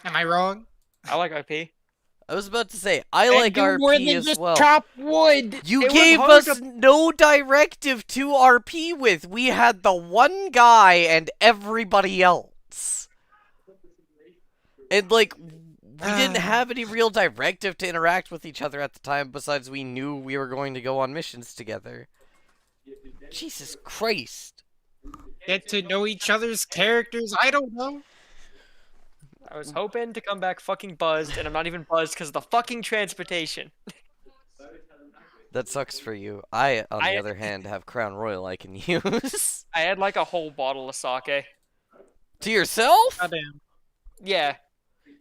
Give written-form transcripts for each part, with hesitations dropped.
Am I wrong? I like RP. I was about to say, I And like do more RP than as just well. chop wood. You It was gave hard us to. no directive to RP with. We had the one guy and everybody else. And, like, we didn't have any real directive to interact with each other at the time, besides we knew we were going to go on missions together. Jesus Christ. Get to know each other's characters. I don't know. I was hoping to come back fucking buzzed, and I'm not even buzzed because of the fucking transportation. That sucks for you. I, on the I other hand, have Crown Royal I can use. I had like a whole bottle of sake. To yourself? Goddamn. Yeah.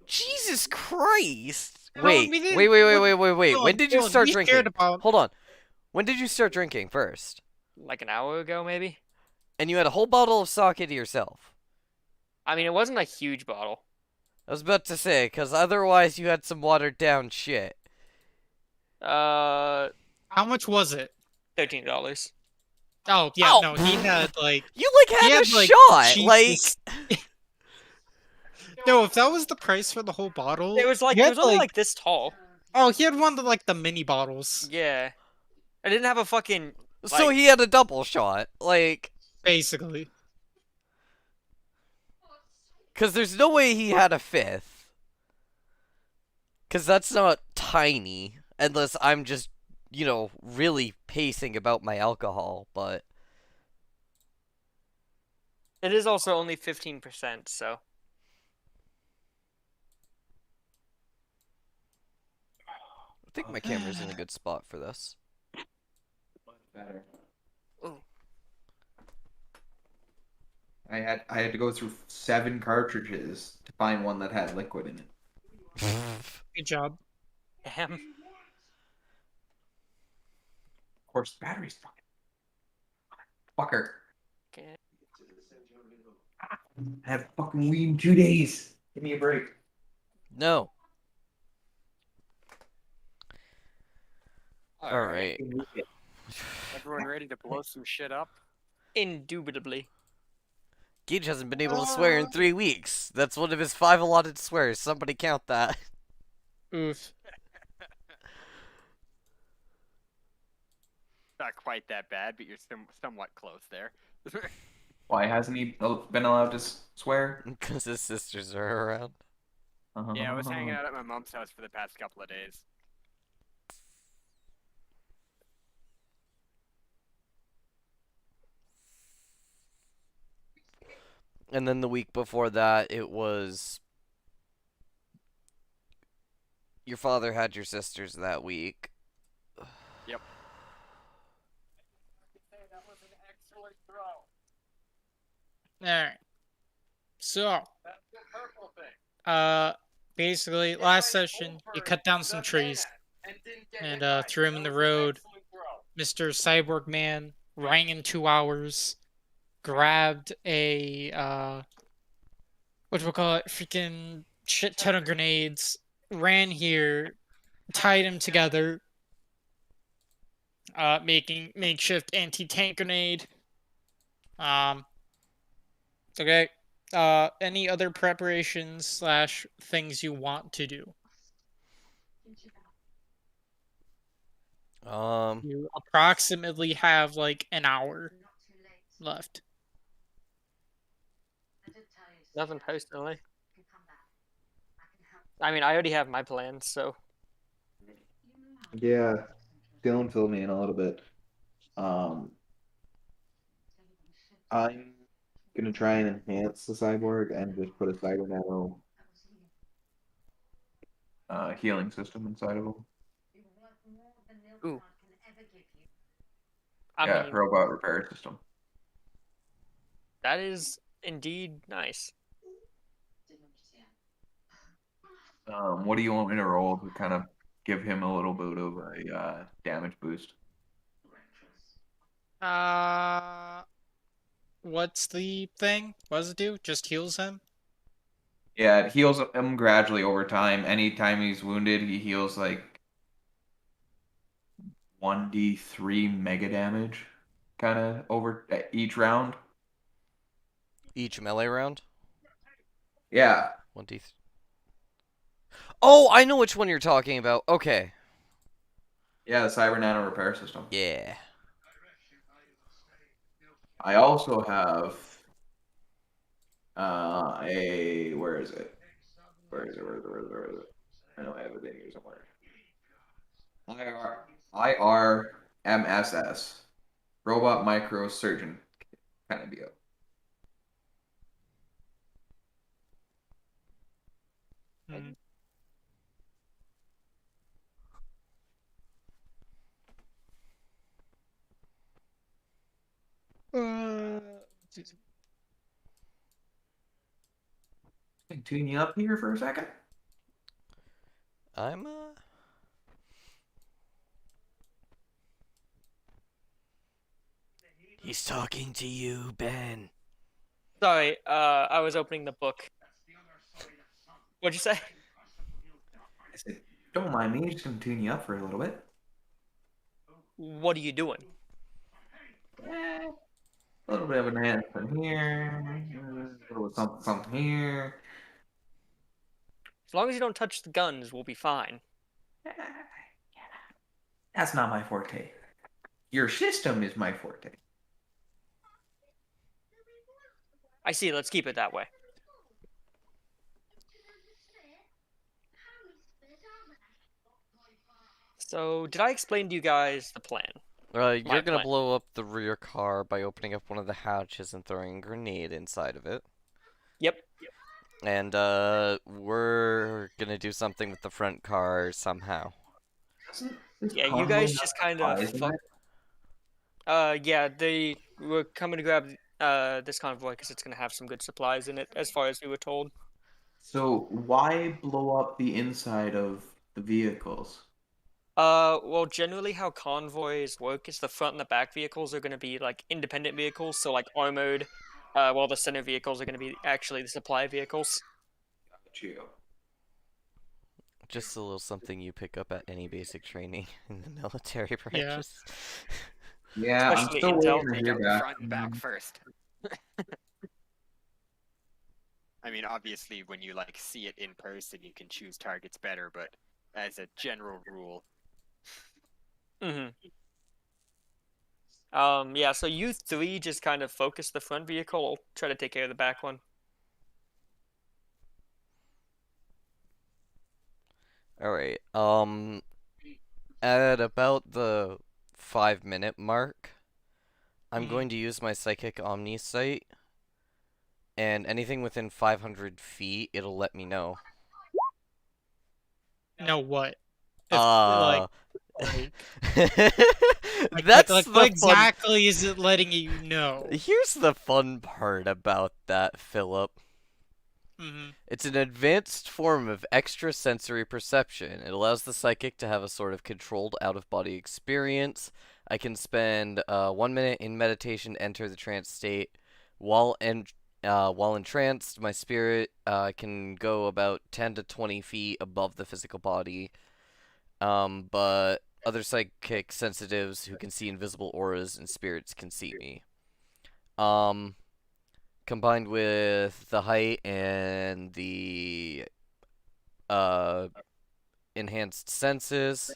Jesus Christ. No, Wait, we didn't- wait. Dylan, When did you Dylan, start we drinking? cared about- Hold on. When did you start drinking first? Like an hour ago, maybe. And you had a whole bottle of sake to yourself. I mean, it wasn't a huge bottle. I was about to say, because otherwise you had some watered down shit. Uh, How much was it? $13. Oh, yeah, Oh. no, he had, like... You, like, He had a had, like, shot! Jesus. Like, No, if that was the price for the whole bottle... It was like he it had, was only like this tall. Oh, he had one of, like, the mini bottles, Yeah. I didn't have a fucking. so Like- he had a double shot. Like, basically. because there's no way he had a fifth. Because that's not tiny. Unless I'm just, you know, really pacing about my alcohol, but... It is also only 15%, so. I think my camera's in a good spot for this. Better. Ooh. I had to go through 7 cartridges to find one that had liquid in it. Good job. Damn. Of course, the battery's fucking fucker. Okay. I have fucking weed in 2 days. Give me a break. No. Alright. Alright. Everyone ready to blow some shit up? Indubitably. Gage hasn't been able to swear in 3 weeks. That's one of his 5 allotted swears. Somebody count that. Oof. Not quite that bad, but you're somewhat close there. Why hasn't he been allowed to swear? Because his sisters are around. Yeah, I was hanging out at my mom's house for the past couple of days. And then the week before that, it was... Your father had your sisters that week. Yep. Alright. So, basically, last session, you cut down some trees and threw him in the road. Mr. Cyborg Man rang in 2 hours, grabbed a, whatchamacallit, freaking shit ton of grenades, ran here, tied him together, making makeshift anti-tank grenade. Okay. Any other preparations slash things you want to do? You approximately have like an hour left. Nothing personally. I mean, I already have my plans, so. Yeah, Dylan filled me in a little bit. I'm gonna try and enhance the cyborg and just put a cyber nano healing system inside of him. Ooh. I Yeah, mean, robot repair system. that is indeed nice. What do you want me to roll to kind of give him a little bit of a damage boost? What's the thing? What does it do? Just heals him? Yeah, it heals him gradually over time. Anytime he's wounded, he heals like 1d3 mega damage, kind of over each round. Each melee round? Yeah, 1d3. Oh, I know which one you're talking about. Okay. Yeah, the Cyber Nano repair system. Yeah. I also have where is it? Where is it? Where is it? I know I have it in here somewhere. IRMSS, Robot Microsurgeon kind of deal. Hmm. Uh, Tune you up here for a second. I'm He's talking to you, Ben. Sorry, I was opening the book. What'd you say? I said, don't mind me, just gonna tune you up for a little bit. What are you doing? A little bit of an anthem here, a little something here. As long as you don't touch the guns, we'll be fine. That's not my forte. Your system is my forte. I see, let's keep it that way. So, did I explain to you guys the plan? You're My gonna plan. blow up the rear car by opening up one of the hatches and throwing a grenade inside of it. Yep. And, we're gonna do something with the front car somehow. Yeah, you guys just kind of fuck. Yeah, they were coming to grab this convoy because it's gonna have some good supplies in it, as far as we were told. So why blow up the inside of the vehicles? Well, generally how convoys work is the front and the back vehicles are gonna be like independent vehicles, so like armored, while the center vehicles are gonna be actually the supply vehicles. Geo. Just a little something you pick up at any basic training in the military Yeah. branches. Yeah, I'm Especially still Intel, waiting to Take hear out the back. front and back from first. I mean, obviously, when you like see it in person, you can choose targets better, but as a general rule, Mm-hmm. Yeah, so you three just kind of focus the front vehicle. I'll try to take care of the back one. Alright, at about the 5-minute mark, I'm Mhm. going to use my Psychic Omni Sight, and anything within 500 feet, it'll let me know. No, what? If, like, like, that's like the what fun. exactly is it letting you know? Here's the fun part about that, Philip. Hmm. It's an advanced form of extrasensory perception. It allows the psychic to have a sort of controlled out-of-body experience. I can spend 1 minute in meditation, enter the trance state. While entranced, my spirit can go about 10 to 20 feet above the physical body. But other psychic sensitives who can see invisible auras and spirits can see me. Combined with the height and the enhanced senses,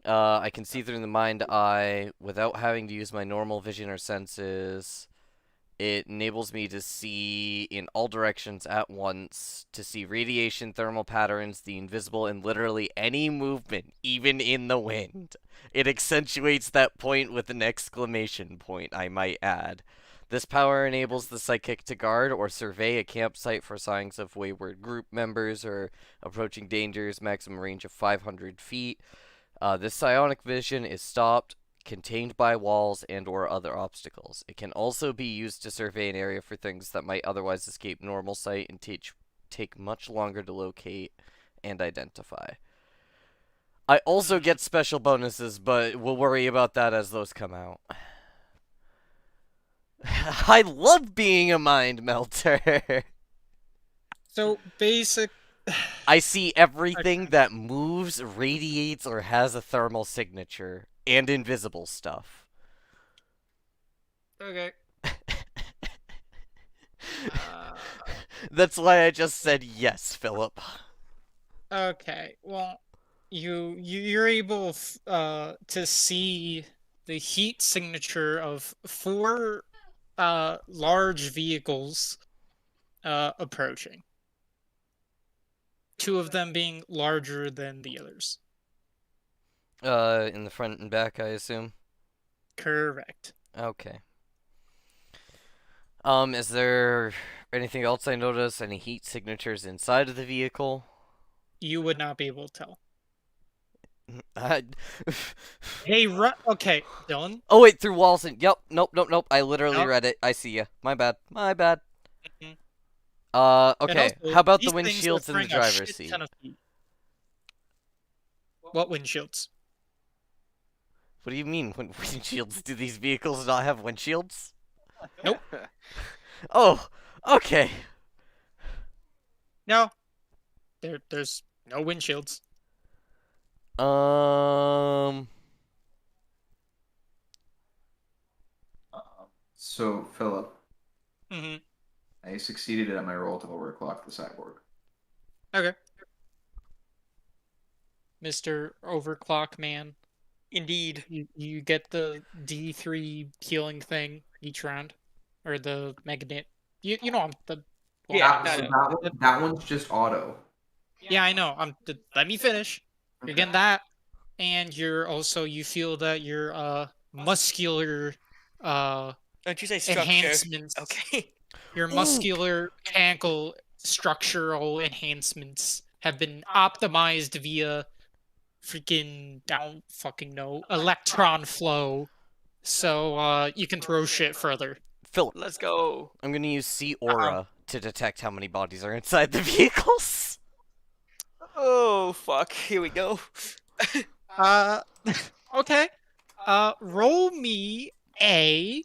I can see through the mind eye without having to use my normal vision or senses. It enables me to see in all directions at once, to see radiation, thermal patterns, the invisible, and literally any movement, even in the wind. It accentuates that point with an exclamation point, I might add. This power enables the psychic to guard or survey a campsite for signs of wayward group members or approaching dangers, maximum range of 500 feet. This psionic vision is stopped, contained by walls and or other obstacles. It can also be used to survey an area for things that might otherwise escape normal sight and take much longer to locate and identify. I also get special bonuses, but we'll worry about that as those come out. I love being a mind melter. So basic. I see everything that moves, radiates, or has a thermal signature, and invisible stuff. Okay. That's why I just said yes, Philip. Okay, well, you're able to see the heat signature of four large vehicles approaching. Two of them being larger than the others. In the front and back, I assume. Correct. Okay. Is there anything else I notice? Any heat signatures inside of the vehicle? You would not be able to tell. I... Hey, okay, Dylan. Oh wait, through walls and yep, nope. I literally Nope. read it. I see ya. My bad. Okay. And also, How about the these things are windshields in the throwing a driver's shit seat? ton of heat. What windshields? What do you mean? When windshields? Do these vehicles not have windshields? Nope. Oh, okay. No. There's no windshields. So, Philip, Mm-hmm. I succeeded at my roll to overclock the cyborg. Okay. Mr. Overclock Man. Indeed. You get the D3 healing thing each round. Or the magnet. You know the Yeah, that, no, so that one's just auto. Yeah, I know. Let me finish. You're getting that. And you feel that your muscular Don't you say structure? enhancements. Okay. Your muscular ankle structural enhancements have been optimized via freaking I don't fucking know electron flow, so you can throw shit further. Philip, Let's go. I'm gonna use See Aura to detect how many bodies are inside the vehicles. Oh fuck! Here we go. Okay. Roll me a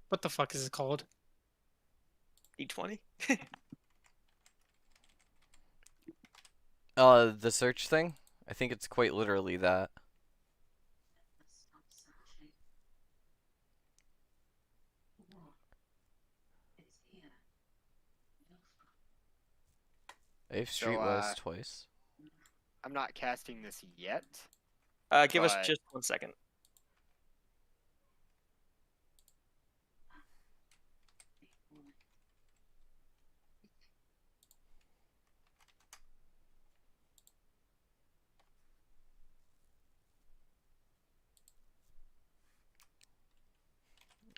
what the fuck is it called? D20. The search thing? I think it's quite literally that. They've streetwise twice. I'm not casting this yet. Give us But- just 1 second.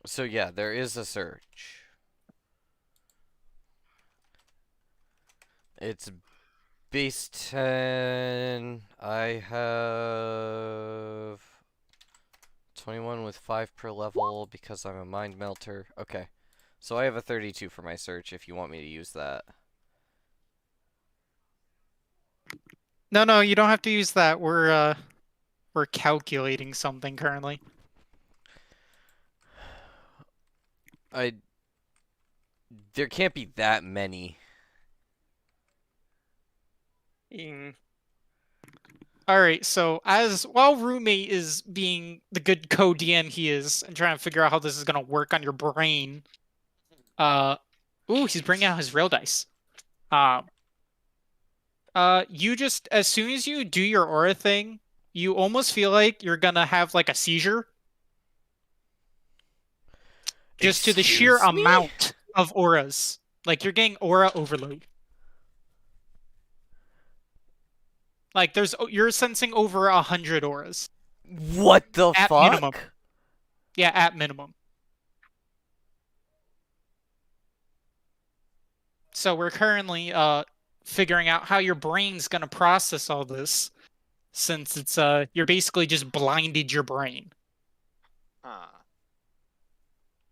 So yeah, there is a search. It's base 10. I have 21 with 5 per level because I'm a mind melter. Okay. So I have a 32 for my search if you want me to use that. No, you don't have to use that. We're calculating something currently. There can't be that many. Alright, so while roommate is being the good co-DM he is and trying to figure out how this is gonna work on your brain, ooh, he's bringing out his real dice. You just, as soon as you do your aura thing, you almost feel like you're gonna have like a seizure. Just to the sheer Excuse me? amount of auras. Like you're getting aura overload. Like you're sensing over 100 auras. What the At fuck? minimum. Yeah, at minimum. So we're currently figuring out how your brain's gonna process all this, since it's you're basically just blinded your brain. Huh.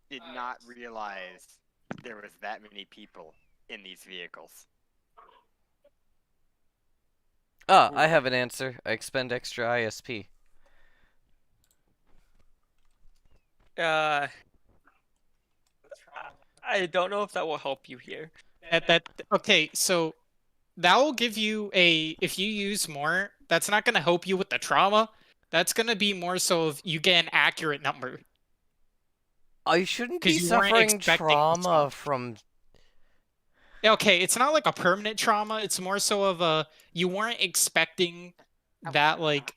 Did not realize there was that many people in these vehicles. Ah, I have an answer. I expend extra ISP. I don't know if that will help you here. Okay, so that will give you if you use more, that's not gonna help you with the trauma. That's gonna be more so if you get an accurate number. I shouldn't 'Cause be you weren't suffering expecting trauma some. from... Okay, it's not like a permanent trauma. It's more so of a you weren't expecting that like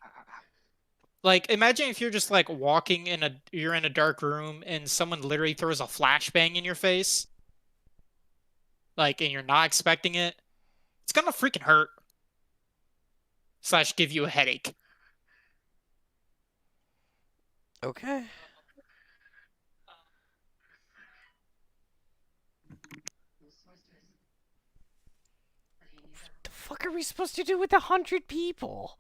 imagine if you're just like walking in you're in a dark room and someone literally throws a flashbang in your face, like, and you're not expecting it. It's gonna freaking hurt. / give you a headache. Okay. What the fuck are we supposed to do with 100 people?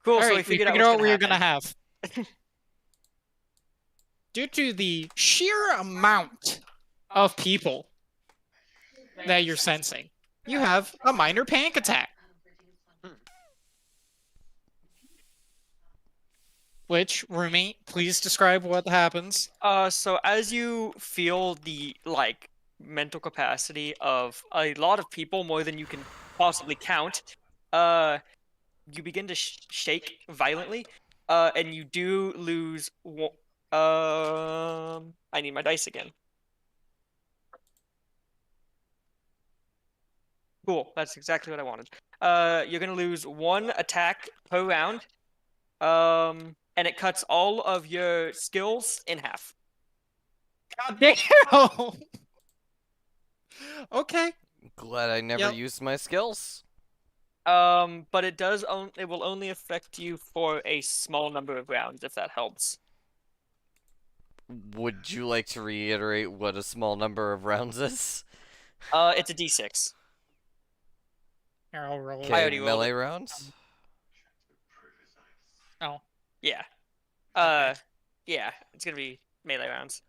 Cool. All So right, we figured out what what's we gonna were gonna happen. have. Due to the sheer amount of people that you're sensing, you have a minor panic attack. Which, roommate, please describe what happens. So as you feel the like mental capacity of a lot of people, more than you can possibly count, you begin to shake violently, and you do lose. I need my dice again. Cool, that's exactly what I wanted. You're gonna lose 1 attack per round, and it cuts all of your skills in half. God damn! Okay. Glad I never Yep. used my skills. But it does it will only affect you for a small number of rounds, if that helps. Would you like to reiterate what a small number of rounds is? It's a d6. Here, I'll roll it. I Okay, already rolled melee it. rounds? Oh. Yeah. Yeah, it's gonna be melee rounds.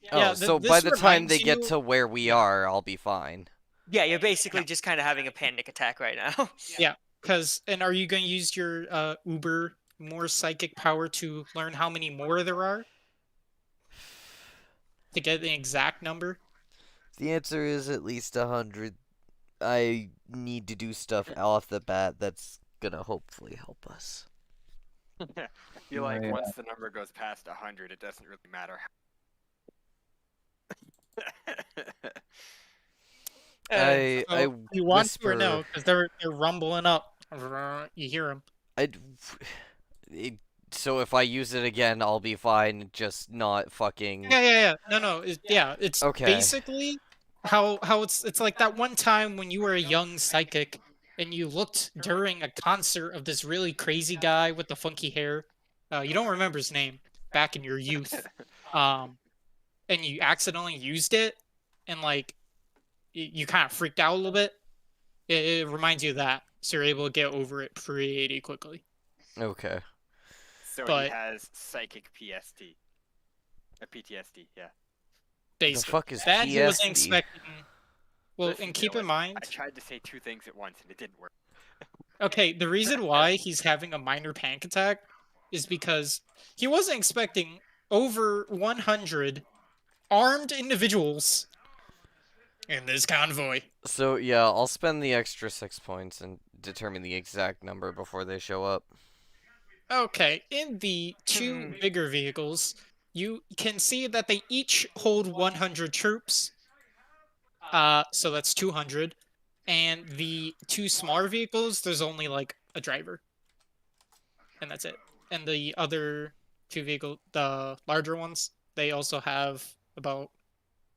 Yeah, Oh, so by this the time they reminds get you- to where we are, I'll be fine. Yeah, you're basically just kind of having a panic attack right now. And are you going to use your Uber more psychic power to learn how many more there are? To get the exact number? The answer is at least 100. I need to do stuff off the bat that's gonna hopefully help us. I feel like Yeah. once the number goes past 100, it doesn't really matter. I You want to or whisper. no? Because they're rumbling up. You hear them. So if I use it again, I'll be fine. Just not fucking. Yeah. No. It's Okay. basically how it's like that one time when you were a young psychic and you looked during a concert of this really crazy guy with the funky hair. You don't remember his name back in your youth. And you accidentally used it and like you kind of freaked out a little bit. It reminds you of that, so you're able to get over it pretty quickly. Okay. So he But- has psychic PST. PTSD, yeah. The Basically, fuck is that he wasn't PSD? expecting. Well, Listen, and keep in Dylan, mind, I tried to say 2 things at once and it didn't work. okay, the reason why he's having a minor panic attack is because he wasn't expecting over 100 armed individuals in this convoy. So yeah, I'll spend the extra 6 points and determine the exact number before they show up. Okay, in the 2 bigger vehicles, you can see that they each hold 100 troops. So that's 200. And the 2 smaller vehicles, there's only like a driver. And that's it. And the other 2 vehicles, the larger ones, they also have about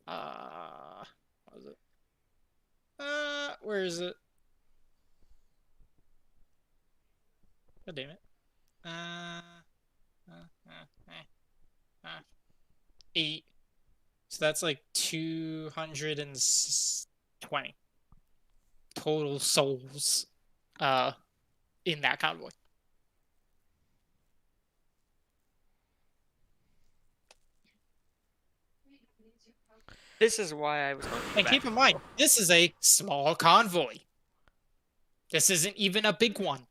what was it? Where is it? God damn it. 8. So that's like 220 total souls in that convoy. This is why I was going to the And keep back. in mind, this is a small convoy. This isn't even a big one.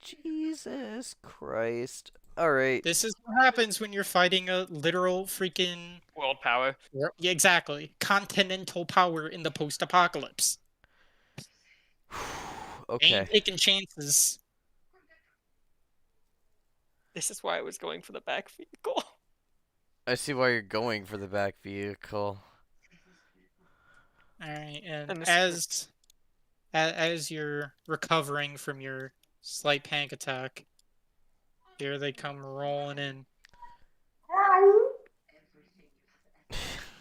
Jesus Christ. Alright. This is what happens when you're fighting a literal freaking World power. yeah, exactly continental power in the post-apocalypse. Okay. Ain't taking chances. This is why I was going for the back vehicle. I see why you're going for the back vehicle. All right, and And this as you're recovering from your slight panic attack, here they come rolling in.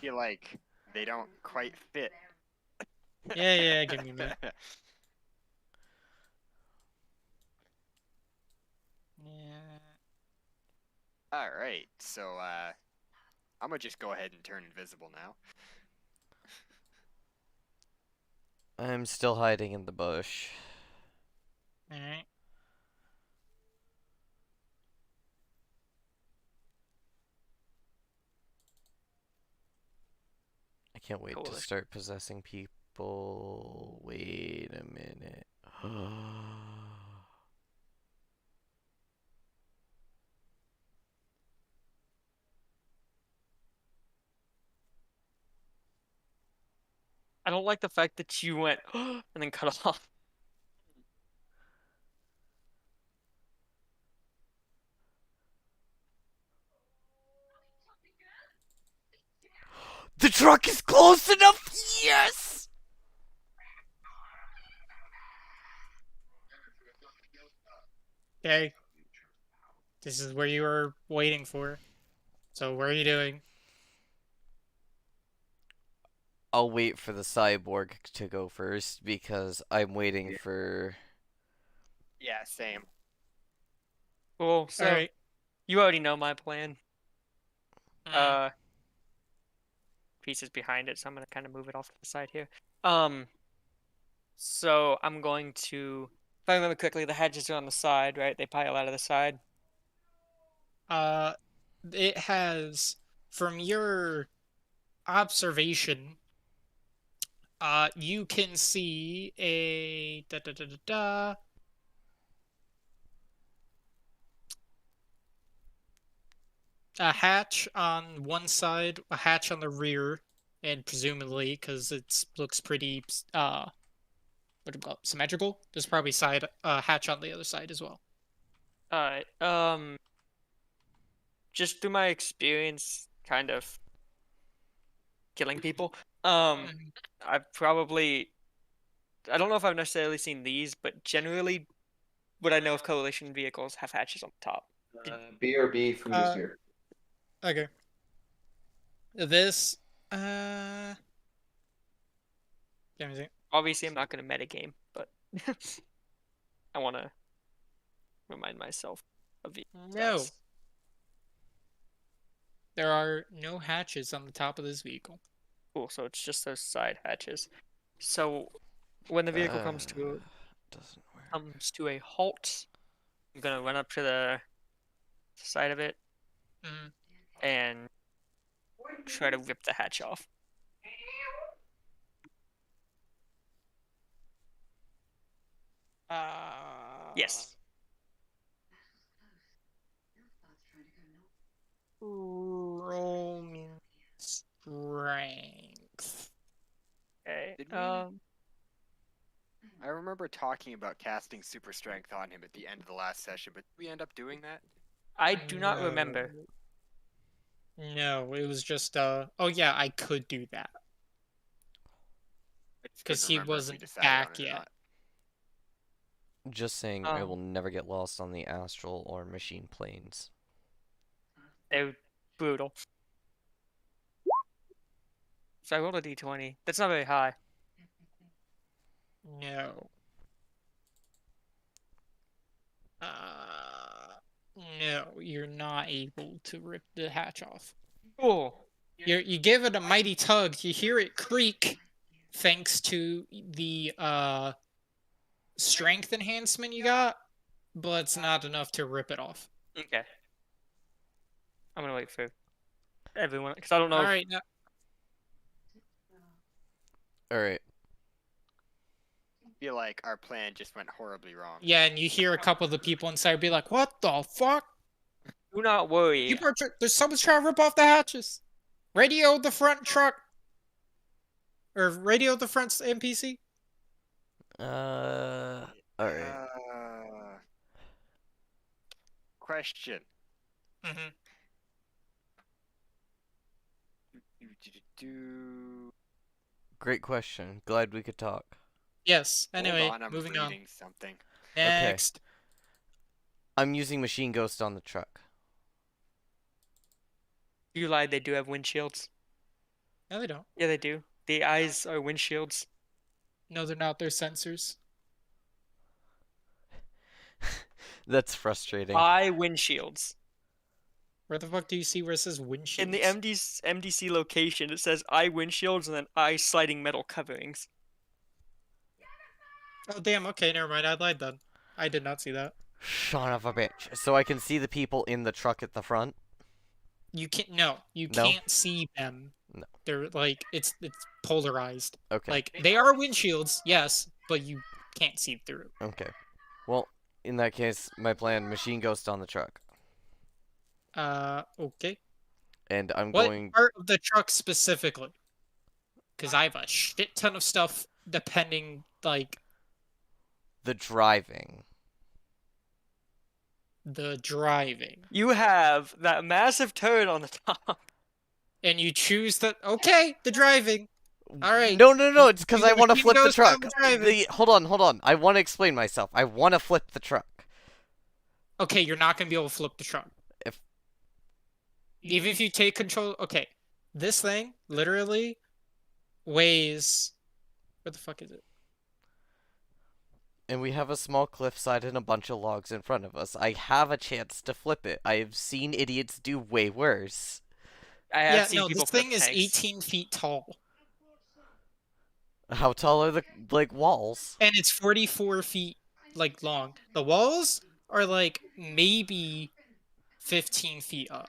feel like they don't quite fit. Yeah, give me a minute. Yeah. All right, so I'm gonna just go ahead and turn invisible now. I'm still hiding in the bush. All right. I can't wait to Coalition. start possessing people. Wait a minute. I don't like the fact that you went and then cut off. The truck is close enough! Yes! Okay. This is where you were waiting for. So what are you doing? I'll wait for the cyborg to go first because I'm waiting Yeah. for. Yeah, same. Cool. So All right. you already know my plan. Mm. Pieces behind it, so I'm gonna kind of move it off to the side here. So I'm going to, if I remember correctly, the hedges are on the side, right? They pile out of the side. It has, from your observation, you can see a hatch on one side, a hatch on the rear, and presumably, because it looks pretty, what do you call it, symmetrical, there's probably hatch on the other side as well. Alright. Just through my experience, kind of killing people, I've probably, I don't know if I've necessarily seen these, but generally, what I know of coalition vehicles have hatches on the top. BRB food is Uh, here. Okay. This, let me see. Obviously, I'm not going to metagame, but I want to remind myself of the No. stats. There are no hatches on the top of this vehicle. Cool. So it's just those side hatches. So when the vehicle comes to Doesn't work. a halt, I'm gonna run up to the side of it Mm. and try to rip the hatch off. Yes. Roll me strength. Okay. Did we- I remember talking about casting super strength on him at the end of the last session, but did we end up doing that? I do not remember. No, it was just oh yeah, I could do that. I just 'Cause couldn't he remember if we wasn't decided on back it or yet. not. Just saying, I will never get lost on the astral or machine planes. They're brutal. So I rolled a d20. That's not very high. No. No, you're not able to rip the hatch off. Cool. You give it a mighty tug. You hear it creak, thanks to the strength enhancement you got, but it's not enough to rip it off. Okay. I'm gonna wait for everyone because I don't know. All if- right, now, Alright. feel like our plan just went horribly wrong. Yeah, and you hear a couple of the people inside be like, "What the fuck? Do not worry. People are there's someone's trying to rip off the hatches. Radio the front truck, or radio the front NPC." All right. Question. Mm-hmm. Do Great question. Glad we could talk. Yes. Hold Anyway, on, I'm moving on. reading something. Next. I'm using Machine Ghost on the truck. You lied. They do have windshields. No, they don't. Yeah, they do. The eyes are windshields. No, they're not. They're sensors. That's frustrating. Eye windshields. Where the fuck do you see where it says windshields? In the MDC location, it says eye windshields and then eye sliding metal coverings. Oh damn. Okay, never mind. I lied then. I did not see that. Son of a bitch. So I can see the people in the truck at the front? You can't. No, you No? can't see them. No. They're like it's polarized. Okay. Like they are windshields, yes, but you can't see through. Okay. Well, in that case, my plan, Machine Ghost on the truck. Okay. And I'm What going... part of the truck specifically? Because I have a shit ton of stuff depending, like, The driving. the driving. You have that massive turd on the top. And you choose the... Okay, the driving. Alright. No, it's because You I want to Machine flip the Ghost on truck. the driving. Hold on. I want to explain myself. I want to flip the truck. Okay, you're not going to be able to flip the truck. If- Even if you take control... Okay, this thing literally weighs... Where the fuck is it? And we have a small cliffside and a bunch of logs in front of us. I have a chance to flip it. I have seen idiots do way worse. I have Yeah, seen no, people this thing flip is tanks. 18 feet tall. How tall are the, like, walls? And it's 44 feet, like, long. The walls are, like, maybe 15 feet up.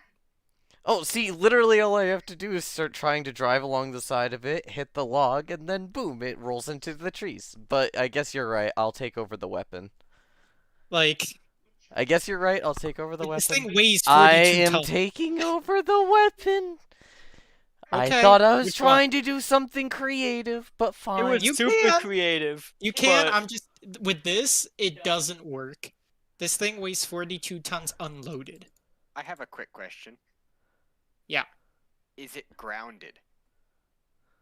Oh, see, literally all I have to do is start trying to drive along the side of it, hit the log, and then boom, it rolls into the trees. But I guess you're right. I'll take over the weapon. Like, I guess you're right. I'll take over the this weapon. thing weighs 42 I am tons. taking over the weapon. I Okay, thought I was which one? trying to do something creative, but It fine. was You super can. creative. You can, but I'm just... With this, it doesn't work. This thing weighs 42 tons unloaded. I have a quick question. Yeah. Is it grounded?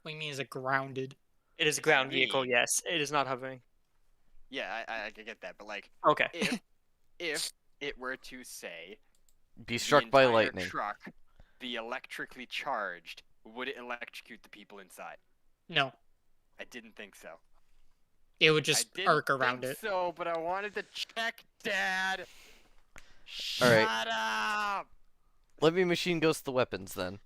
What do you mean is it grounded? It is a ground me. vehicle, yes. It is not hovering. Yeah, I get that, but like, Okay. if it were to say Be the struck by entire lightning. truck be electrically charged, would it electrocute the people inside? No. I didn't think so. It would I just didn't arc around think it. So, but I wanted to check, Dad. All Shut right. up. Let me machine ghost the weapons then.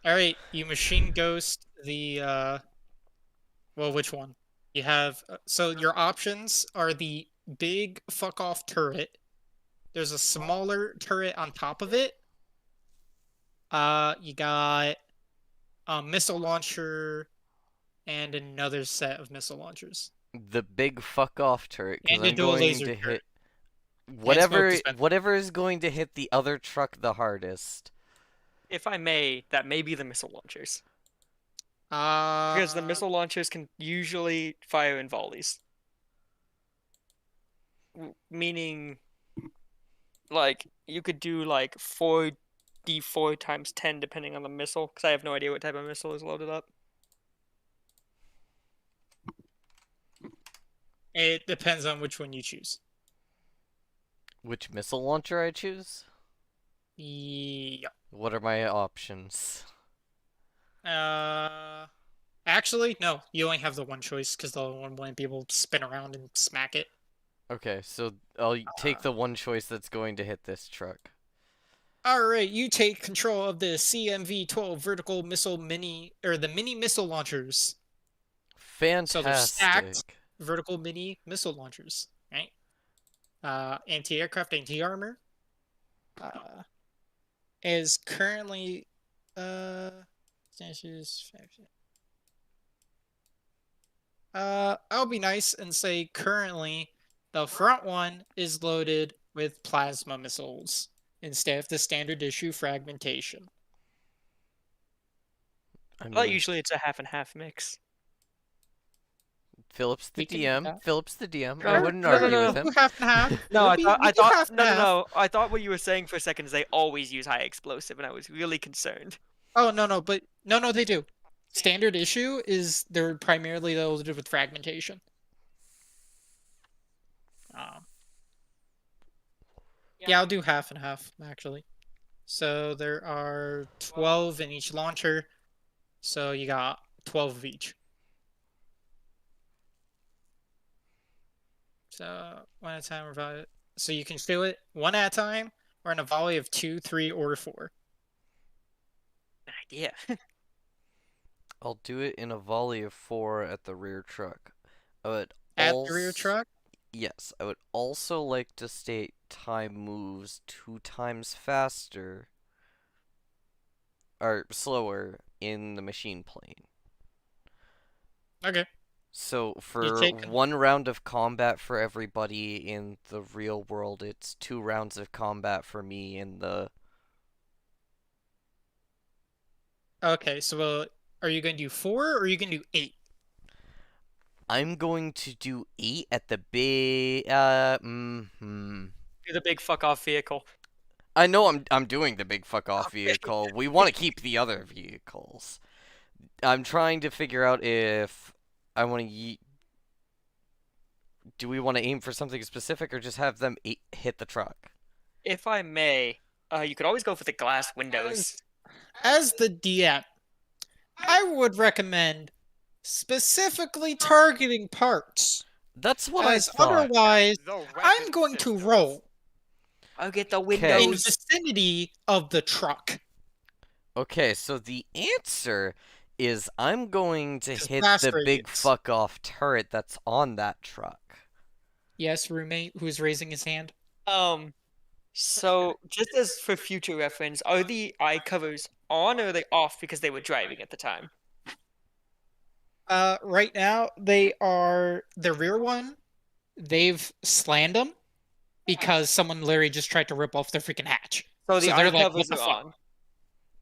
Alright, you machine ghost the, well, which one? You have, so your options are the big fuck off turret. There's a smaller turret on top of it. You got a missile launcher and another set of missile launchers. The big fuck off turret, because And a I'm dual going laser to turret. hit smoke whatever dispenser. whatever is going to hit the other truck the hardest. If I may, that may be the missile launchers. Uh, Because the missile launchers can usually fire in volleys. Meaning, like, you could do like 4d4 times 10 depending on the missile, because I have no idea what type of missile is loaded up. It depends on which one you choose. Which missile launcher I choose? Yeah. What are my options? Actually, no. You only have the one choice because the other one wouldn't be able to spin around and smack it. Okay, so I'll take the one choice that's going to hit this truck. Alright, you take control of the CMV-12 vertical missile mini, or the mini missile launchers. Fantastic. they're stacked. Vertical mini missile launchers, right? Anti-aircraft, anti-armor. Is currently, stashes. I'll be nice and say currently the front one is loaded with plasma missiles instead of the standard issue fragmentation. I Well, mean, usually it's a half and half mix. Philip's the We can do DM. that. Philip's the DM. I Sure. wouldn't No, no, argue no. with We'll him. do half and half. No, We'll I be- thought, we'll I do thought, half and no, no, half. no. I thought what you were saying for a second is they always use high explosive, and I was really concerned. Oh no, but no, they do. Standard issue is they're primarily loaded with fragmentation. Yeah, I'll do half and half actually. So there are 12 in each launcher, so you got 12 of each. So one at a time, or so you can fill it one at a time, or in a volley of 2, 3, or 4. An idea. I'll do it in a volley of 4 at the rear truck. I would At the rear truck. Yes, I would also like to state time moves 2 times faster or slower in the machine plane. Okay. So for take one round of combat for everybody in the real world, it's 2 rounds of combat for me in the... Okay, so are you going to do 4 or are you going to do 8? I'm going to do 8 at the big... Do the big fuck off vehicle. I know I'm doing the big fuck off Okay. vehicle. We want to keep the other vehicles. I'm trying to figure out if I want to do we want to aim for something specific or just have them hit the truck? If I may, you could always go for the glass windows. As the DM, I would recommend specifically targeting parts, That's what I as thought. otherwise The I'm weapon going to systems. roll I'll get the in windows. vicinity of the truck. Okay, so the answer is I'm going to Just hit blast the big radius. fuck off turret that's on that truck. Yes, roommate who's raising his hand. So just as for future reference, are the eye covers on or are they off because they were driving at the time? Right now they are the rear one. They've slammed them because someone literally just tried to rip off their freaking hatch. So the So eye they're like, covers what the are fuck? on.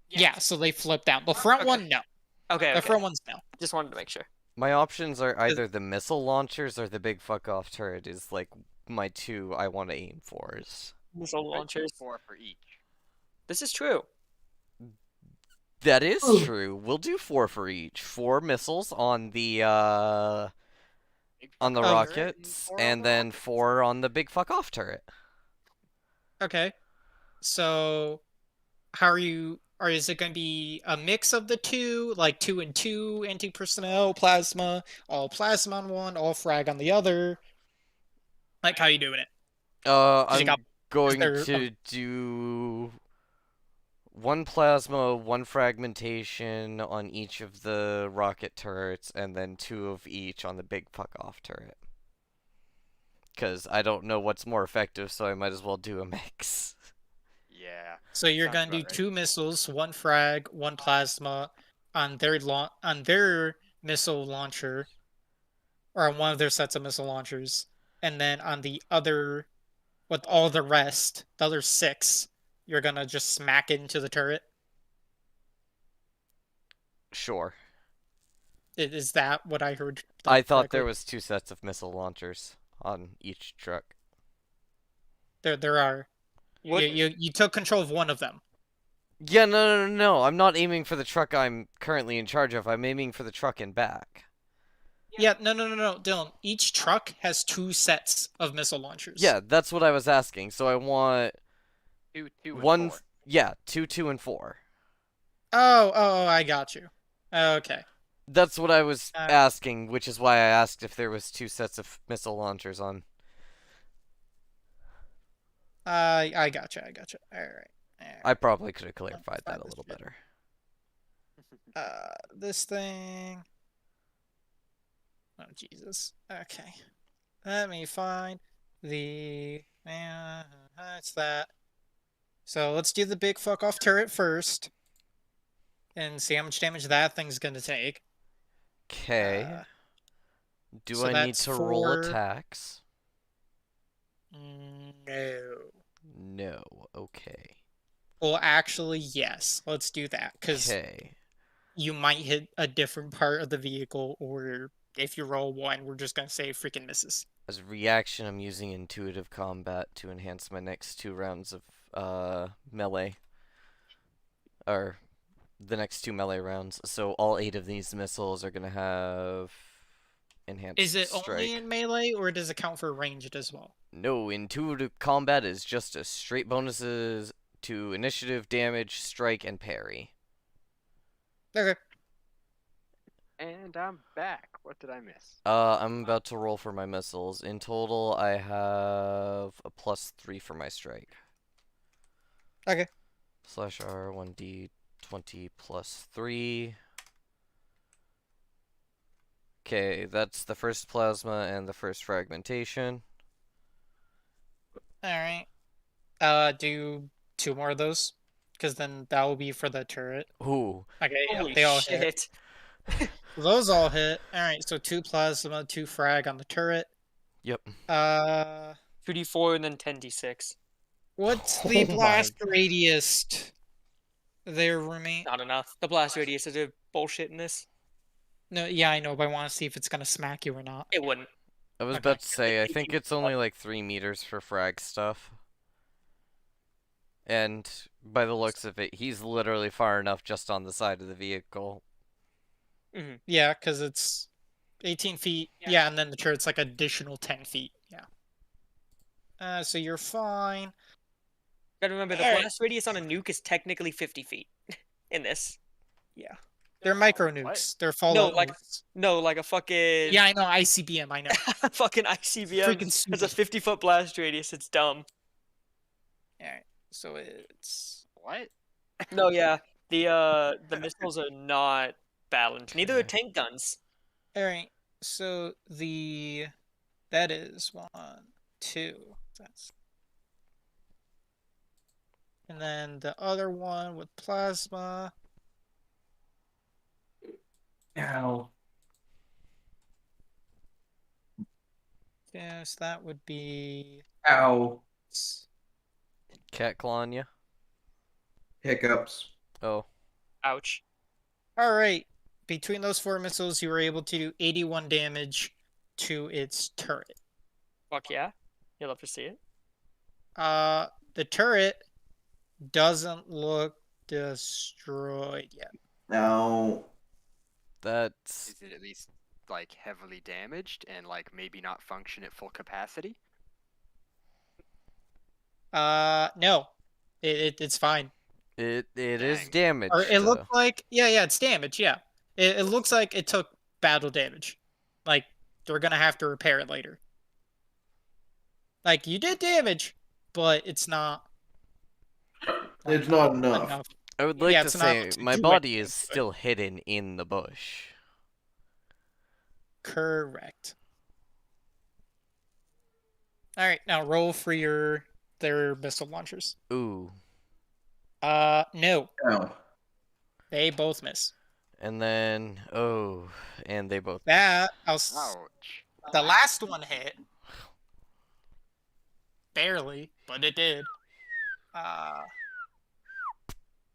Yeah, so they flipped down. The front Okay. one, no. Okay, The okay. front one's no. Just wanted to make sure. My options are either the missile launchers or the big fuck off turret is like my 2 I want to aim for. Missile I'd do launchers. 4 for each. This is true. That is true. We'll do 4 for each. 4 missiles on the Big Oh, fuck turret rockets, four on and the then rockets. 4 on the big fuck off turret. Okay. So how are you is it going to be a mix of the two, like 2 and 2, anti-personnel, plasma, all plasma on one, all frag on the other? Like, how you doing it? 'Cause you I'm got- going there- to do 1 plasma, 1 fragmentation on each of the rocket turrets, and then 2 of each on the big fuck off turret. Because I don't know what's more effective, so I might as well do a mix. Yeah. So you're Sounds going to do about right. 2 missiles, 1 frag, 1 plasma on their missile launcher, or on one of their sets of missile launchers, and then on the other, with all the rest, the other 6, you're gonna just smack into the turret. Sure. Is that what I heard? I thought there correctly? was 2 sets of missile launchers on each truck. There are. What? You took control of one of them. Yeah, no. I'm not aiming for the truck I'm currently in charge of. I'm aiming for the truck in back. Yeah, no, Dylan. Each truck has 2 sets of missile launchers. Yeah, that's what I was asking. So I want 2, 2, and 1... 4. Yeah, 2, 2, and 4. Oh, I got you. Okay. That's what I was Uh, asking, which is why I asked if there was 2 sets of missile launchers on. I gotcha. All right. I probably could have clarified fine that a with little shit. better. This thing. Oh Jesus. Okay. Let me find the. That's that. So let's do the big fuck off turret first, and see how much damage that thing's gonna take. Okay. Do So I need that's to roll 4. attacks? No. No. Okay. Well, actually, yes. Let's do that because Okay. you might hit a different part of the vehicle, or if you roll 1, we're just gonna say freaking misses. As a reaction, I'm using intuitive combat to enhance my next 2 rounds of melee. Or the next 2 melee rounds. So all 8 of these missiles are gonna have enhanced Is it strike. only in melee, or does it count for ranged as well? No, intuitive combat is just a straight bonuses to initiative, damage, strike, and parry. Okay. And I'm back. What did I miss? I'm about to roll for my missiles. In total, I have a +3 for my strike. Okay. /R 1d20 +3. Okay, that's the first plasma and the first fragmentation. All right. Do 2 more of those, because then that will be for the turret. Ooh. Okay, yeah, Holy they all hit. shit. Those all hit. All right, so 2 plasma, 2 frag on the turret. Yep. 2d4 and then 10d6. What's Oh the my blast radius there, roommate? Not enough. The blast radius is a bullshit in this. No, yeah, I know, but I want to see if it's gonna smack you or not. It wouldn't. I was Okay. about to say, I think it's only like 3 meters for frag stuff. And by the looks of it, he's literally far enough just on the side of the vehicle. Mm-hmm. Yeah, because it's 18 feet. Yeah, and then the turret's like additional 10 feet. Yeah. So you're fine. Gotta remember, the Alright. blast radius on a nuke is technically 50 feet in this. Yeah. They're micro nukes. They're No, fallout like nukes. no, like a fucking Yeah, I know. ICBM, I know. fucking ICBM Freaking has stupid. a 50-foot blast radius. It's dumb. Alright. So it's. What? No, yeah, the missiles are not balanced. Neither are tank guns. Alright. So that is 1, 2. That's. And then the other one with plasma. Ow. Yes, that would be. Ow. Cat clawing ya? Hiccups. Oh. Ouch. All right. Between those 4 missiles, you were able to do 81 damage to its turret. Fuck yeah. You'll love to see it. The turret doesn't look destroyed yet. No. That's... Is it at least like heavily damaged and like maybe not function at full capacity? No. It's fine. It is Dang. damaged. Or it looks like yeah, it's damaged, yeah. It looks like it took battle damage. Like they're gonna have to repair it later. Like you did damage, but it's not It's not enough. enough. I would like Yeah, to it's not say, to my do body anything is to it. still hidden in the bush. Correct. Alright, now roll for their missile launchers. Ooh. No. Ow. They both miss. And then, oh, and they both. That Ouch. the last one hit. Barely, but it did.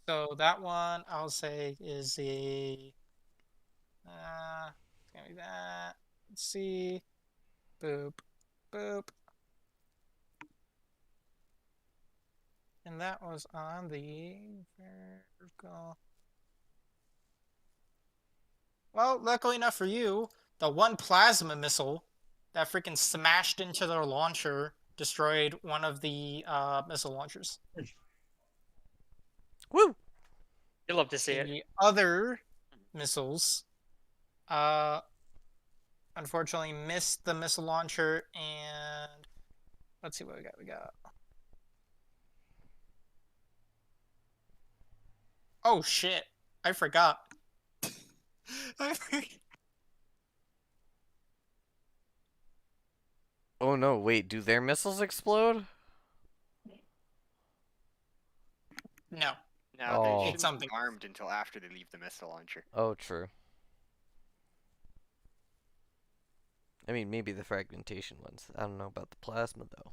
So that one I'll say is it's gonna be that. Let's see. Boop. Boop. And that was on the vertical. Well, luckily enough for you, the one plasma missile that freaking smashed into their launcher destroyed one of the missile launchers. Woo! You'll love to see it. The other missiles, unfortunately missed the missile launcher, and let's see what we got. Oh shit! I forgot. Oh no, wait, do their missiles explode? No. No, Oh. they It's shouldn't something. be armed until after they leave the missile launcher. Oh, true. I mean, maybe the fragmentation ones. I don't know about the plasma, though.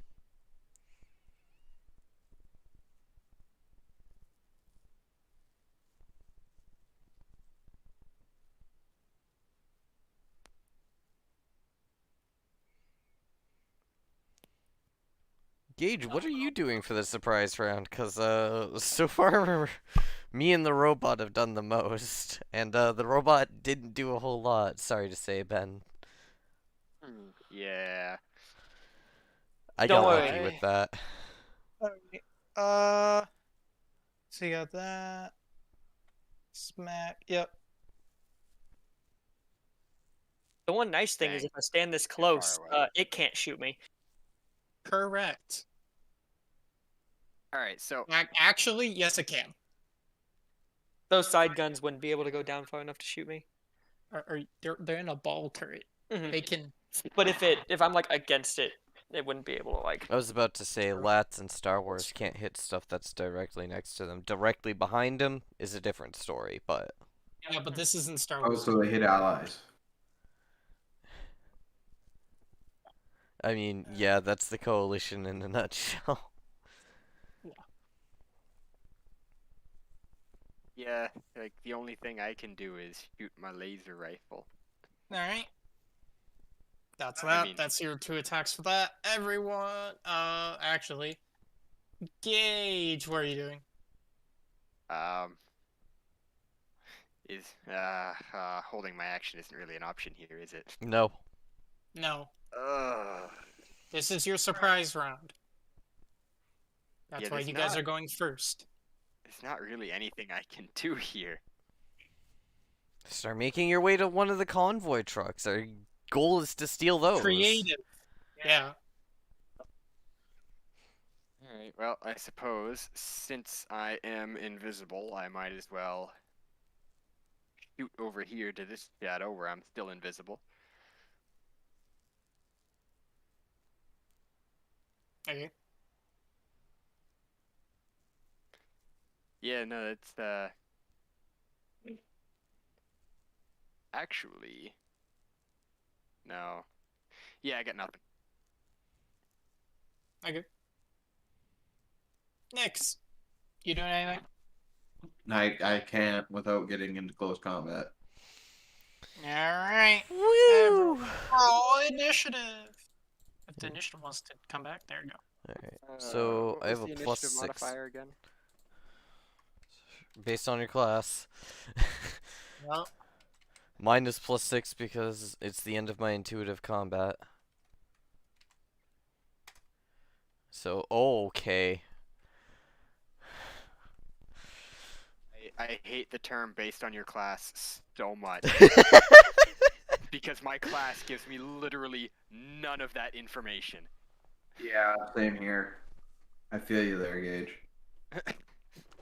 Gage, what are you doing for the surprise round? Because, so far, me and the robot have done the most. And, the robot didn't do a whole lot, sorry to say, Ben. Yeah. I Don't got lucky worry. with that. Okay. So you got that. Smack. Yep. The one nice thing is Dang. if I stand this far close, away. it can't shoot me. Correct. All right. So Actually, yes, it can. Those side guns wouldn't be able to go down far enough to shoot me. Or they're in a ball turret. Mhm. They can. But if I'm like against it, it wouldn't be able to like. I was about to say, Lats in Star Wars can't hit stuff that's directly next to them. Directly behind them is a different story, but... Yeah, but this isn't Star Oh, Wars. so they hit allies. I mean, yeah, that's the Coalition in a nutshell. yeah, like the only thing I can do is shoot my laser rifle. All right. That's I that. mean- That's your 2 attacks for that. Everyone. Actually, Gage, what are you doing? Is holding my action isn't really an option here, is it? No. No. Ugh. This is your surprise round. That's Yeah, why there's you guys not- are going first. There's not really anything I can do here. Start making your way to one of the convoy trucks. Our goal is to steal those. Creative. Yeah. Alright, well, I suppose since I am invisible, I might as well shoot over here to this shadow where I'm still invisible. Okay. Yeah, no, that's actually no. Yeah, I got nothing. Okay. Nyx, you doing anything? I can't without getting into close combat. All right. Woo! Roll initiative. If the initiative wants to come back, there you go. Alright, so what I was have a the plus initiative 6 modifier again? based on your class. Well, Mine is plus 6 because it's the end of my intuitive combat. So, okay. I hate the term based on your class so much because my class gives me literally none of that information. Yeah, same here. I feel you there, Gage.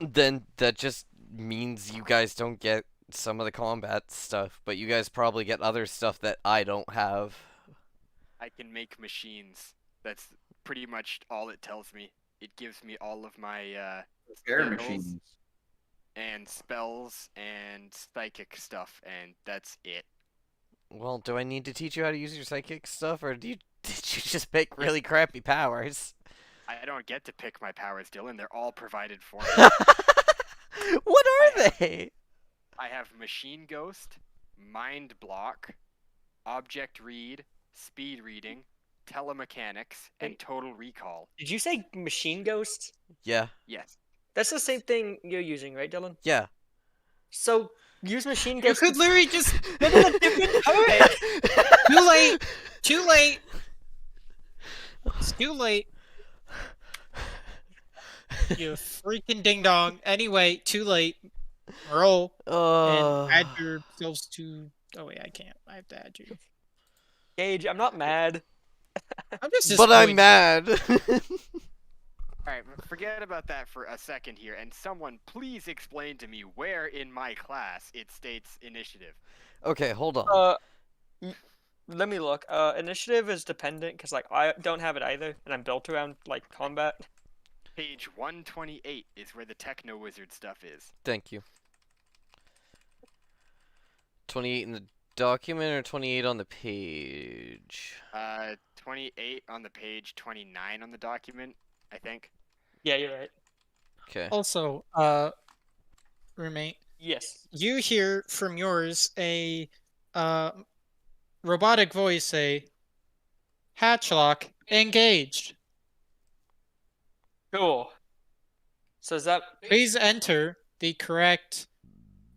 Then that just means you guys don't get some of the combat stuff, but you guys probably get other stuff that I don't have. I can make machines. That's pretty much all it tells me. It gives me all of my Scare Skills. machines. and spells and psychic stuff, and that's it. Well, do I need to teach you how to use your psychic stuff, or did you just make really crappy powers? I don't get to pick my powers, Dylan. They're all provided for me. What are they? I have Machine Ghost, Mind Block, Object Read, Speed Reading, Telemechanics, and Total Recall. Did you say machine ghost? Yeah, Yes. That's the same thing you're using, right, Dylan? yeah. So use machine you ghost. could literally just. But in a different turret. Too late. Too late. It's too late. You freaking ding dong. Anyway, too late. Roll and add yourselves to. Oh wait, I can't. I have to add you. Gage, I'm not mad. I'm just. But I'm disappointed. mad. Alright, forget about that for a second here, and someone please explain to me where in my class it states initiative. Okay, hold on. Let me look. Initiative is dependent because like I don't have it either, and I'm built around like combat. Page 128 is where the Techno Wizard stuff is. Thank you. 28 in the document or 28 on the page? 28 on the page, 29 on the document, I think. Yeah, you're right. Okay. Also, roommate, Yes. you hear from yours a robotic voice say, "Hatchlock engaged. Cool. So is that Please enter the correct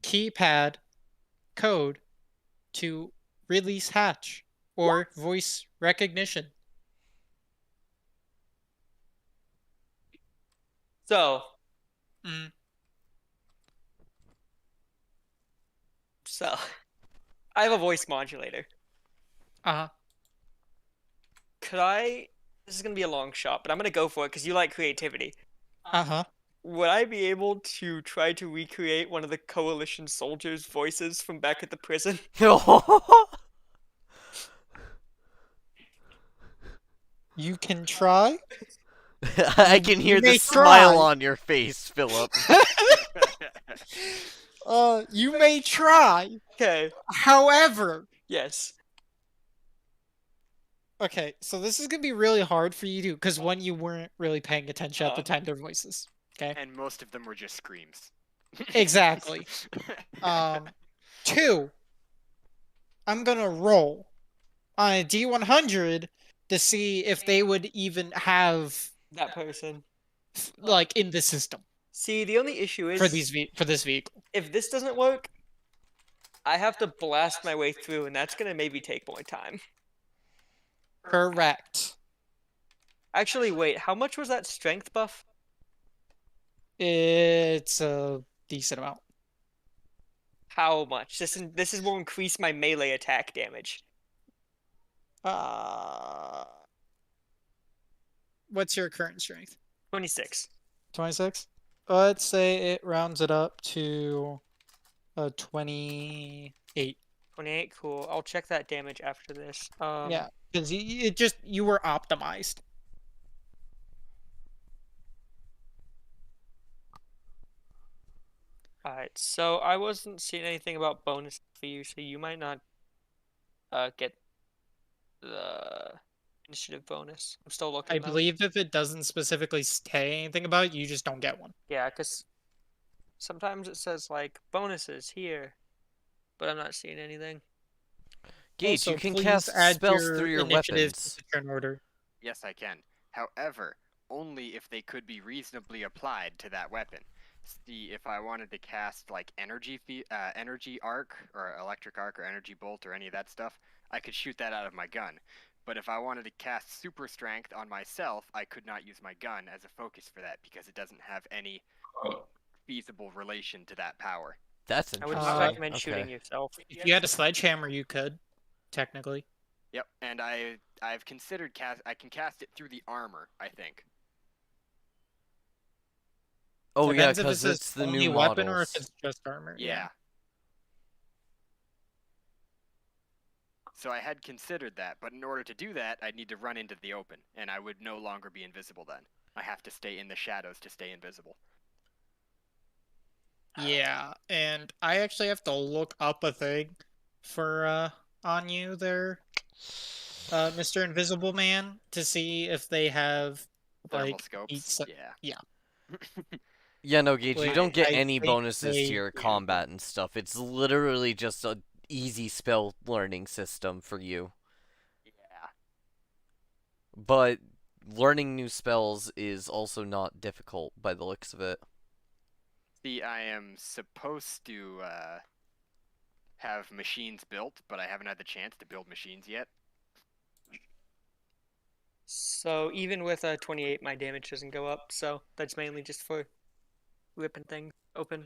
keypad code to release hatch or voice recognition." so? Mm. So, I have a voice modulator. Uh-huh. Could I? This is gonna be a long shot, but I'm gonna go for it because you like creativity. Uh-huh. Would I be able to try to recreate one of the coalition soldiers' voices from back at the prison? You can try. I can hear the may smile try. on your face, Philip. You may try. Okay. However, Yes. okay, so this is gonna be really hard for you to, because one, you weren't really paying attention at the time to their voices. Okay. And most of them were just screams. Exactly. Two, I'm gonna roll on a D100 to see if they would even have That person. like in the system See, the only issue is for this vehicle. if this doesn't work, I have to blast my way through, and that's gonna maybe take more time. Correct. Actually, wait, how much was that strength buff? It's a decent amount. How much? This will increase my melee attack damage. What's your current strength? 26. 26? Let's say it rounds it up to 28. 28, cool. I'll check that damage after this. Yeah, because you were optimized. Alright, so I wasn't seeing anything about bonus for you, so you might not get the initiative bonus. I'm still looking. I though. believe if it doesn't specifically say anything about it, you just don't get one. Yeah, because sometimes it says like bonuses here, but I'm not seeing anything. Gage, Also, you can please cast add spells through your initiatives weapons. to turn order. Yes, I can. However, only if they could be reasonably applied to that weapon. See, if I wanted to cast like energy arc or electric arc or energy bolt or any of that stuff, I could shoot that out of my gun. But if I wanted to cast super strength on myself, I could not use my gun as a focus for that because it doesn't have any feasible relation to that power. That's I would interesting. not recommend shooting Okay. yourself. If you had a sledgehammer, you could, technically. Yep, and I've considered I can cast it through the armor, I think. Oh yeah, Depends if because it's it's the only new weapon or models. if it's just armor. Yeah. So I had considered that, but in order to do that, I'd need to run into the open, and I would no longer be invisible then. I have to stay in the shadows to stay invisible. Yeah, and I actually have to look up a thing for on you there, Mr. Invisible Man, to see if they have Thermal like scopes. each Yeah. Yeah, no, Gage, you Wait, don't get I any think bonuses to they your do. combat and stuff. It's literally just a easy spell learning system for you. Yeah. But learning new spells is also not difficult by the looks of it. See, I am supposed to have machines built, but I haven't had the chance to build machines yet. So even with a 28, my damage doesn't go up. So that's mainly just for ripping things open.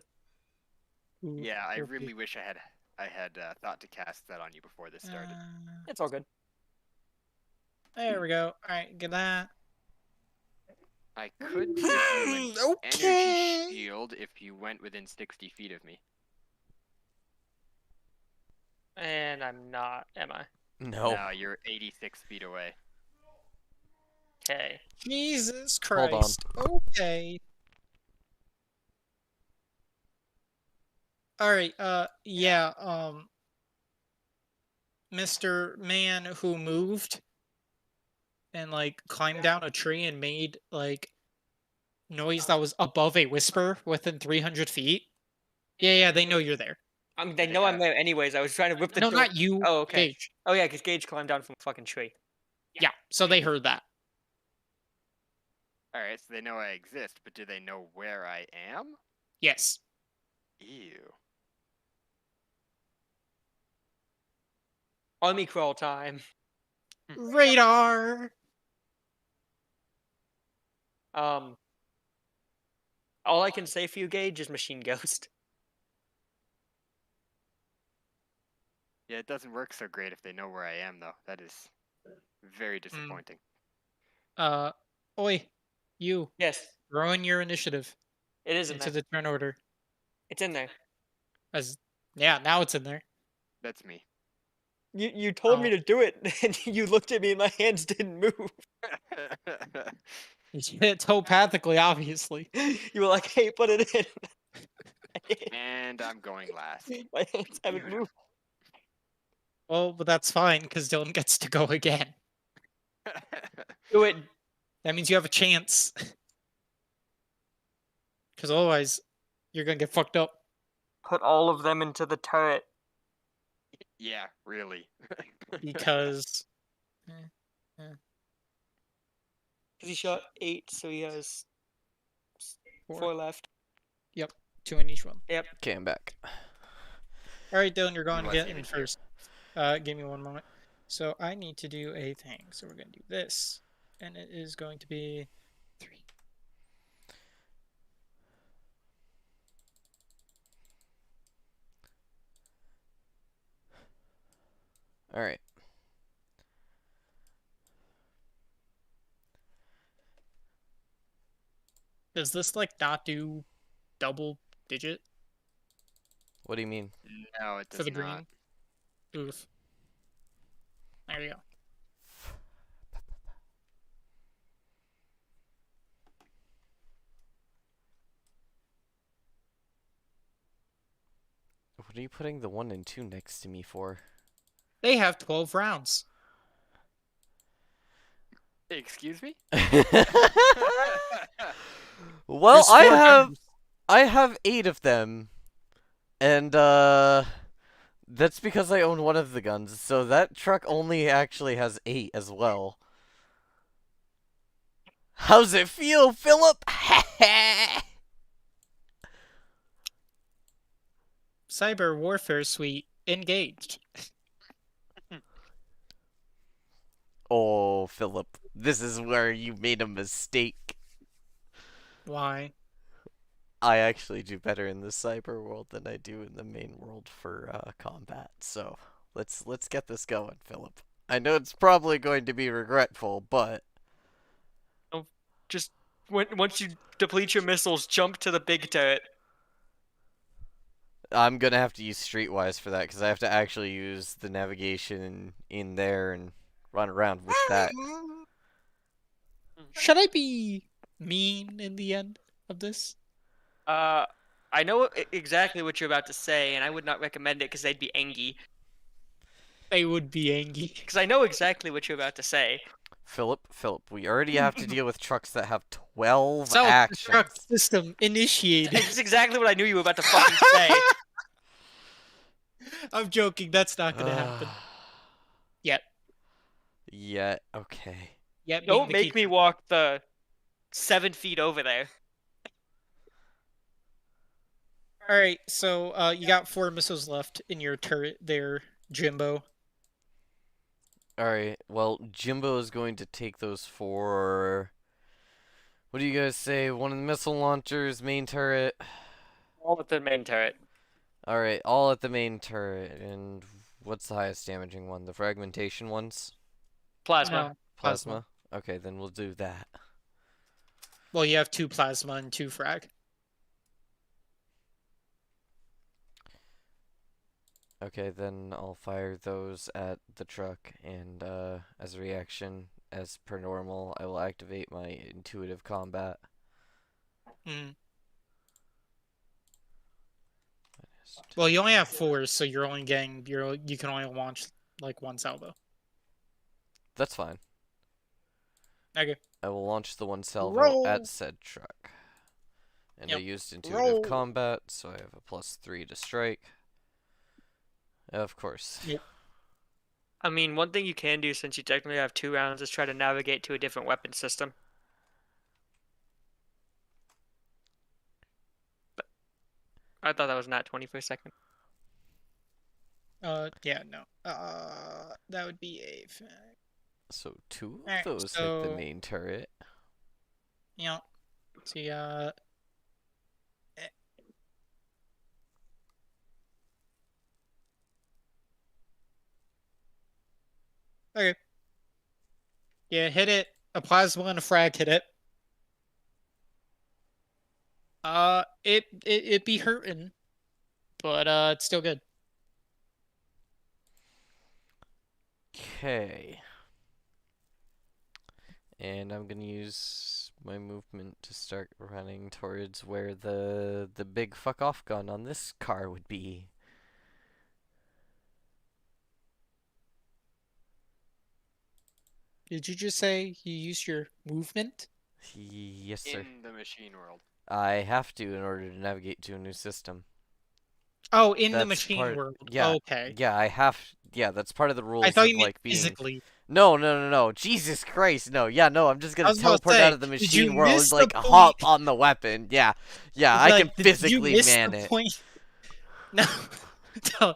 Ooh, Yeah, I okay. really wish I had thought to cast that on you before this started. It's all good. There we go. Alright, get that. I could give you an Okay. energy shield if you went within 60 feet of me. And I'm not, am I? No. No, you're 86 feet away. Okay. Jesus Hold on. Christ. Okay. Alright, yeah, Mr. Man who moved and like climbed down a tree and made like noise that was above a whisper within 300 feet. Yeah, they know you're there. They know I'm there anyways. I was trying to whip the No, door. not you. Oh, okay. Gage. Oh yeah, because Gage climbed down from a fucking tree. Yeah, so they heard that. All right, so they know I exist, but do they know where I am? Yes. Ew. Army crawl time. Radar. All I can say for you, Gage, is Machine Ghost. Yeah, it doesn't work so great if they know where I am, though. That is very disappointing. Oi, you. Yes, Throw in your initiative it is in into there. the turn order. It's in there. Yeah, now it's in there. That's me. You told me Oh. to do it, and you looked at me, and my hands didn't move. You did it telepathically, obviously. You were like, "Hey, put it in." And I'm going last. My hands haven't moved. Well, but that's fine because Dylan gets to go again. Do it. That means you have a chance. Because otherwise, you're gonna get fucked up. Put all of them into the turret. Yeah, really. Because Because he shot 8, so he has 4 left. 2 in each one. Okay, I'm back. All right, Dylan, you're going to was get even in here. first. Give me one moment. So I need to do a thing. So we're gonna do this, and it is going to be 3. All right. Does this like not do double digit What do you mean? No, it does for the not. green? Oof. There you go. What are you putting the 1 and 2 next to me for? They have 12 rounds. Excuse me? Well, There's 4 guns. I have 8 of them, and that's because I own one of the guns. So that truck only actually has 8 as well. How's it feel, Philip? Cyber Warfare Suite engaged. Oh, Philip, this is where you made a mistake. Why? I actually do better in the cyber world than I do in the main world for combat. So let's get this going, Philip. I know it's probably going to be regretful, but Just once you deplete your missiles, jump to the big turret. I'm gonna have to use Streetwise for that because I have to actually use the navigation in there and run around with that. Should I be mean in the end of this? I know exactly what you're about to say, and I would not recommend it because they'd be angry. They would be angry. Because I know exactly what you're about to say. Philip, we already have to deal with trucks that have 12 Self-destruct actions. system initiated. That's exactly what I knew you were about to fucking say. I'm joking. That's not gonna happen. Yet. Yeah, okay. Yet. Don't make me walk the 7 feet over there. All right. So you got 4 missiles left in your turret there, Jimbo. Alright, well, Jimbo is going to take those 4. What do you guys say? One of the missile launchers, main turret. All at the main turret. Alright, all at the main turret. And what's the highest damaging one? The fragmentation ones? Plasma. No, Plasma? Okay, then we'll do that. Well, you have 2 plasma and 2 frag. Okay, then I'll fire those at the truck, and as a reaction, as per normal, I will activate my intuitive combat. Well, you only have 4, so you're only getting you can only launch like one salvo. That's fine. Okay. I will launch the one salvo Roll. at said truck. And I Yep. used intuitive Roll. combat, so I have a +3 to strike. Of course. Yep. I mean, one thing you can do since you technically have 2 rounds is try to navigate to a different weapon system. But I thought that was not 20 per second. Yeah, no. That would be a fact. So 2 of Alright, those hit so- the main turret. Yeah. See, Okay. Yeah, hit it. A plasma and a frag hit it. It be hurting, but it's still good. Okay. And I'm gonna use my movement to start running towards where the big fuck off gun on this car would be. Did you just say you use your movement? Yes, sir. In the machine world. I have to in order to navigate to a new system. Oh, in the That's machine part- world. yeah, Okay. Yeah, I have. Yeah, that's part of the rules I thought of you meant like being. physically. No. Jesus Christ, no. Yeah, no. I'm just I gonna was about to teleport out say, of the did you machine world miss and the like point? hop on the weapon. Yeah, I Like, can did you physically miss man the it. point? No,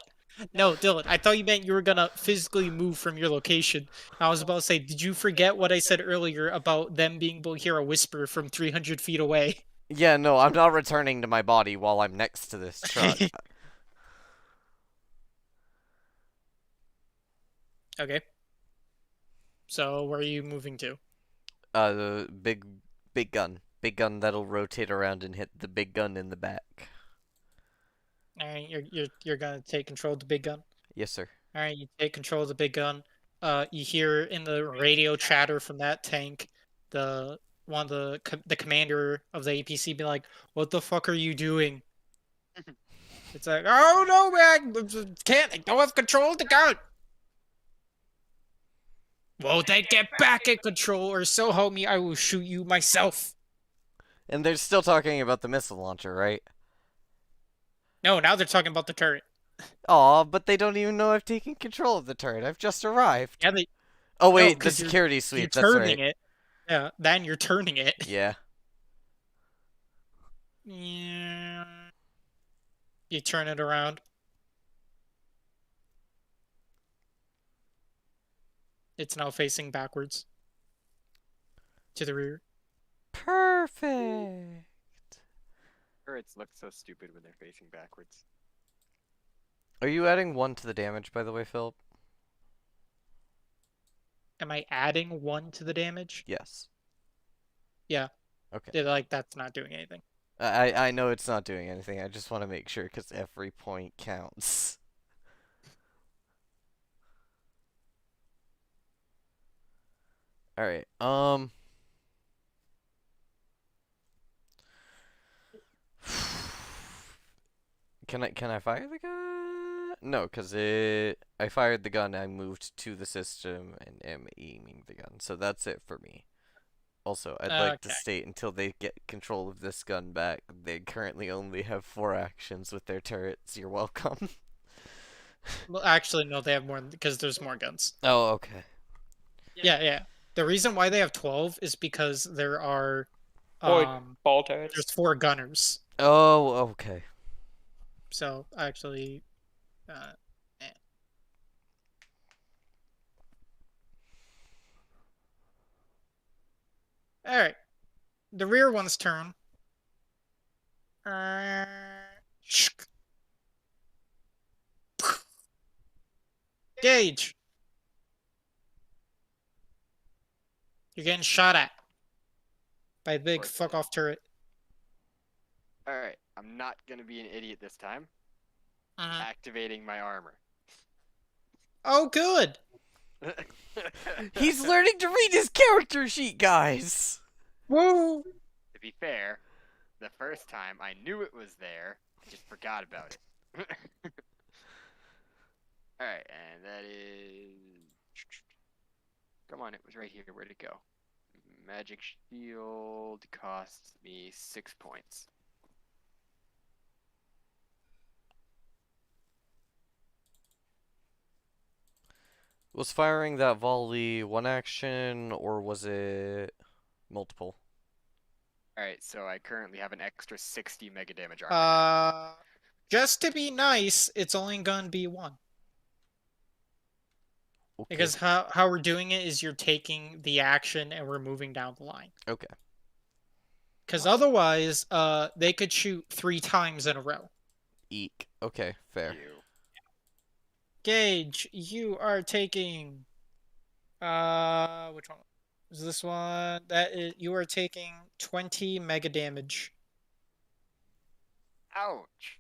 no, Dylan. I thought you meant you were gonna physically move from your location. I was about to say, did you forget what I said earlier about them being able to hear a whisper from 300 feet away? Yeah, no. I'm not returning to my body while I'm next to this truck. Okay. So where are you moving to? The big gun that'll rotate around and hit the big gun in the back. All right, you're gonna take control of the big gun. Yes, sir. All right, you take control of the big gun. You hear in the radio chatter from that tank, the one of the commander of the APC be like, "What the fuck are you doing?" It's like, "Oh no, man, can't. I don't have control of the gun." Well, then get back in control, or so help me, I will shoot you myself. And they're still talking about the missile launcher, right? No, now they're talking about the turret. Aw, but they don't even know I've taken control of the turret. I've just arrived. Yeah, Oh wait, the 'cause you're- security you're sweep. That's turning right. it. Yeah, then you're turning it. Yeah. Yeah. You turn it around. It's now facing backwards. To the rear. Perfect. Turrets look so stupid when they're facing backwards. Are you adding 1 to the damage, by the way, Philip? Am I adding 1 to the damage? Yes. Yeah. Okay. Like, that's not doing anything. I know it's not doing anything. I just want to make sure because every point counts. All right. Can I fire the gun? No, because I fired the gun. I moved to the system and am aiming the gun. So that's it for me. Also, I'd like to Okay. state until they get control of this gun back, they currently only have 4 actions with their turrets. You're welcome. Well, actually, no, they have more because there's more guns. Oh, okay. Yeah. The reason why they have 12 is because there are Or ball turrets. there's 4 gunners. Oh, okay. So actually, all right, the rear one's turn. Gage, you're getting shot at by a big fuck off turret. Alright, I'm not gonna be an idiot this time. Uh-huh. Activating my armor. Oh, good. He's learning to read his character sheet, guys. Woo. To be fair, the first time I knew it was there, I just forgot about it. All right, and that is. Come on, it was right here. Where'd it go? Magic shield costs me 6 points. Was firing that volley one action, or was it multiple? All right, so I currently have an extra 60 mega damage armor. now. Just to be nice, it's only gonna be one. Okay. Because how we're doing it is you're taking the action and we're moving down the line. Okay. Because otherwise, they could shoot 3 times in a row. Eek. Okay, fair. You. Gage, you are taking. Which one? Is this one? That is, you are taking 20 mega damage. Ouch.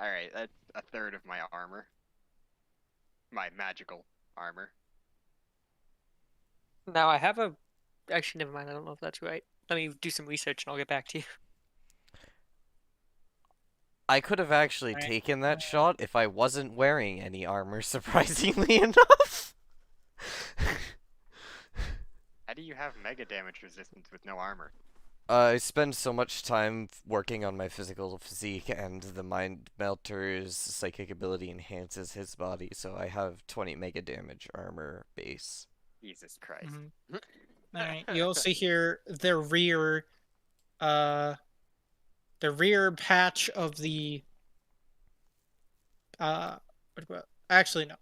All right, that's a third of my armor. My magical armor. Now I have a. Actually, never mind. I don't know if that's right. Let me do some research and I'll get back to you. I could have actually Alright. taken that shot if I wasn't wearing any armor, surprisingly enough. How do you have mega damage resistance with no armor? I spend so much time working on my physical physique, and the Mind Melter's psychic ability enhances his body, so I have 20 mega damage armor base. Jesus Christ. Mhm. Alright, you also hear the rear patch of the what do you call it? Actually no.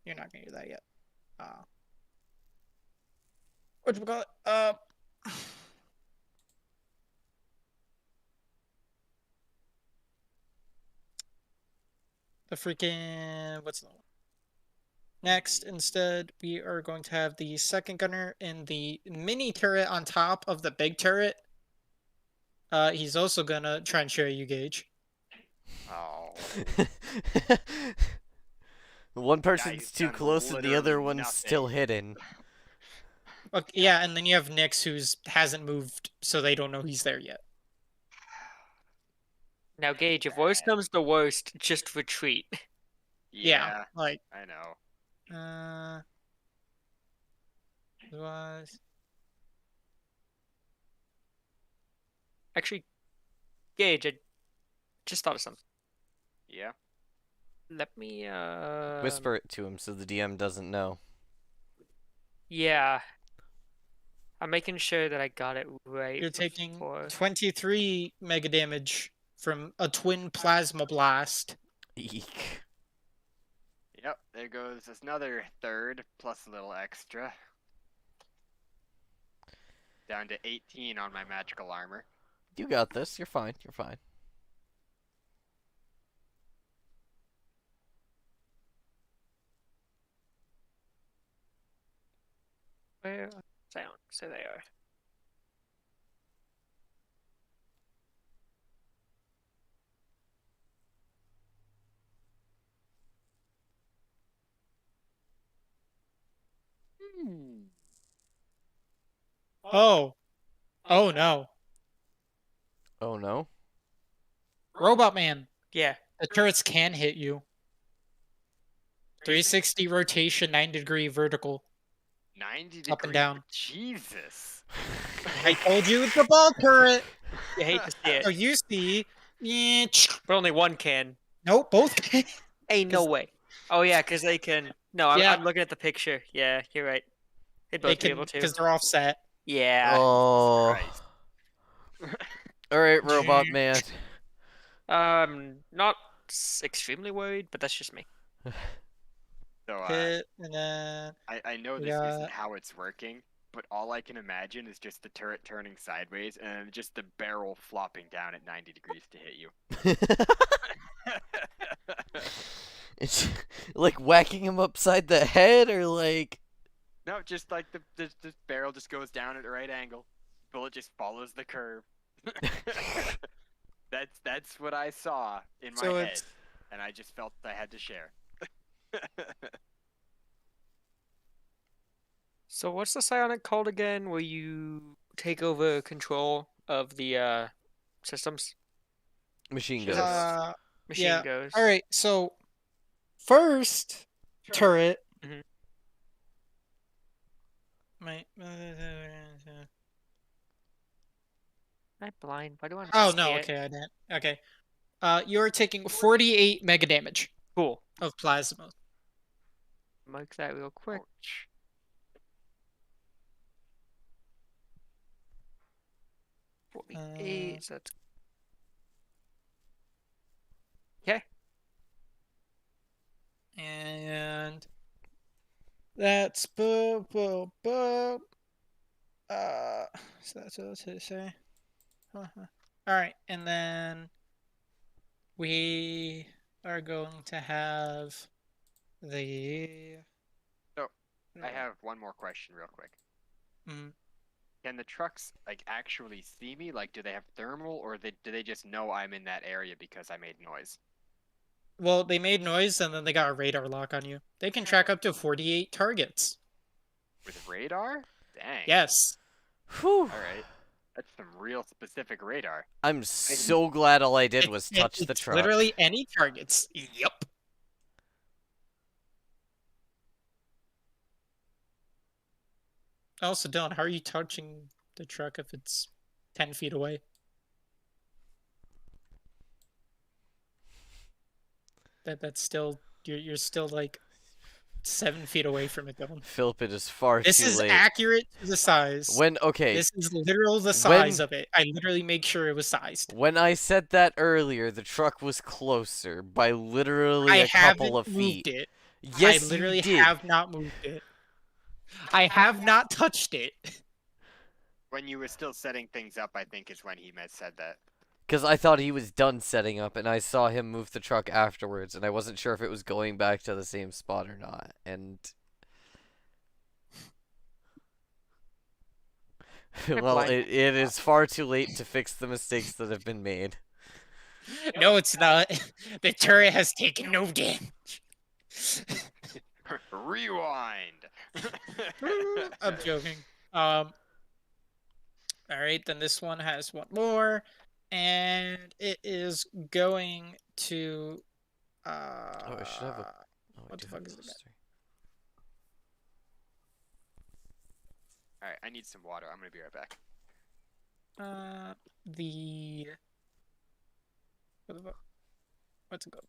You're not gonna do that yet. What do you call it? The freaking what's the one? Next, instead, we are going to have the second gunner in the mini turret on top of the big turret. He's also gonna try and show you, Gage. Oh. One person's Guy's too done close and the other literally one's still nothing. hidden. Okay, yeah, and then you have Nyx, who's hasn't moved, so they don't know he's there yet. Now, Gage, if worst comes to worst, just retreat. Yeah, Like, I know. was Actually, Gage, I just thought of something. Yeah. Let me Whisper it to him so the DM doesn't know. Yeah. I'm making sure that I got it right. you're taking before- 23 mega damage from a twin plasma blast. Eek. Yep, there goes another third plus a little extra. Down to 18 on my magical armor. You got this. You're fine. You're fine. Where sound? So they are. Oh. Oh no. Oh no. Robot Man. Yeah. The turrets can hit you. 360 rotation, 90-degree vertical. 90 degrees. Up and down. Jesus. I told you it's a ball turret. You hate to see So it, you see, yeah, but only one can. nope, both can. Ain't no 'Cause- way. Oh yeah, because they can. No, I'm, Yeah. I'm looking at the picture. Yeah, you're right. They'd both They be can able to. because they're offset. Yeah. Oh. Christ. Alright, Robot Man. Not extremely worried, but that's just me. So, Hit and then I know this Yeah. isn't how it's working, but all I can imagine is just the turret turning sideways and just the barrel flopping down at 90 degrees to hit you. It's like whacking him upside the head, or like. No, just like the barrel just goes down at a right angle. Bullet just follows the curve. That's what I saw in my So head, it's- and I just felt I had to share. So what's the psionic called again? Where you take over control of the systems? Machine Just- goes. Machine yeah. goes. All right. So first, turret. Mhm. My. I'm blind. Why do I want Oh see no. it? Okay, I didn't. Okay. You're taking 48 mega damage Cool. of plasma. Mark that real quick. Ouch. 48. So that's okay. And that's boop boop boop. So that's what it say. Uh-huh. All right, and then we are going to have the. So, I have one more question, real quick. Mm, Can the trucks like actually see me? Like, do they have thermal, or do they just know I'm in that area because I made noise? well, they made noise and then they got a radar lock on you. They can track up to 48 targets. With radar? Dang. Yes. Whew. All right. That's some real specific radar. I'm so glad all I did was touch the It's truck. literally any targets. Yep. Also, Dylan, how are you touching the truck if it's 10 feet away? That's still you're still like 7 feet away from it, Dylan. Philip, it is far This too is late. accurate to the size. Okay, This is literal the size of it. I literally make sure it was sized. when I said that earlier, the truck was closer by literally I a couple haven't of feet. moved it. Yes, I literally you did. have not moved it. I have not touched it. When you were still setting things up, I think is when he said that. Because I thought he was done setting up, and I saw him move the truck afterwards, and I wasn't sure if it was going back to the same spot or not. And well, blind. it is far too late to fix the mistakes that have been made. No, it's not. The turret has taken no damage. Rewind. I'm joking. All right, then this one has one more, and it is going to. Oh, I should have a. Oh, I what do the have fuck a is it? poster. All right, I need some water. I'm gonna be right back. The. What the fuck? What's it called?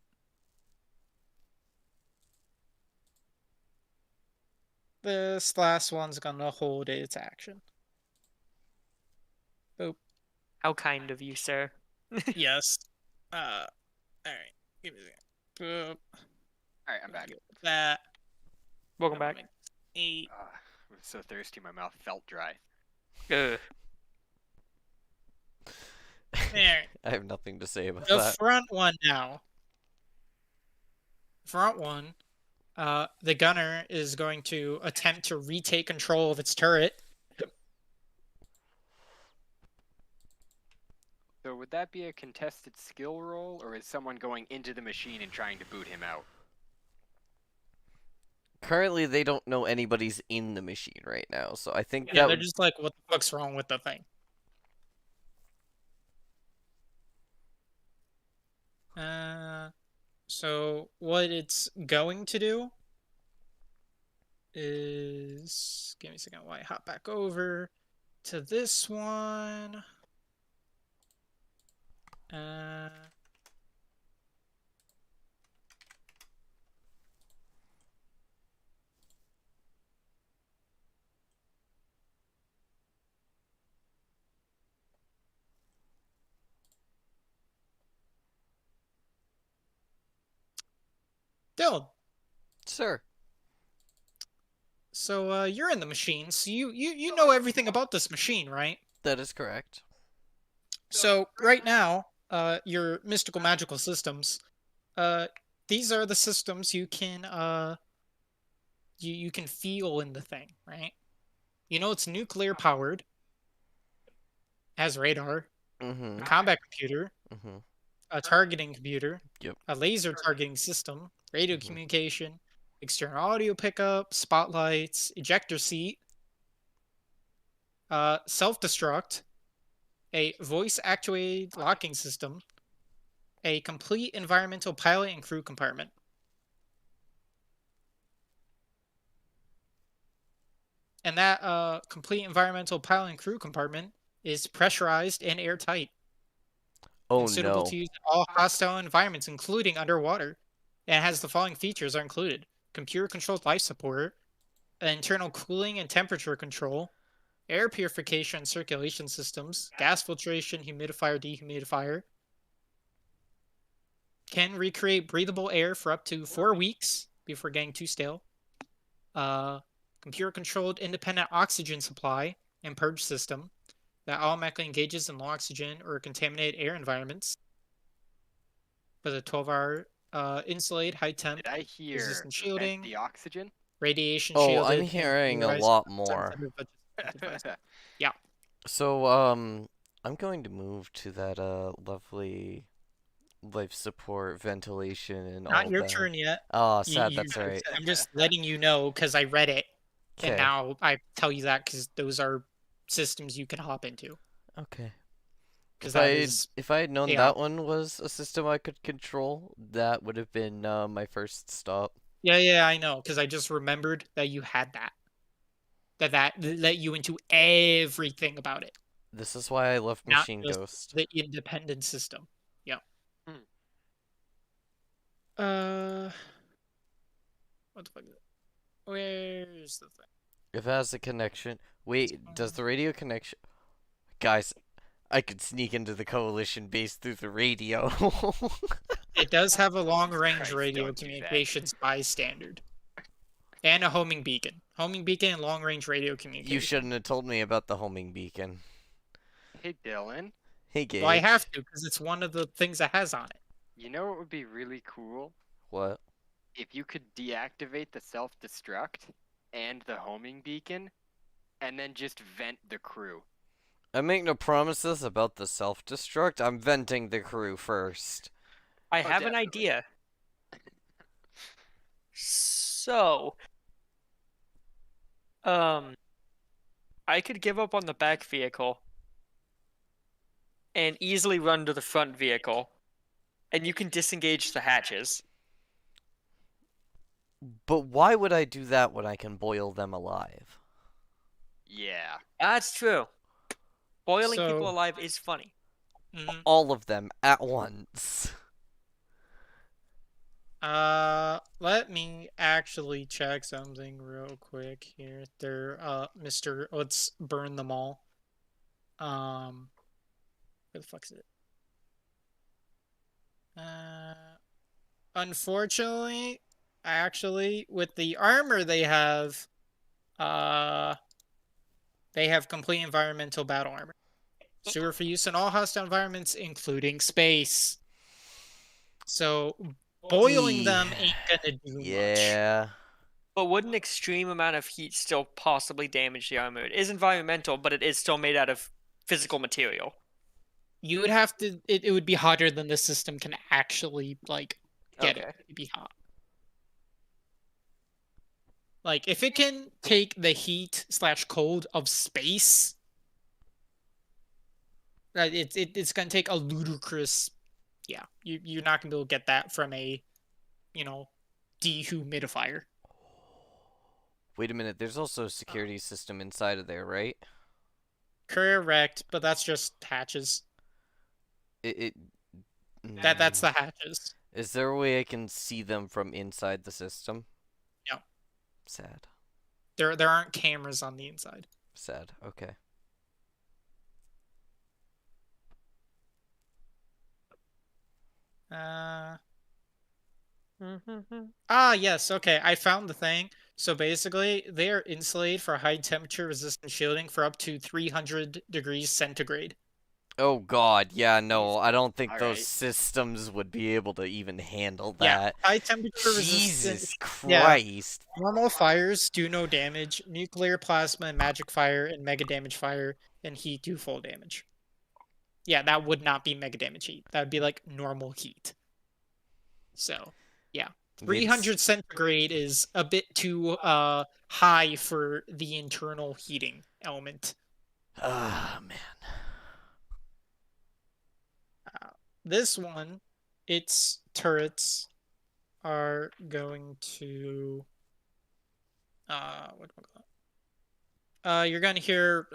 This last one's gonna hold its action. How kind of you, sir. Yes. Alright. Give me a second. Boop. All right, I'm back. That. Welcome back. 8. I'm so thirsty, my mouth felt dry. Ugh. There. I have nothing to say about The that. front one now. Front one. The gunner is going to attempt to retake control of its turret. So would that be a contested skill roll, or is someone going into the machine and trying to boot him out? Currently, they don't know anybody's in the machine right now, so I think Yeah, that they're would... just like, what the fuck's wrong with the thing? So what it's going to do is, give me a second while I hop back over to this one. Dylan, Sir, so you're in the machine, so you know everything about this machine, right? that is correct. So right now, your mystical magical systems, these are the systems you can you can feel in the thing, right? You know it's nuclear powered, has radar, Mm-hmm. a combat computer, Mm-hmm. a targeting computer, Yep. a laser targeting system, radio Mhm. communication, external audio pickup, spotlights, ejector seat, self-destruct, a voice-actuated locking system, a complete environmental pilot and crew compartment. And that complete environmental pilot and crew compartment is pressurized and airtight. Oh And suitable no. to use in all hostile environments, including underwater. And has the following features are included: computer-controlled life support, internal cooling and temperature control, air purification and circulation systems, gas filtration, humidifier, dehumidifier. Can recreate breathable air for up to 4 weeks before getting too stale. Computer-controlled independent oxygen supply and purge system that automatically engages in low oxygen or contaminated air environments. For the 12-hour insulated high temp Did I hear resistant vent shielding, the oxygen? radiation Oh, shielded. I'm and hearing a polarized lot outside more. of So, I'm going to move to that, lovely life support, ventilation, and Not all your that. turn yet. Oh, You- sad, you- that's right. I'm just letting you know because I read it, and Okay, now I tell you that because those are systems you can hop into. okay. Because If I that had, is if I had known yeah. that one was a system I could control, that would have been, my first stop. Yeah, I know. Because I just remembered that you had that. That let you into everything about it, This is why I love not Machine just Ghost. the independent system. Yeah. Hmm. What the fuck is it? Where's the thing? If it has a connection... Wait, does the radio connection... Guys, I could sneak into the Coalition base through the radio. It does have a long-range Christ, radio don't do that. communications by standard. And a homing beacon. Homing beacon and long-range radio communication. You shouldn't have told me about the homing beacon. Hey, Dylan. Hey, Gage. Well, I have to, because it's one of the things that has on it. You know what would be really cool? What? If you could deactivate the self-destruct and the homing beacon, and then just vent the crew. I make no promises about the self-destruct. I'm venting the crew first. I Oh, have an definitely. idea. So, I could give up on the back vehicle and easily run to the front vehicle, and you can disengage the hatches. But why would I do that when I can boil them alive? Yeah. That's true. Boiling people So- alive is funny. Mhm. All of them at once. Let me actually check something real quick here. Let's burn them all. Where the fuck is it? Unfortunately, actually, with the armor they have complete environmental battle armor. Suited for use in all hostile environments, including space. So boiling them ain't gonna do much. Yeah. But would an extreme amount of heat still possibly damage the armor? It is environmental, but it is still made out of physical material. You would have to. It would be hotter than the system can actually like get Okay. it to be hot. Like if it can take the heat / cold of space, it's gonna take a ludicrous. Yeah, you're not gonna be able to get that from a, dehumidifier. Wait a minute, there's also a security system inside of there, right? Correct, but that's just hatches. That's the hatches. Is there a way I can see them from inside the system? No. Sad. There aren't cameras on the inside. Sad. Okay. Yes, okay, I found the thing. So basically, they are insulated for high temperature resistant shielding for up to 300 degrees centigrade. Oh god, yeah, no, I don't think those Alright. systems would be able to even handle Yeah, that. high temperature resistant. Jesus yeah. Christ. Normal fires do no damage. Nuclear, plasma, and magic fire, and mega damage fire, and heat do full damage. Yeah, that would not be mega damage heat. That would be like normal heat. So, yeah. 300 centigrade is a bit too high for the internal heating element. Ah, man. This one, its turrets are going to what do I call it? you're gonna hear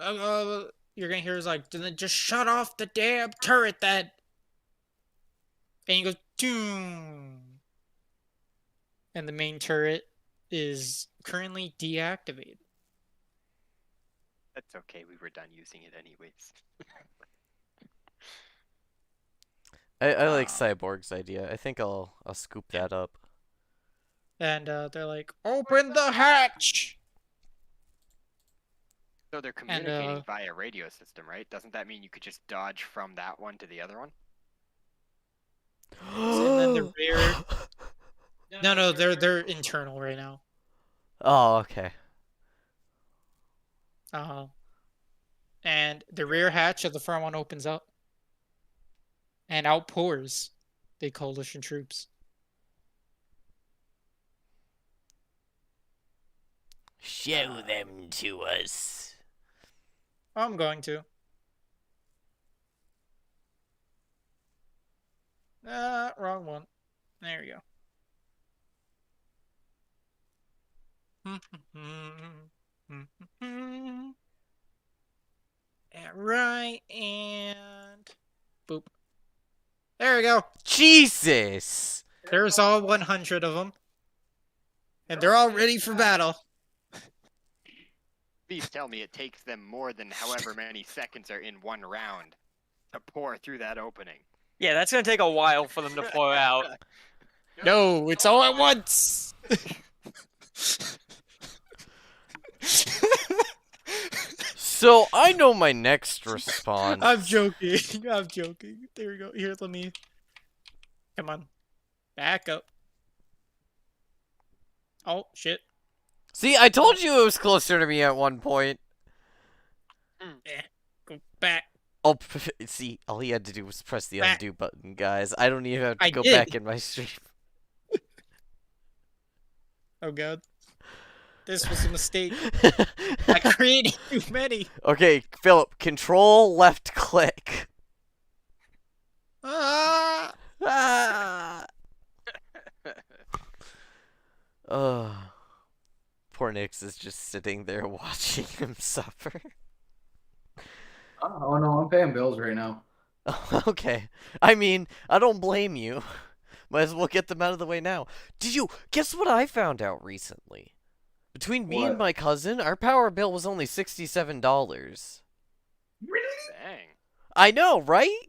is like, "Then just shut off the damn turret then." And he goes, "Doom." And the main turret is currently deactivated. That's okay. We were done using it anyways. I like Wow. Cyborg's idea. I think I'll scoop that up. And they're like, "Open the hatch!" So they're And communicating via radio system, right? Doesn't that mean you could just dodge from that one to the other one? and then the rear. No, they're internal right now. Oh, okay. And the rear hatch of the front one opens up, and out pours the coalition troops. Show them to us. I'm going to. Wrong one. There you go. Right, and boop. There we go. Jesus! There's all 100 of them. And they're all ready for battle. Please tell me it takes them more than however many seconds are in one round to pour through that opening. Yeah, that's gonna take a while for them to pour out. No, it's all at once. So, I know my next response. I'm joking. I'm joking. There we go. Here, let me. Come on. Back up. Oh, shit. See, I told you it was closer to me at one point. Go back. Oh, see, all he had to do was press the undo button, guys. I don't even have to go did. back in my stream. Oh, God. This was a mistake. I created too many. Okay, Philip, control left click. Ah! Ah! Poor Nix is just sitting there watching him suffer. Oh no, I'm paying bills right now. Okay. I mean, I don't blame you. Might as well get them out of the way now. Did you guess what I found out recently? Between me and What? my cousin, our power bill was only $67. Dang. I know, right?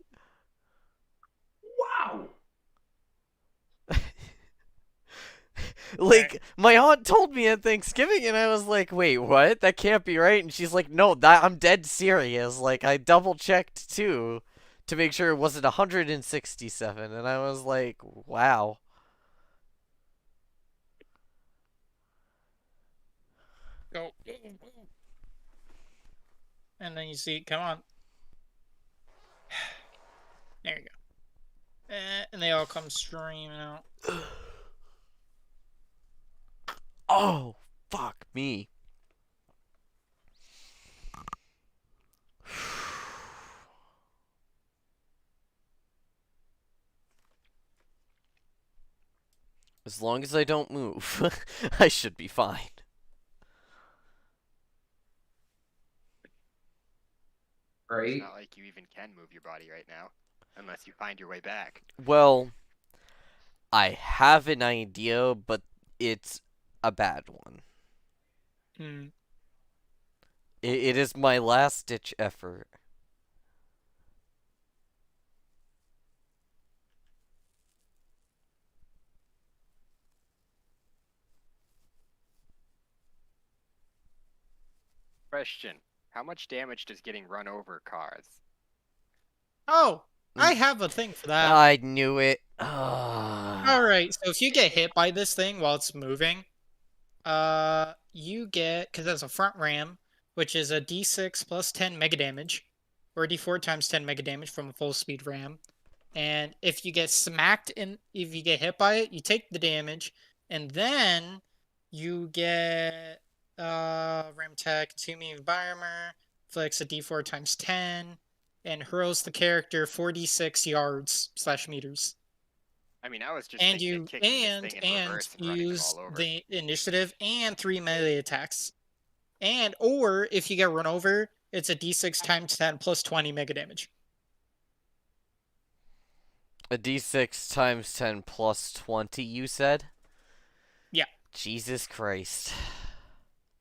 Wow. Like, my aunt told me at Thanksgiving, and I was like, wait, what? That can't be right. And she's like, no, I'm dead serious. Like, I double-checked, too, to make sure it wasn't 167. And I was like, wow. Go. And then you see, come on. There you go. And they all come streaming out. Oh, fuck me. As long as I don't move, I should be fine. Right? It's not like you even can move your body right now, unless you find your way back. Well, I have an idea, but it's a bad one. It is my last-ditch effort. Question: how much damage does getting run over cause? Oh, I have a thing for that. I knew it. Alright, so if you get hit by this thing while it's moving, you get, because that's a front ram, which is a d6 plus 10 mega damage, or d4 times 10 mega damage from a full speed ram. And if you get if you get hit by it, you take the damage, and then you get ram tech, consuming environment, flicks a d4 times 10, and hurls the character 4d6 yards / meters. I mean, I was just And thinking you of kicking this thing in reverse and running them use all over. the initiative and 3 melee attacks. or if you get run over, it's a d6 times 10 plus 20 mega damage. A d6 times 10 plus 20, you said? Yeah. Jesus Christ.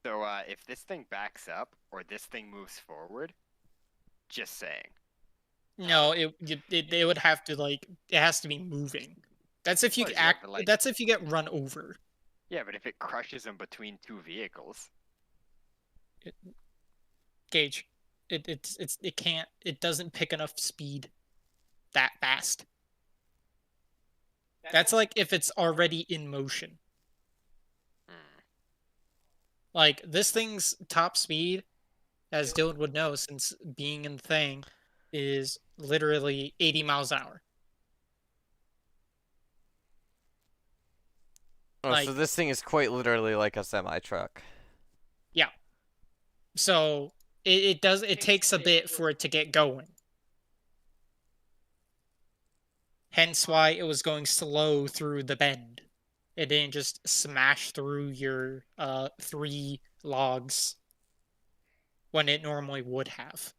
So if this thing backs up or this thing moves forward, just saying. No, it would have to like it has to be moving. That's if you Well, yeah, but, like- That's if you get run over. Yeah, but if it crushes them between two vehicles, Gage, it can't. It doesn't pick enough speed that fast. That's like if it's already in motion. Like this thing's top speed, as Dylan would know, since being in the thing, is literally 80 miles an hour. Oh, Like- so this thing is quite literally like a semi-truck. So it takes a bit for it to get going. Hence why it was going slow through the bend. It didn't just smash through your 3 logs when it normally would have.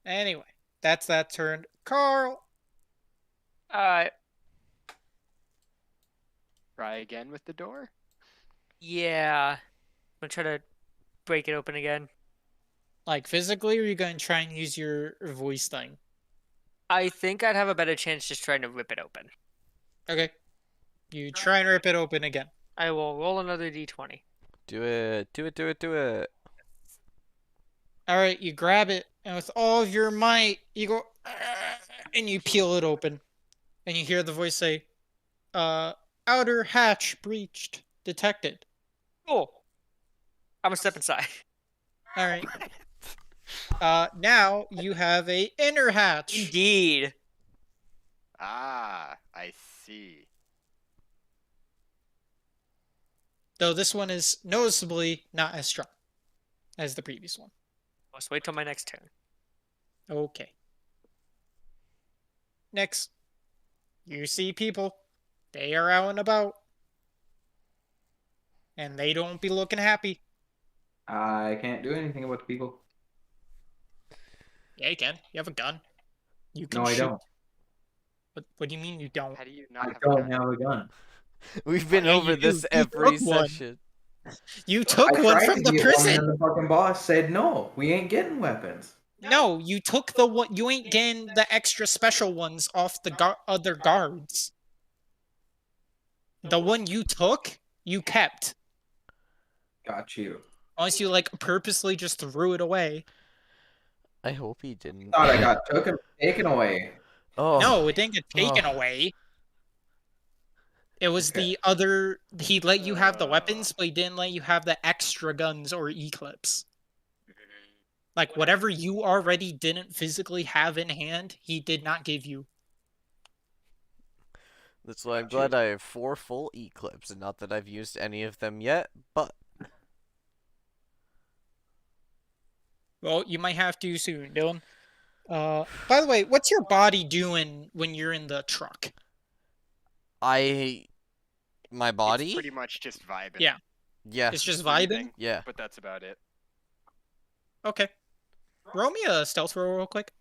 Anyway, that's that turn. Carl! try again with the door. Yeah. I'm gonna try to break it open again. Like physically, or are you going to try and use your voice thing? I think I'd have a better chance just trying to rip it open. Okay. You try and rip it open again. I will roll another d20. Do it. Do it, do it, do it. Alright, you grab it, and with all of your might, you go, "Ah," and you peel it open. And you hear the voice say, outer hatch breached. Detected. Oh. I'm gonna step inside. Alright. Now you have a inner hatch. Indeed. Ah, I see. Though this one is noticeably not as strong as the previous one. Let's wait till my next turn. Okay. Next. You see people. They are out and about. And they don't be looking happy. I can't do anything about the people. Yeah, you can. You have a gun. You can No, I shoot. don't. What do you mean you don't? How do you I not have a don't gun? have a gun. We've been Yeah, over you do. this You every took one. session. You took I one tried from to the get one, prison. and the fucking boss said no. We ain't getting weapons. No, you took the one. You ain't getting the extra special ones off the other guards. The one you took, you kept. Got you. Unless you like purposely just threw it away. I hope he didn't. Thought I got taken away. Oh. No, it didn't get taken Oh. away. It was Okay. the other. He let you have the weapons, but he didn't let you have the extra guns or Eclipse. Like whatever you already didn't physically have in hand, he did not give you. That's why I'm Got you. glad I have 4 full Eclipse, and not that I've used any of them yet, but Well, you might have to soon, Dylan. By the way, what's your body doing when you're in the truck? my body? It's pretty much just vibing. Yeah. Yeah. It's just breathing. vibing? Yeah. But that's about it. Okay. Roll me a stealth roll real quick.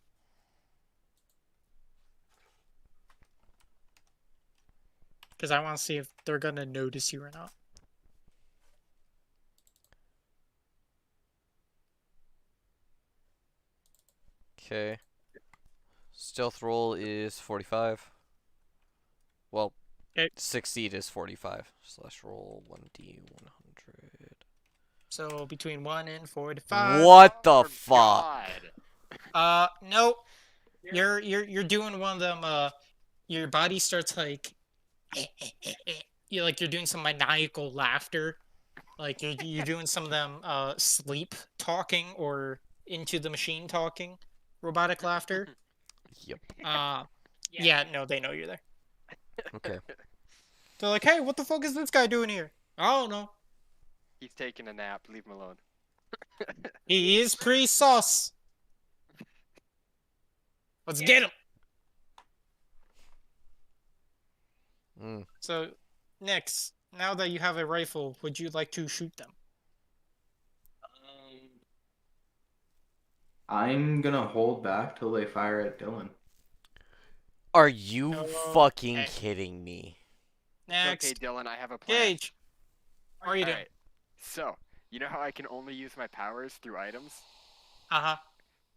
Because I want to see if they're going to notice you or not. Okay. Stealth roll is 45. Well, Okay. succeed is 45. Slash roll 1d100. So between 1 and 45. What the Oh, fuck? God. Nope. You're doing one of them. Your body starts like, you're doing some maniacal laughter, like you're doing some of them sleep talking or into the machine talking, robotic laughter. Yep. Yeah, no, they know you're there. Okay. They're like, hey, what the fuck is this guy doing here? I don't know. He's taking a nap. Leave him alone. He is pretty sus. Let's get him. Mm. So, Nix, now that you have a rifle, would you like to shoot them? I'm gonna hold back till they fire at Dylan. Are you fucking Okay. kidding me? Next, Okay, Dylan, I have a plan. Gage. How are you doing? Alright, so, you know how I can only use my powers through items? Uh-huh.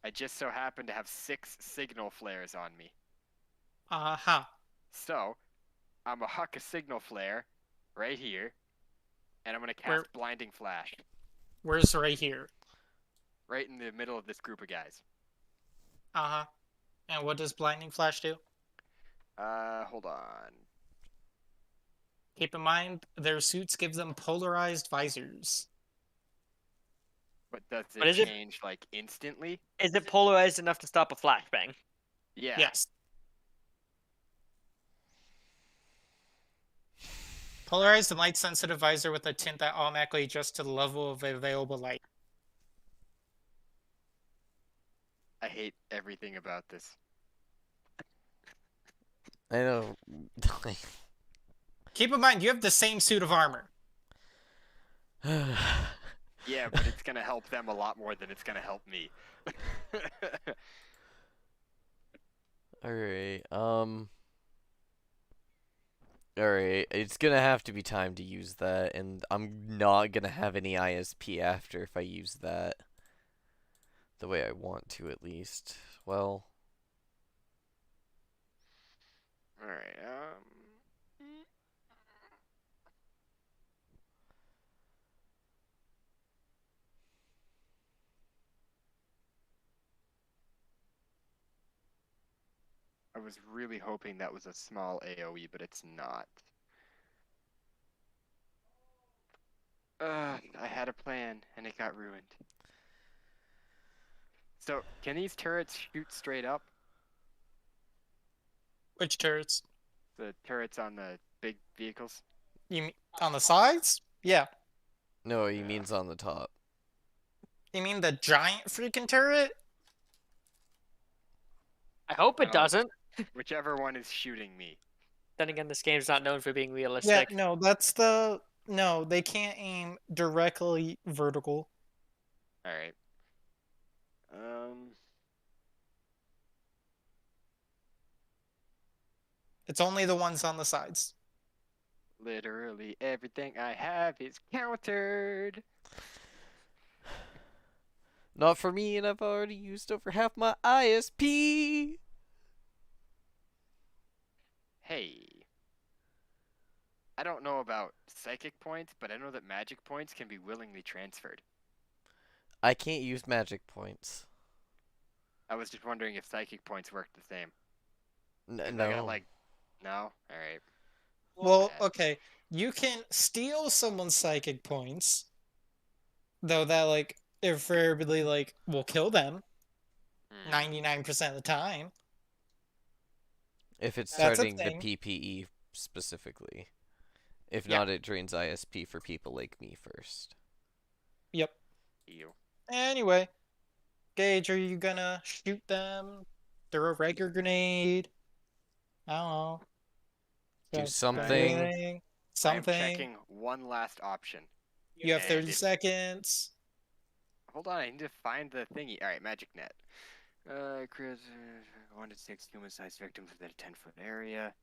I just so happen to have 6 signal flares on me. Uh-huh. So, I'm gonna huck a signal flare right here, and I'm gonna cast Where- Blinding Flash Where's right here? right in the middle of this group of guys. Uh-huh. And what does Blinding Flash do? Hold on. Keep in mind, their suits give them polarized visors. But does But it is it- change, like, instantly? Is it polarized enough to stop a flashbang? Yeah. Yes. Polarized and light-sensitive visor with a tint that automatically adjusts to the level of available light. I hate everything about this. I know. Keep in mind, you have the same suit of armor. Yeah, but it's gonna help them a lot more than it's gonna help me. Alright, Alright, it's gonna have to be time to use that, and I'm not gonna have any ISP after if I use that. The way I want to, at least. Well, Alright, I was really hoping that was a small AoE, but it's not. I had a plan, and it got ruined. So, can these turrets shoot straight up? Which turrets? The turrets on the big vehicles? You mean on the sides? Yeah. no, he means on the top. You mean the giant freaking turret? I hope it No. doesn't. Whichever one is shooting me. Then again, this game's not known for being Yeah, realistic. no, that's the... No, they can't aim directly vertical. Alright. It's only the ones on the sides. Literally everything I have is countered. Not for me, and I've already used over half my ISP! Hey. I don't know about psychic points, but I know that magic points can be willingly transferred. I can't use magic points. I was just wondering if psychic points work the same. I No. got like, no? Alright. Well, bad. okay. You can steal someone's psychic points. Though that, like, invariably, like, will kill them Hmm. 99% of the time. If it's That's a starting the thing. PPE specifically. If Yeah. not, it drains ISP for people like me first. Yep. Ew. Anyway. Gage, are you gonna shoot them? Throw a regular grenade? I don't know. Do Just something. anything? I'm Something. checking one last option. You have And 30 it- seconds. Hold on, I need to find the thingy. Alright, magic net. Chris, 1 to 6 human-sized victims within a 10-foot area.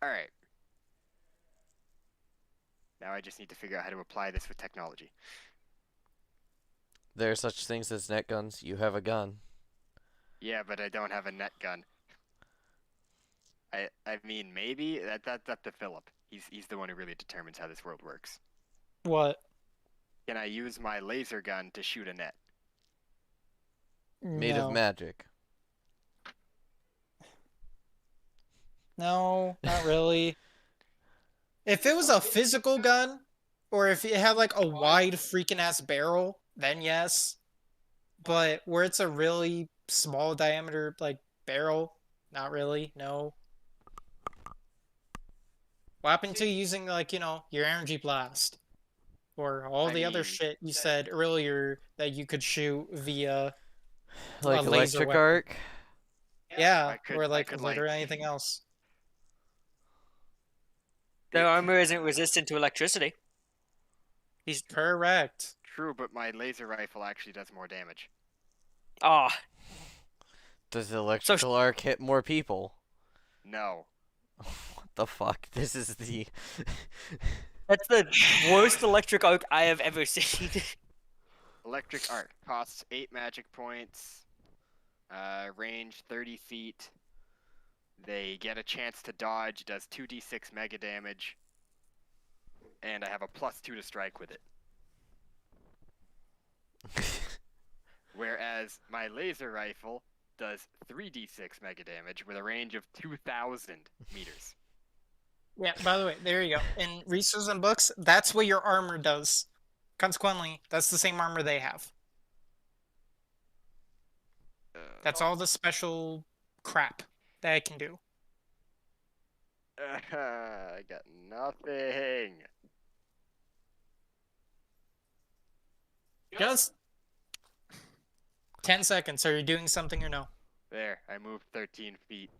Alright. Now I just need to figure out how to apply this with technology. There are such things as net guns. You have a gun. Yeah, but I don't have a net gun. I mean, maybe that's up to Philip. He's the one who really determines how this world works. What? Can I use my laser gun to shoot a net? Made No. of magic. No, not really. If it was a physical gun, or if it had like a wide freaking ass barrel, then yes. But where it's a really small diameter like barrel, not really. No. What happened to using like, you know, your energy blast? Or all I the other mean- shit you said earlier that you could shoot via Like a laser electric weapon. arc. Yeah, I could- or I like could, literally like- anything else. Their armor isn't resistant to electricity. He's Correct. True, but my laser rifle actually does more damage. ah. Does the electrical arc hit more people? No. What the fuck? This is the. That's the worst electric arc I have ever seen. Electric arc costs 8 magic points. Range 30 feet. They get a chance to dodge. Does 2d6 mega damage. And I have a +2 to strike with it. Whereas my laser rifle does 3d6 mega damage with a range of 2,000 meters. Yeah, by the way, there you go. In resources and books, that's what your armor does. Consequently, that's the same armor they have. That's all the special crap that I can do. I got nothing. Just 10 seconds. Are you doing something or no? There, I moved 13 feet.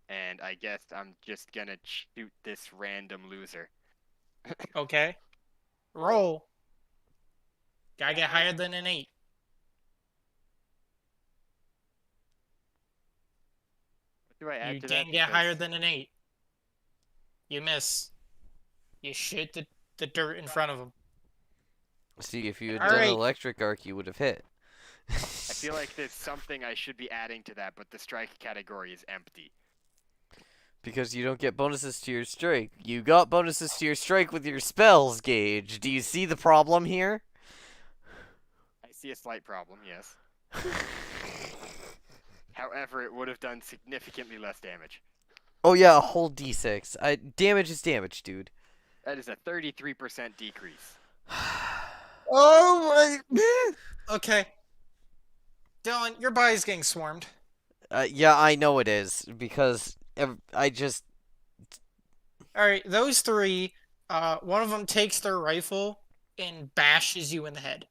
And I guess I'm just gonna shoot this random loser. Okay. Roll. Gotta get higher than an 8. What do I add You to that? can't get higher Because- than an 8. You miss. You shoot the dirt in front of them. See, if you had All done right. electric arc, you would have hit. I feel like there's something I should be adding to that, but the strike category is empty. Because you don't get bonuses to your strike. You got bonuses to your strike with your spells, Gage. Do you see the problem here? I see a slight problem, yes. However, it would have done significantly less damage. Oh yeah, a whole d6. Damage is damage, dude. That is a 33% decrease. Oh my. Okay. Dylan, your body's getting swarmed. Yeah, I know it is because I just. All right, those three. One of them takes their rifle and bashes you in the head.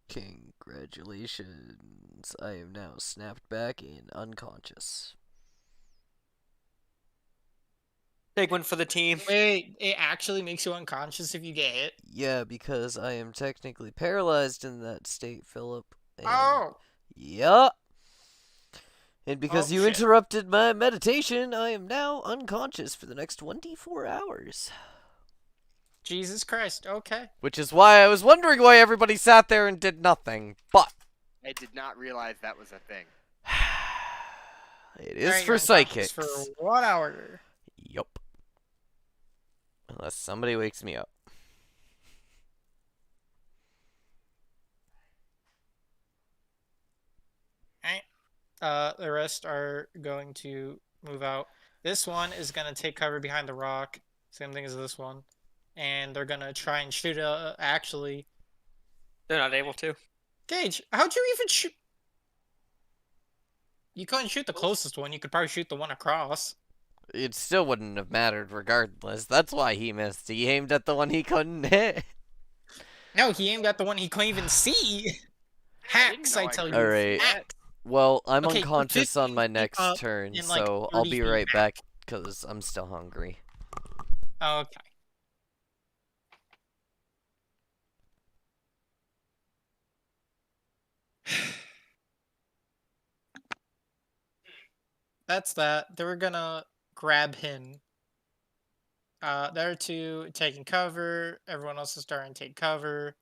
Congratulations! I am now snapped back and unconscious. Big one for the team. Wait, it actually makes you unconscious if you get hit. Yeah, because I am technically paralyzed in that state, Philip. And Oh. Yup. And because Oh, you shit. interrupted my meditation, I am now unconscious for the next 24 hours. Jesus Christ. Okay. Which is why I was wondering why everybody sat there and did nothing. But I did not realize that was a thing. it All is right, for you're unconscious psychics. For 1 hour. Yup. Unless somebody wakes me up. The rest are going to move out. This one is going to take cover behind the rock. Same thing as this one. And they're going to try and shoot actually. They're not able to. Gage, how'd you even shoot? You couldn't shoot the closest one. You could probably shoot the one across. It still wouldn't have mattered regardless. That's why he missed. He aimed at the one he couldn't hit. No, he aimed at the one he couldn't even see. Hacks, I tell you. Alright. Hacks. Well, I'm Okay, unconscious on my 15 feet next up turn, and, like, so I'll 30 be feet right back. back because I'm still hungry. Okay. That's that. They were gonna grab him. They're two taking cover. Everyone else is starting to take cover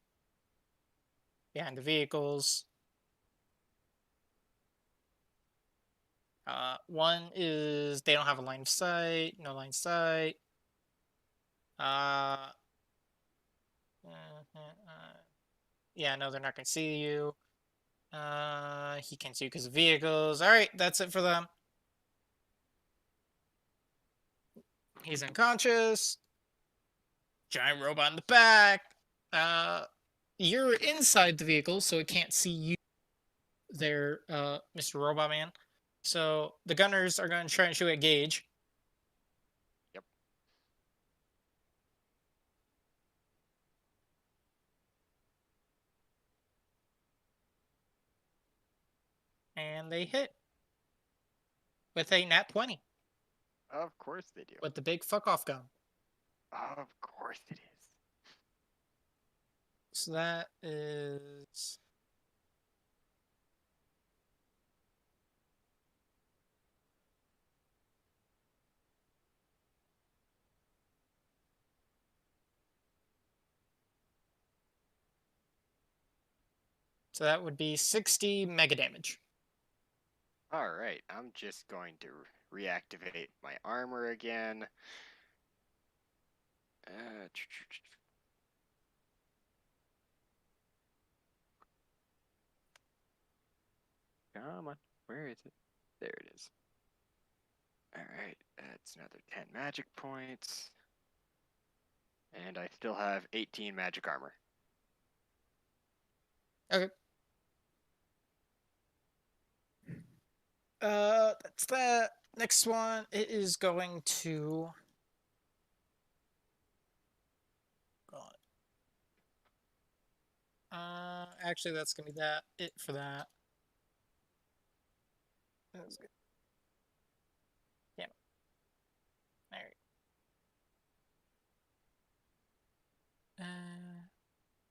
behind the vehicles. One is they don't have a line of sight. No line of sight. Yeah, no, they're not gonna see you. He can't see you because of vehicles. All right, that's it for them. He's unconscious. Giant robot in the back. You're inside the vehicle, so it can't see you there, Mr. Robot Man. So the gunners are going to try and shoot at Gage. Yep. And they hit with a nat 20 Of course they do. with the big fuck off gun. Of course it is. So that is. So that would be 60 mega damage. All right, I'm just going to reactivate my armor again. Come on, where is it? There it is. All right, that's another 10 magic points. And I still have 18 magic armor. That's that. Next one, it is going to. Actually, that's gonna be it for that. That was good. Yeah.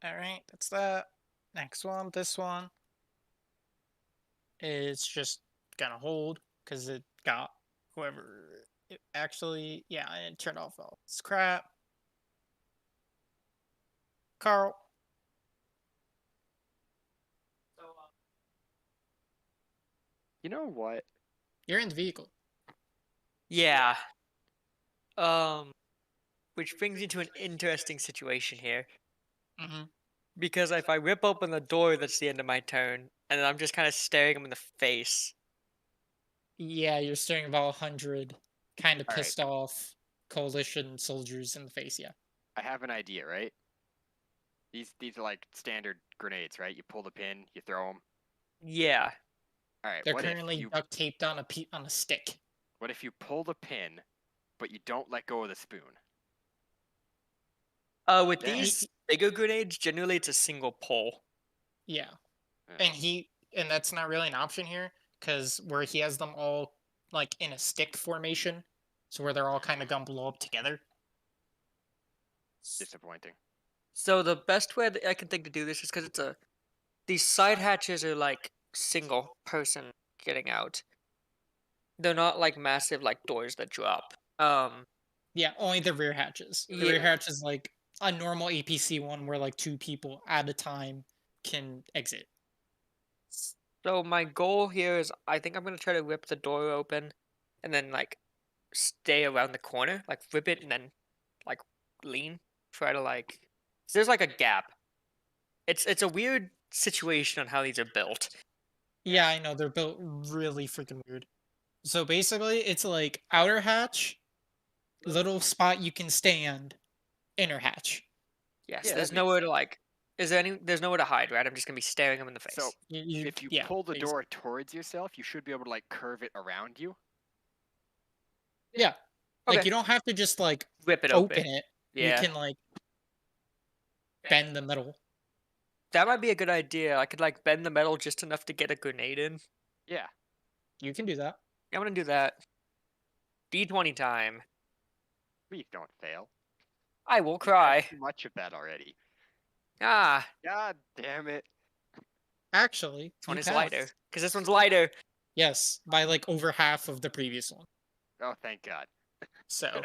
All right, that's that. Next one, this one. It's just gonna hold because it got whoever. It actually, yeah, I turned off all this crap. Carl. You know what? You're in the vehicle. Yeah. Which brings me to an interesting situation here. Mm-hmm. Because if I rip open the door, that's the end of my turn, and then I'm just kind of staring him in the face. Yeah, you're staring about 100 kind of All right. pissed off coalition soldiers in the face. Yeah. I have an idea, right? These are like standard grenades, right? You pull the pin, you throw them. Yeah. All right. They're What currently if you duct taped on a stick. what if you pull the pin, but you don't let go of the spoon? With Yeah. these bigger grenades, generally it's a single pull. Yeah. Yeah. And that's not really an option here because where he has them all like in a stick formation, so where they're all kind of gonna blow up together. Disappointing. So the best way that I can think to do this is because these side hatches are like single person getting out. They're not like massive like doors that drop. Yeah, only the rear hatches. The Yeah. rear hatch is like a normal APC one where like 2 people at a time can exit. So my goal here is I think I'm gonna try to rip the door open, and then like stay around the corner, like rip it and then like lean, try to like. So there's like a gap. It's a weird situation on how these are built. Yeah, I know they're built really freaking weird. So basically, it's like outer hatch, little spot you can stand, inner hatch. Yes, Yeah, there's that makes nowhere to like. There's nowhere to hide, right? I'm just gonna be staring him in the face. So if you yeah, pull the basically. door towards yourself, you should be able to like curve it around you. Yeah, like Okay. you don't have to just like Rip it open open. it. Yeah. You can like bend the middle. That might be a good idea. I could like bend the metal just enough to get a grenade in. Yeah. You can do that. Yeah, I'm gonna do that. D20 time. Please don't fail. I will You've had cry. Too much of that already. Ah, God damn it. Actually, this one you is lighter. passed. Because this one's lighter. Yes, by like over half of the previous one. Oh, thank God. So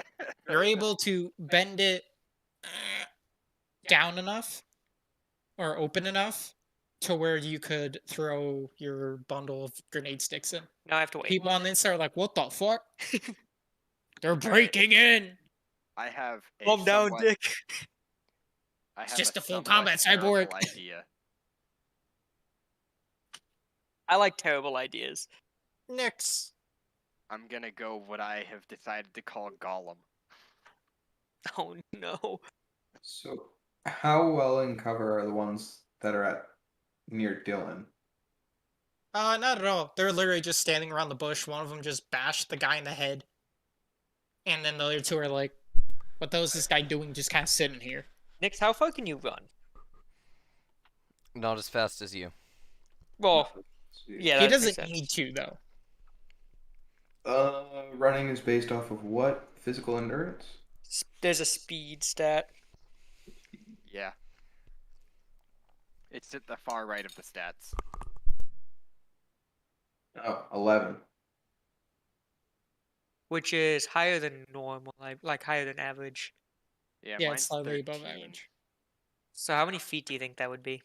you're able to bend it down enough or open enough to where you could throw your bundle of grenade sticks in. Now I have to wait. People on the inside are like, "What the fuck? They're breaking in!" I have a Calm down, somewhat- Dick. I It's have just a full somewhat combat terrible cyborg. idea. I like terrible ideas. Nix. I'm gonna go what I have decided to call Gollum. Oh no. So, how well in cover are the ones that are at near Dylan? Not at all. They're literally just standing around the bush. One of them just bashed the guy in the head. And then the other two are like, what the hell is this guy doing just kind of sitting here? Nix, how far can you run? Not as fast as you. Well, Yeah, He that makes doesn't sense. need to though. Running is based off of what? Physical endurance? There's a speed stat. Yeah. It's at the far right of the stats. Oh, 11. Which is higher than normal, like higher than average. Yeah, Yeah, mine's it's slightly above 13. average. So how many feet do you think that would be?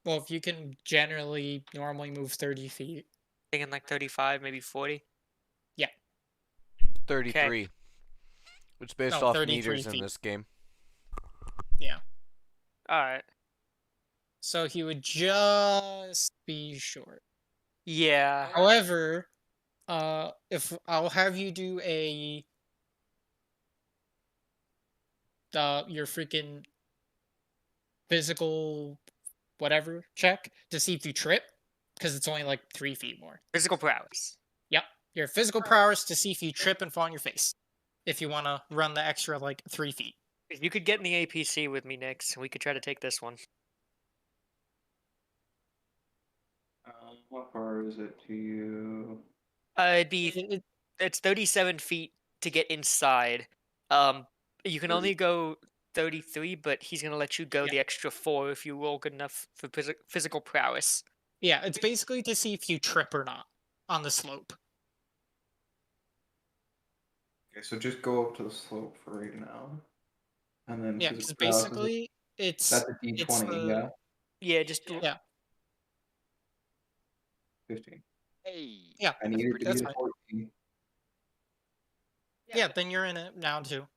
Well, if you can generally normally move 30 feet. Thinking like 35, maybe 40. 33. Which is based No, off 33 meters in feet. this game. Yeah. All right. So he would just be short. Yeah. However, if I'll have you do your freaking physical whatever check to see if you trip, because it's only like 3 feet more. Physical prowess. Yep, your physical prowess to see if you trip and fall on your face. If you want to run the extra like 3 feet. If you could get in the APC with me, Nix, we could try to take this one. What far is it to you? It'd be It- it's 37 feet to get inside. You can only go 33, but he's gonna let you go Yeah. the extra 4 if you roll good enough for physical prowess. yeah, it's basically to see if you trip or not on the slope. Okay, so just go up to the slope for right now. And then Yeah, because physical prowess is basically it's that's a D20, it's the- yeah? Yeah, just Yeah. 15. Hey. yeah, I need it to that's be a fine. 14. Yeah, then you're in it now too.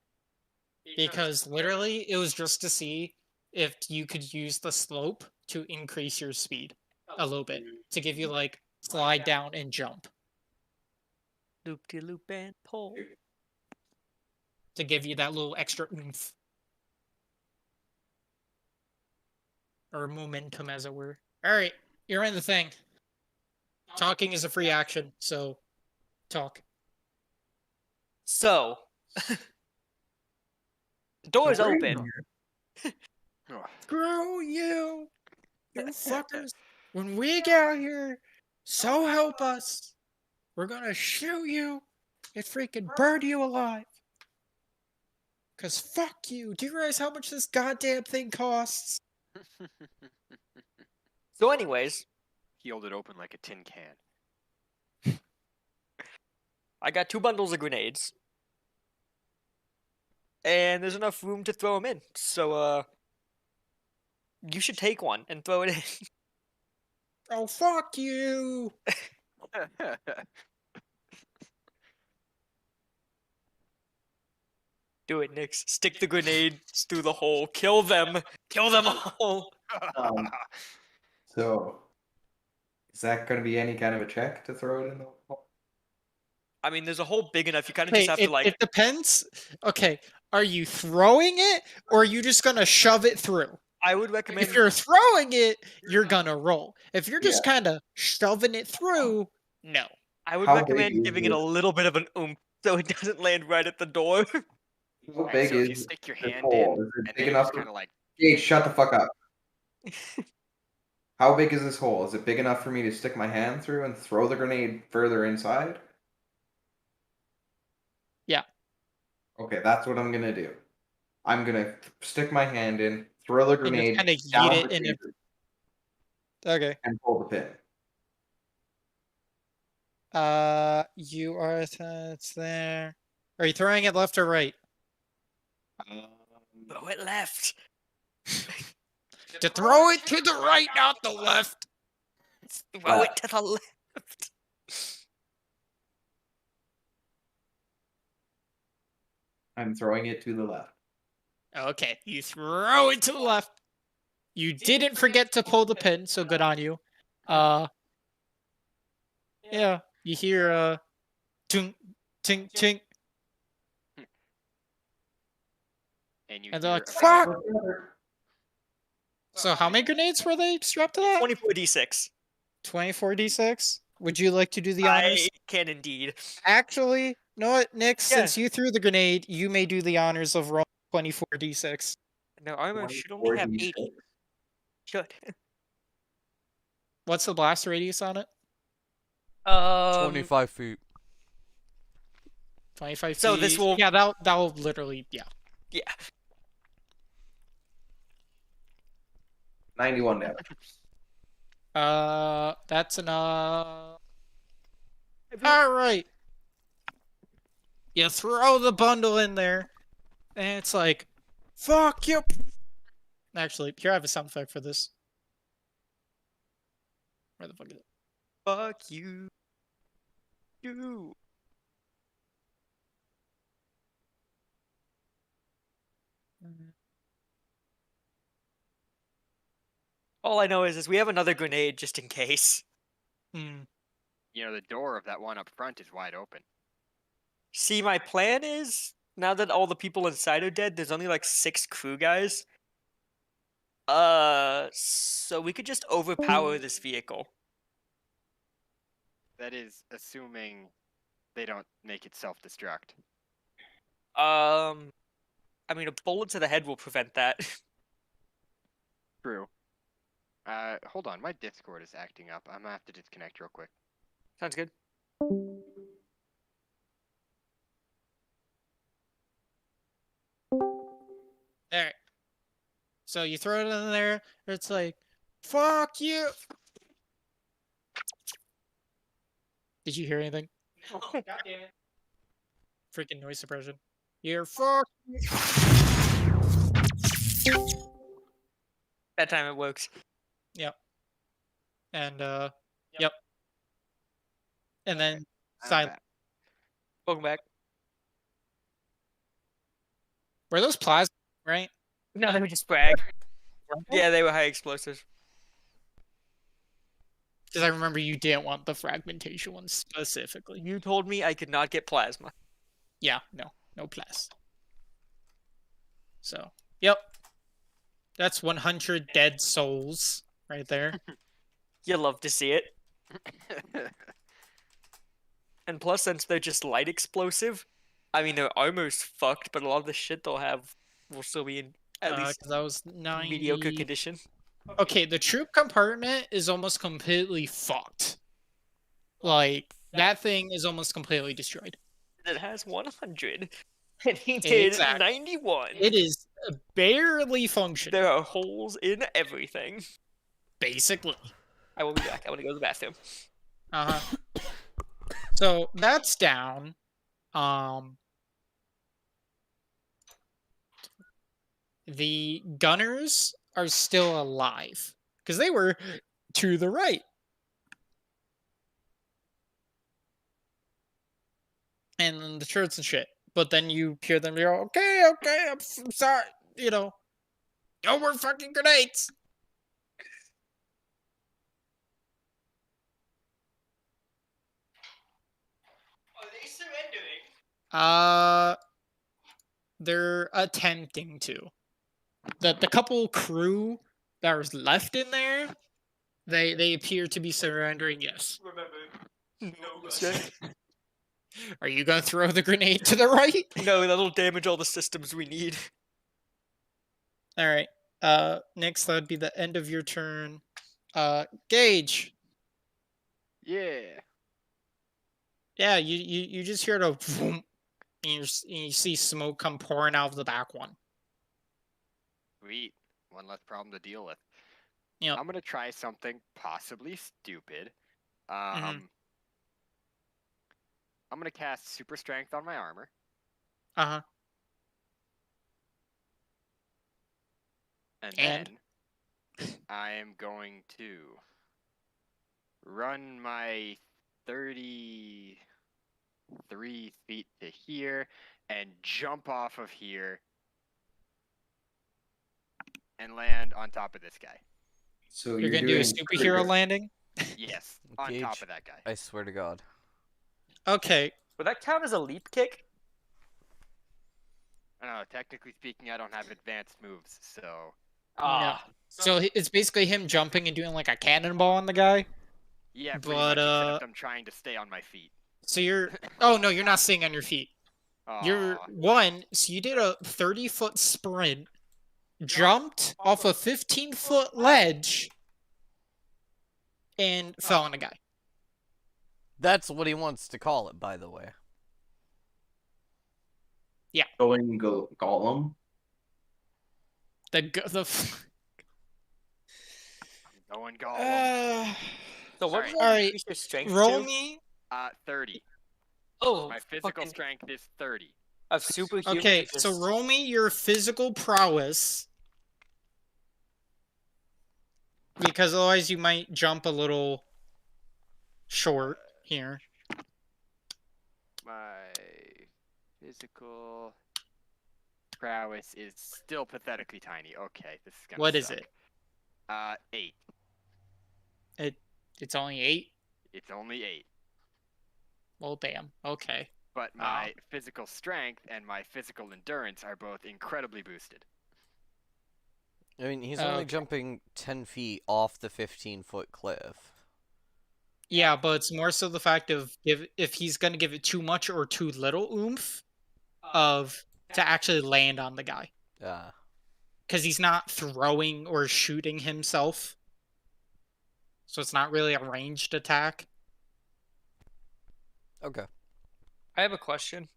Because literally it was just to see if you could use the slope to increase your speed a little bit to give you like slide down and jump loop de loop and pull. to give you that little extra oomph or momentum, as it were. All right, you're in the thing. Talking is a free action, so talk. So the door is So we're in open. here. Ugh. Screw you, you fuckers! When we get out here, so help us, we're gonna shoot you and freaking burn you alive. Cause fuck you. Do you realize how much this goddamn thing costs? So, anyways, He held it open like a tin can. I got 2 bundles of grenades, and there's enough room to throw them in. So, you should take one and throw it in. Oh fuck you! Do it, Nix. Stick the grenades through the hole. Kill them. Kill them all. Um, So, is that going to be any kind of a check to throw it in the hole? I mean, there's a hole big enough. You kind of Hey, just have it, to like. it depends. Okay, are you throwing it or are you just gonna shove it through? I would recommend. If you're throwing it, you're gonna roll. If you're just kind of shoving it through, no. I would How big recommend is giving it a this? little bit of an oomph so it doesn't land right at the door. How Right, big so if you is stick your this hand hole? in, Is it and big then you enough just to... kind of like, Jade, shut the fuck up. How big is this hole? Is it big enough for me to stick my hand through and throw the grenade further inside? Yeah. Okay, that's what I'm gonna do. I'm gonna stick my hand in, throw the And just grenade kinda down yeet it the in a- chamber, Okay. and pull the pin. You are. It's there. Are you throwing it left or right? Throw it left. To throw it to the right, not the left. Throw it to the left. I'm throwing it to the left. Okay, you throw it to the left. You didn't forget to pull the pin, so good on you. Yeah, you hear tink, tink, tink, and you and they're hear like, a- "Fuck!" So how many grenades were they strapped to that? 24d6. 24d6. Would you like to do the honors? I can indeed. Actually, you know what, Nick? Yeah. Since you threw the grenade, you may do the honors of roll 24d6. No, armor should only have 80. 24d6. Should. What's the blast radius on it? 25 feet. 25 So feet. this will- Yeah, that'll literally, yeah. Yeah. 91 damage. That's enough. Alright. You throw the bundle in there, and it's like, fuck you. Actually, here I have a sound effect for this. Where the fuck is it? Fuck you. You. All I know is we have another grenade just in case. Hmm. You know, the door of that one up front is wide open. See, my plan is now that all the people inside are dead, there's only like 6 crew guys. So we could just overpower this vehicle. That is assuming they don't make it self-destruct. I mean, a bullet to the head will prevent that. True. Hold on, my Discord is acting up. I'm gonna have to disconnect real quick. Sounds good. Alright. So you throw it in there, it's like, fuck you. Did you hear anything? Freaking noise suppression. You're fuck. That time it works. And yep. And then I'm silent. back. Welcome back. Were those plasma, right? No, they were just brag. Yeah, they were high explosives. Because I remember you didn't want the fragmentation one specifically. You told me I could not get plasma. Yeah, no plas. So, yep. That's 100 dead souls right there. You love to see it. And plus, since they're just light explosive, I mean, their armor's fucked, but a lot of the shit they'll have will still be in at least 'cause that was 90... mediocre condition. Okay, the troop compartment is almost completely fucked. Like, that thing is almost completely destroyed. It has 100, and he did Exactly. 91. It is barely functioning, There are holes in everything. basically. I will be back. I want to go to the bathroom. Uh-huh. So, that's down. The gunners are still alive. Because they were to the right. And then the turrets and shit. But then you hear them go, okay, I'm sorry, no more fucking grenades. Are they surrendering? They're attempting to. The couple crew that was left in there, they appear to be surrendering, yes. Remember, no mistake. Are you gonna throw the grenade to the right? No, that'll damage all the systems we need. Alright. Next that'd be the end of your turn. Gage. Yeah. Yeah, you just hear the vroom, and you see smoke come pouring out of the back one. Sweet. One less problem to deal with. Yep. I'm gonna try something possibly stupid. Mhm. I'm gonna cast super strength on my armor. Uh-huh. And And? then I am going to run my 33 feet to here and jump off of here and land on top of this guy. So You're gonna do a doing superhero critical- landing? Yes, on Gage. top of that guy. I swear to God. Okay. Would that count as a leap kick? I don't know, technically speaking, I don't have advanced moves, so Ah. So it's basically him jumping and doing like a cannonball on the guy. yeah, pretty But, much, except I'm trying to stay on my feet. So you're oh no, you're not staying on your feet. You're Aw. one, so you did a 30-foot sprint, jumped off a 15-foot ledge, and fell on a guy. That's what he wants to call it, by the way. Going Gollum. Going Gollum. So what Alright. was that Alright, increase your strength roll to? me. 30. Oh, My physical fucking- strength is 30. of superhuman. Okay, to so just- roll me your physical prowess. Because otherwise you might jump a little short here. My physical prowess is still pathetically tiny. Okay, this is gonna What is suck. it? 8. It's only 8? It's only 8. Well, damn. Okay. But my physical strength and my physical endurance are both incredibly boosted. I mean, he's only Okay. jumping 10 feet off the 15-foot cliff. Yeah, but it's more so the fact of if he's gonna give it too much or too little oomph of to actually land on the guy. Yeah. Because he's not throwing or shooting himself. So it's not really a ranged attack. Okay. I have a question.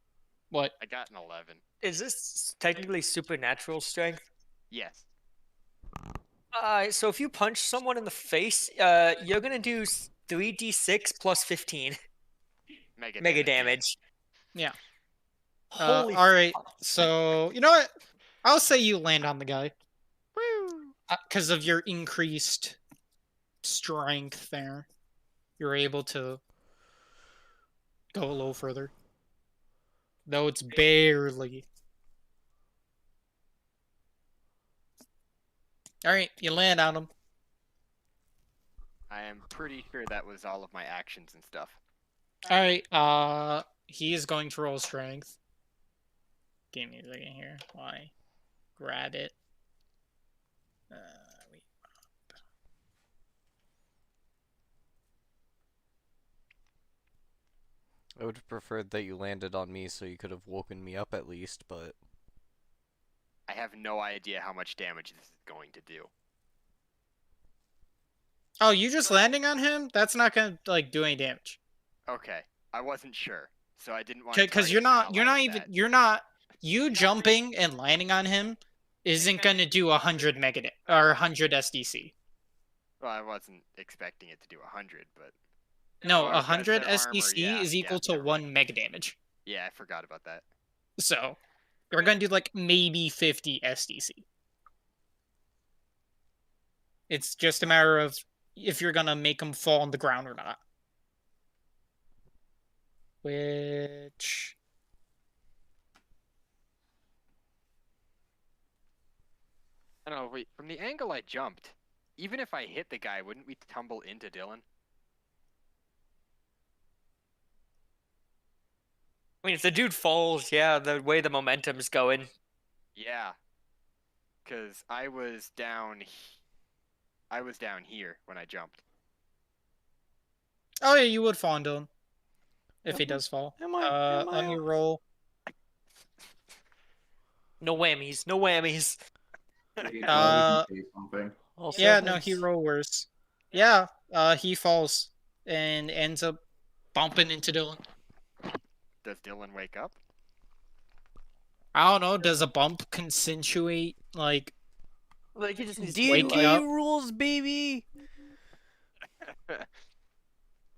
What? I got an 11. Is this technically supernatural strength? Yes. So if you punch someone in the face, you're gonna do 3d6 plus 15 mega damage. Yeah. Holy Alright, fuck. so, you know what? I'll say you land on the guy. Because of your increased strength there. You're able to go a little further. Though it's barely. Alright, you land on him. I am pretty sure that was all of my actions and stuff. Alright, he is going to roll strength. Give me a second here. Why? Grab it. Wait. I would have preferred that you landed on me so you could have woken me up at least, but... I have no idea how much damage this is going to do. Oh, you just landing on him? That's not gonna like do any damage. Okay, I wasn't sure, so I didn't want to. Because you're not you jumping and landing on him isn't gonna do 100 mega or 100 SDC. Well, I wasn't expecting it to do 100, but No, Oh, I was gonna 100 say armor, SDC yeah, is equal to never 1 mega damage. yeah, I forgot about that. So you're gonna do like maybe 50 SDC. It's just a matter of if you're gonna make him fall on the ground or not. Which I don't know. Wait, from the angle I jumped, even if I hit the guy, wouldn't we tumble into Dylan? I mean, if the dude falls, yeah, the way the momentum's going. Yeah, because I was down. I was down here when I jumped. oh yeah, you would fall on Dylan if he does fall. Am I Let me roll. No whammies, no whammies. Say something. Also, Yeah, no, he thanks. roll worse. Yeah, he falls and ends up bumping into Dylan. Does Dylan wake up? I don't know. Does a bump consensuate like? Like, he just needs to wake D&D up. rules, baby!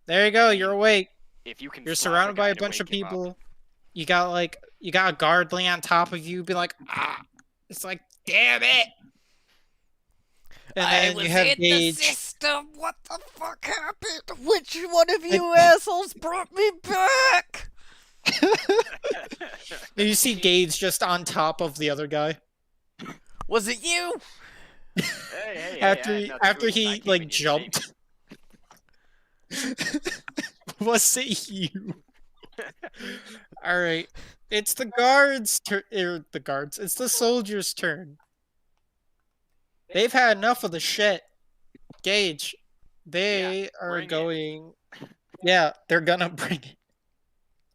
There you go. You're awake. If you can. You're slap surrounded by guy a to bunch of wake him up. people. You got a guard laying on top of you. Be like, ah. It's like, damn it. And then you have Gage. system! What the fuck happened? Which one of you assholes brought me back? You see Gage just on top of the other guy. Was it you? Hey, After I he, had nothing to after do with it. I he came like in here safe. jumped. Was it you? All right, it's the guards' turn. The guards. It's the soldiers' turn. They've had enough of the shit. Gage, they are bring it. going. Yeah, they're gonna bring it.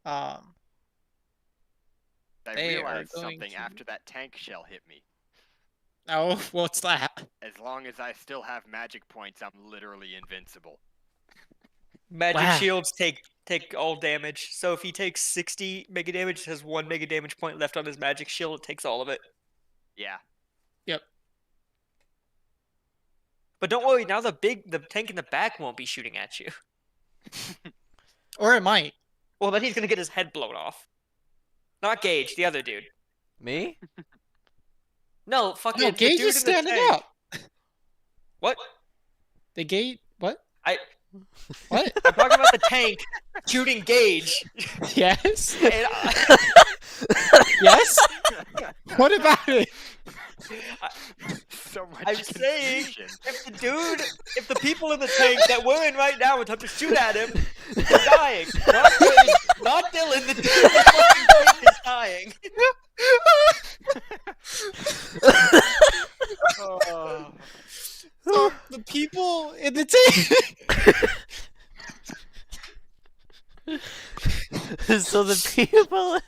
I They are realized going something to- after that tank shell hit me. Oh, what's that? As long as I still have magic points, I'm literally invincible. Magic Wow. shields take all damage. So if he takes 60 mega damage, has 1 mega damage point left on his magic shield, it takes all of it. Yeah. Yep. But don't worry, now the tank in the back won't be shooting at you. Or it might. Well, then he's gonna get his head blown off. Not Gage, the other dude. Me? No, fucking No, the Gage dude is in the standing tank. up. What? The gate. What? I What? I'm talking about the tank shooting Gage. Yes. And Yes. What about it? So much I'm saying, confusion. if the people in the tank that we're in right now attempt to shoot at him, they're dying. Not Dylan, the dude in the fucking tank is dying. Oh. So the people in the tank. So the people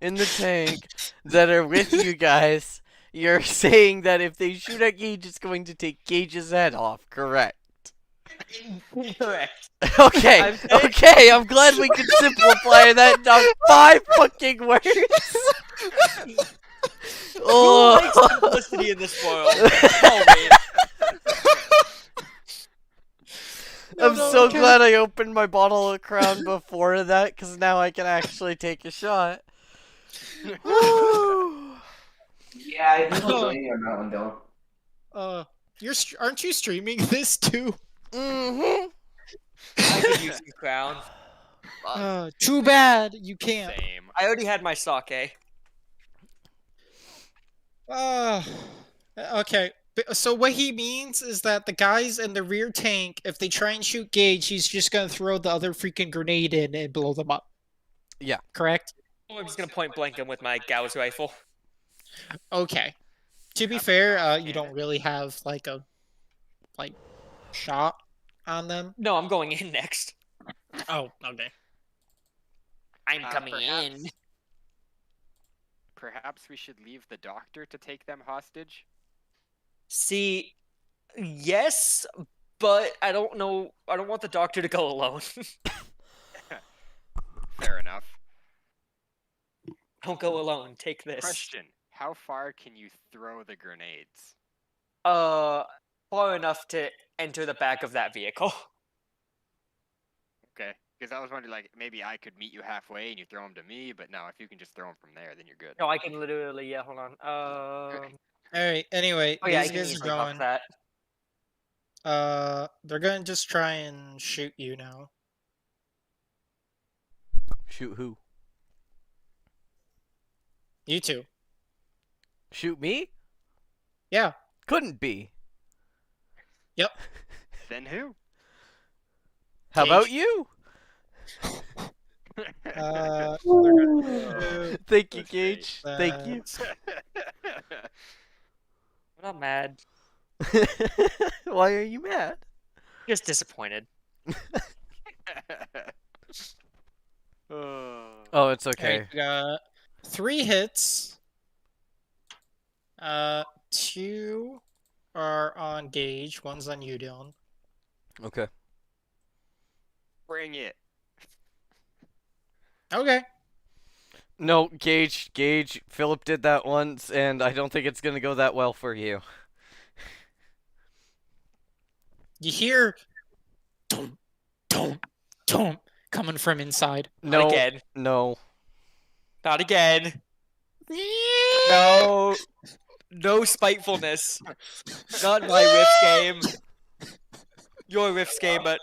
in the tank that are with you guys, you're saying that if they shoot at Gage, it's going to take Gage's head off, correct? Correct. Okay, I'm saying- okay, I'm glad we could simplify that down 5 fucking words. Who likes Oh. simplicity in this world? Tell me. I'm no, so okay. glad I opened my bottle of Crown before that, because now I can actually take a shot. Yeah, I don't blame you on that one, Dylan. Aren't you streaming this too? Mm-hmm. I could use some crown. Too bad you can't. Same. I already had my sake. Okay. So what he means is that the guys in the rear tank, if they try and shoot Gage, he's just gonna throw the other freaking grenade in and blow them up. Yeah. Correct? I'm just gonna point blank him with my Gauss rifle. Okay. To be That's fair, not you canon. don't really have like a shot on them. No, I'm going in next. Oh, okay. I'm perhaps- Perhaps we should leave the doctor to take them hostage? See, yes, but I don't know. I don't want the doctor to go alone. Fair enough. Don't go alone. Take this. Question. How far can you throw the grenades? Far enough to enter the back of that vehicle. Okay. Because I was wondering, like, maybe I could meet you halfway and you throw them to me, but no, if you can just throw them from there, then you're good. No, I can literally. Yeah, hold on. Alright, anyway, Oh yeah, I these can guys easily are buff going. that. They're gonna just try and shoot you now. Shoot who? You two. Shoot me? Yeah. Couldn't be. Then who? How about Gage. you? They're gonna Thank you, Let's Gage. Thank you. I'm not mad. Why are you mad? Just disappointed. Oh, it's okay. Alright, we got 3 hits. 2 are on Gage, 1's on you, Dylan. Okay. Bring it. Okay. No, Gage, Philip did that once, and I don't think it's gonna go that well for you. You hear dum dum dum coming from inside. No, Not again. no. Not again. No. No spitefulness. Not my Rift's game. Your Rift's game, but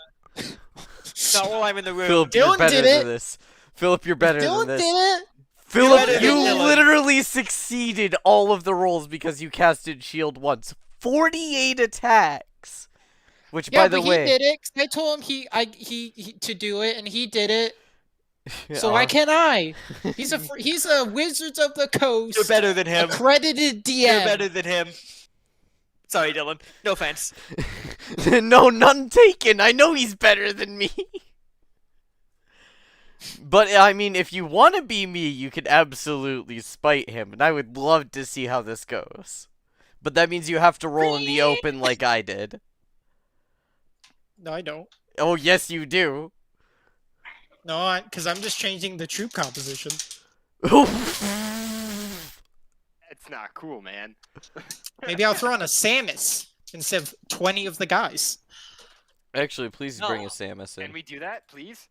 not while I'm in the room. Philip, you're Dylan better did than it. this. Philip, you're better Dylan than this. did it. Philip, better than you Dylan. literally succeeded all of the rolls because you casted shield once. 48 attacks. Which, Yeah, by the but way, he did it. 'Cause I told him he to do it, and he did it. So uh, why can't I? He's a Wizards of the Coast You're better than him. accredited DM. You're better than him. Sorry, Dylan. No offense. no, none taken. I know he's better than me. But, I mean, if you want to be me, you can absolutely spite him, and I would love to see how this goes. But that means you have to roll in the open like I did. No, I don't. Oh, yes, you do. No, because I'm just changing the troop composition. It's not cool, man. Maybe I'll throw on a Samus instead of 20 of the guys. Actually, please bring No. a Samus in. Can we do that, please?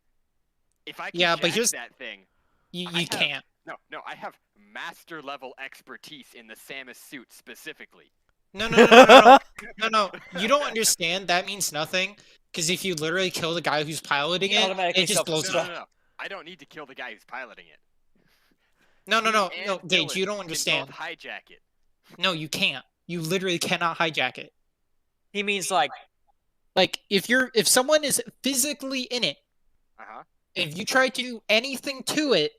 If I can Yeah, but jack here's- that thing. You I have- can't. No, I have master level expertise in the Samus suit specifically. No, no, no, no, no, no, no, no. You don't understand. That means nothing. Because if you literally kill the guy who's piloting it, Automatically it just blows No, up. no, no. I don't need to kill the guy who's piloting it. No, no, no, Me no, and Gage, Dylan you don't can understand. both hijack it. No, you can't. You literally cannot hijack it. He means like Like if someone is physically in it, Uh huh. if you try to do anything to it,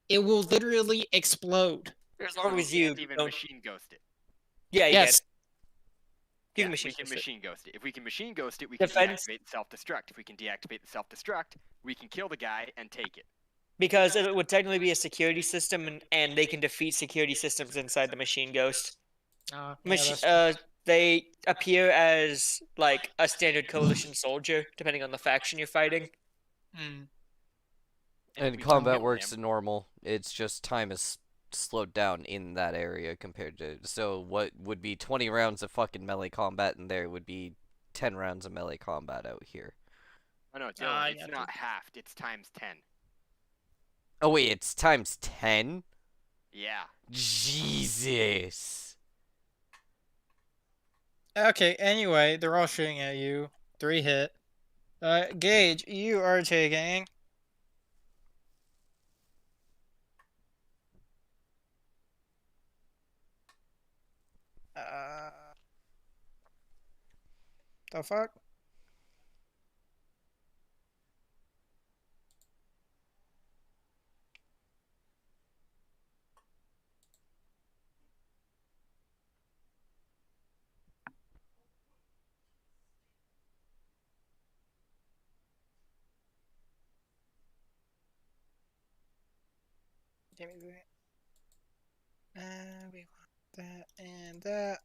it will literally explode. as long as you can't even don't. machine ghost it. Yeah, you Yes. can. You Yeah, can machine we can ghost it. machine ghost it. If we can machine ghost it, we can Defense- deactivate the self-destruct. If we can deactivate the self-destruct, we can kill the guy and take it. Because it would technically be a security system, and they can defeat security systems inside the machine ghost. They appear as like a standard coalition soldier, depending on the faction you're fighting. Mm. And we combat kill works him. normal. It's just time is slowed down in that area compared to. So what would be 20 rounds of fucking melee combat in there would be 10 rounds of melee combat out here. Oh no, Dylan, it's yeah, not halved. It's times 10. Oh wait, it's times 10? Yeah. Jesus. Okay, anyway, they're all shooting at you. 3 hit. Gage, you are taking. The fuck? Give me that. We want that and that.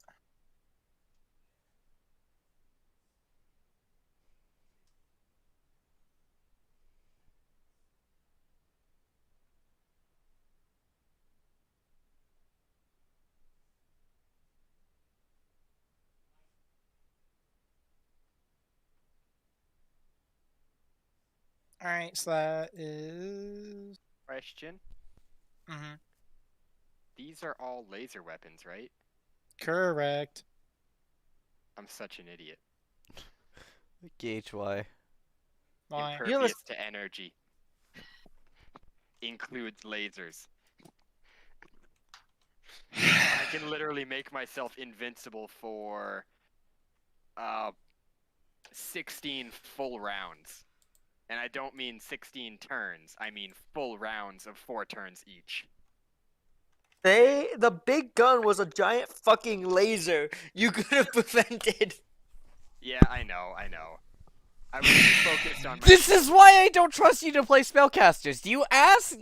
Alright, so that is. Question. Mm-hmm. These are all laser weapons, right? Correct. I'm such an idiot. Gage, why? Why? Impervious to energy. Includes lasers. I can literally make myself invincible for 16 full rounds. And I don't mean 16 turns, I mean full rounds of 4 turns each. The big gun was a giant fucking laser. You could have prevented. Yeah, I know. I was too focused on my This is why I don't trust you to play spellcasters. You ask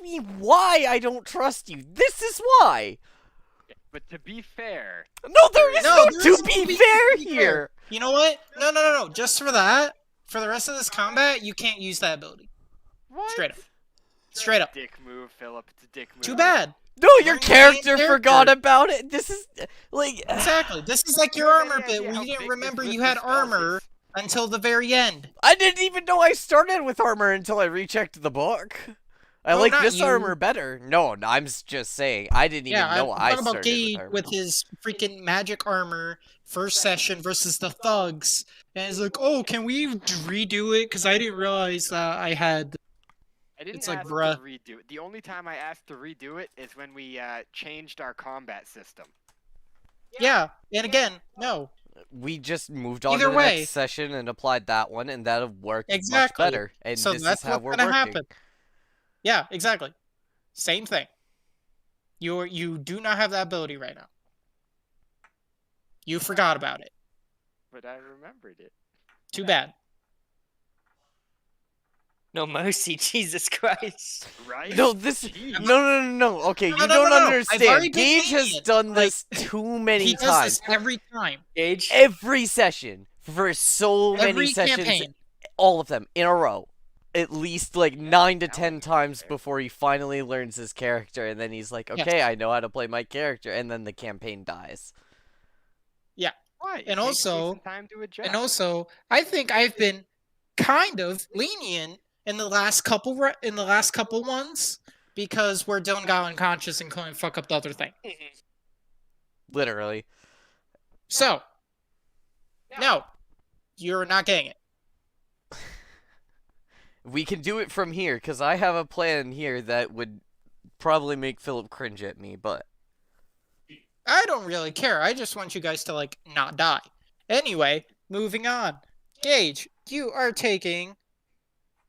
me why I don't trust you. This is why. But to be fair, No, there is no, there to is be no fair to be here. You know what? No. Just for that, for the rest of this combat, you can't use that ability. what? Straight up. Straight up. Dick move, Philip. It's a dick move. Too bad. No, your Learn the character main forgot character. about it. This is like Exactly. This is like your You have any armor bit idea where how you didn't big this remember list you of had spells armor is? until the very end. I didn't even know I started with armor until I rechecked the book. I No, like not this you. armor better. No, I'm just saying. I didn't even Yeah, know I'm I talking about started Gage with armor. with his freaking magic armor first session versus the thugs. And it's like, oh, can we redo it? Because I didn't realize that I had. I didn't It's like, ask bruh. to redo it. The only time I asked to redo it is when we changed our combat system. Yeah, and again, no. We just moved on Either to the way. next session and applied that one, and that'll work Exactly. much better. And So this that's is how what's we're gonna working. happen. Yeah, exactly. Same thing. You do not have that ability right now. You forgot about it. But I remembered it. Too bad. No mercy, Jesus Christ. Right? No, this. Jeez. No. Okay, No, you no, don't no, no. I've understand. already been Gage saying has it. done Like, this too many He does times. this every time. Gage. Every session for so many Every sessions. campaign. all of them in a row. At least like 9 to that 10 would be times fair. before he finally learns his character, and then he's like, okay, Yes. I know how to play my character, and then the campaign dies. Why? It And takes also- some time to adjust. And also, I think I've been kind of lenient in the last couple ones because where Dylan got unconscious and couldn't fuck up the other thing. Literally. So, no, you're not getting it. We can do it from here, because I have a plan here that would probably make Philip cringe at me, but... I don't really care. I just want you guys to, like, not die. Anyway, moving on. Gage, you are taking...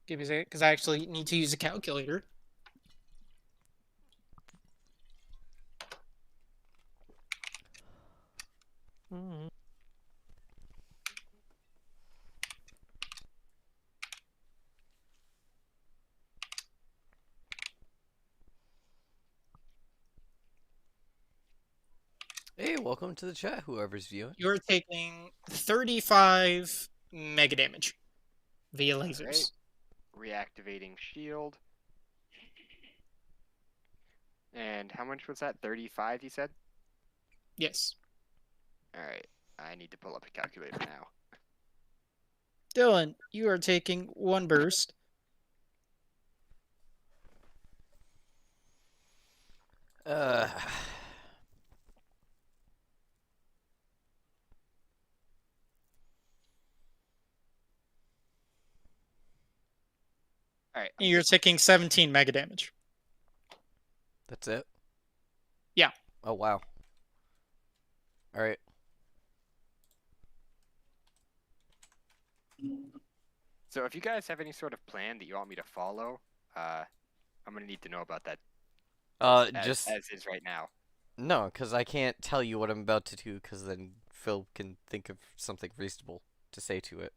Give me a second, because I actually need to use a calculator. Hey, welcome to the chat, whoever's viewing. You're taking 35 mega damage via lasers. Alright. Reactivating shield. And how much was that? 35, you said? Yes. Alright. I need to pull up a calculator now. Dylan, you are taking 1 burst. Uh... Alright. And you're taking 17 mega damage. That's it? Yeah. Oh, wow. Alright. So if you guys have any sort of plan that you want me to follow, I'm gonna need to know about that Just... as is right now. No, because I can't tell you what I'm about to do, because then Phil can think of something reasonable to say to it.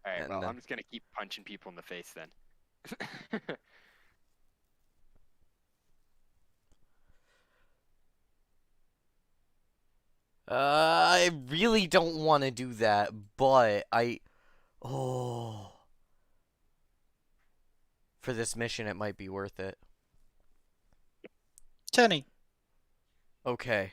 Alright, And well, then- I'm just gonna keep punching people in the face then. I really don't want to do that, but oh. For this mission, it might be worth it. Tenny. Okay.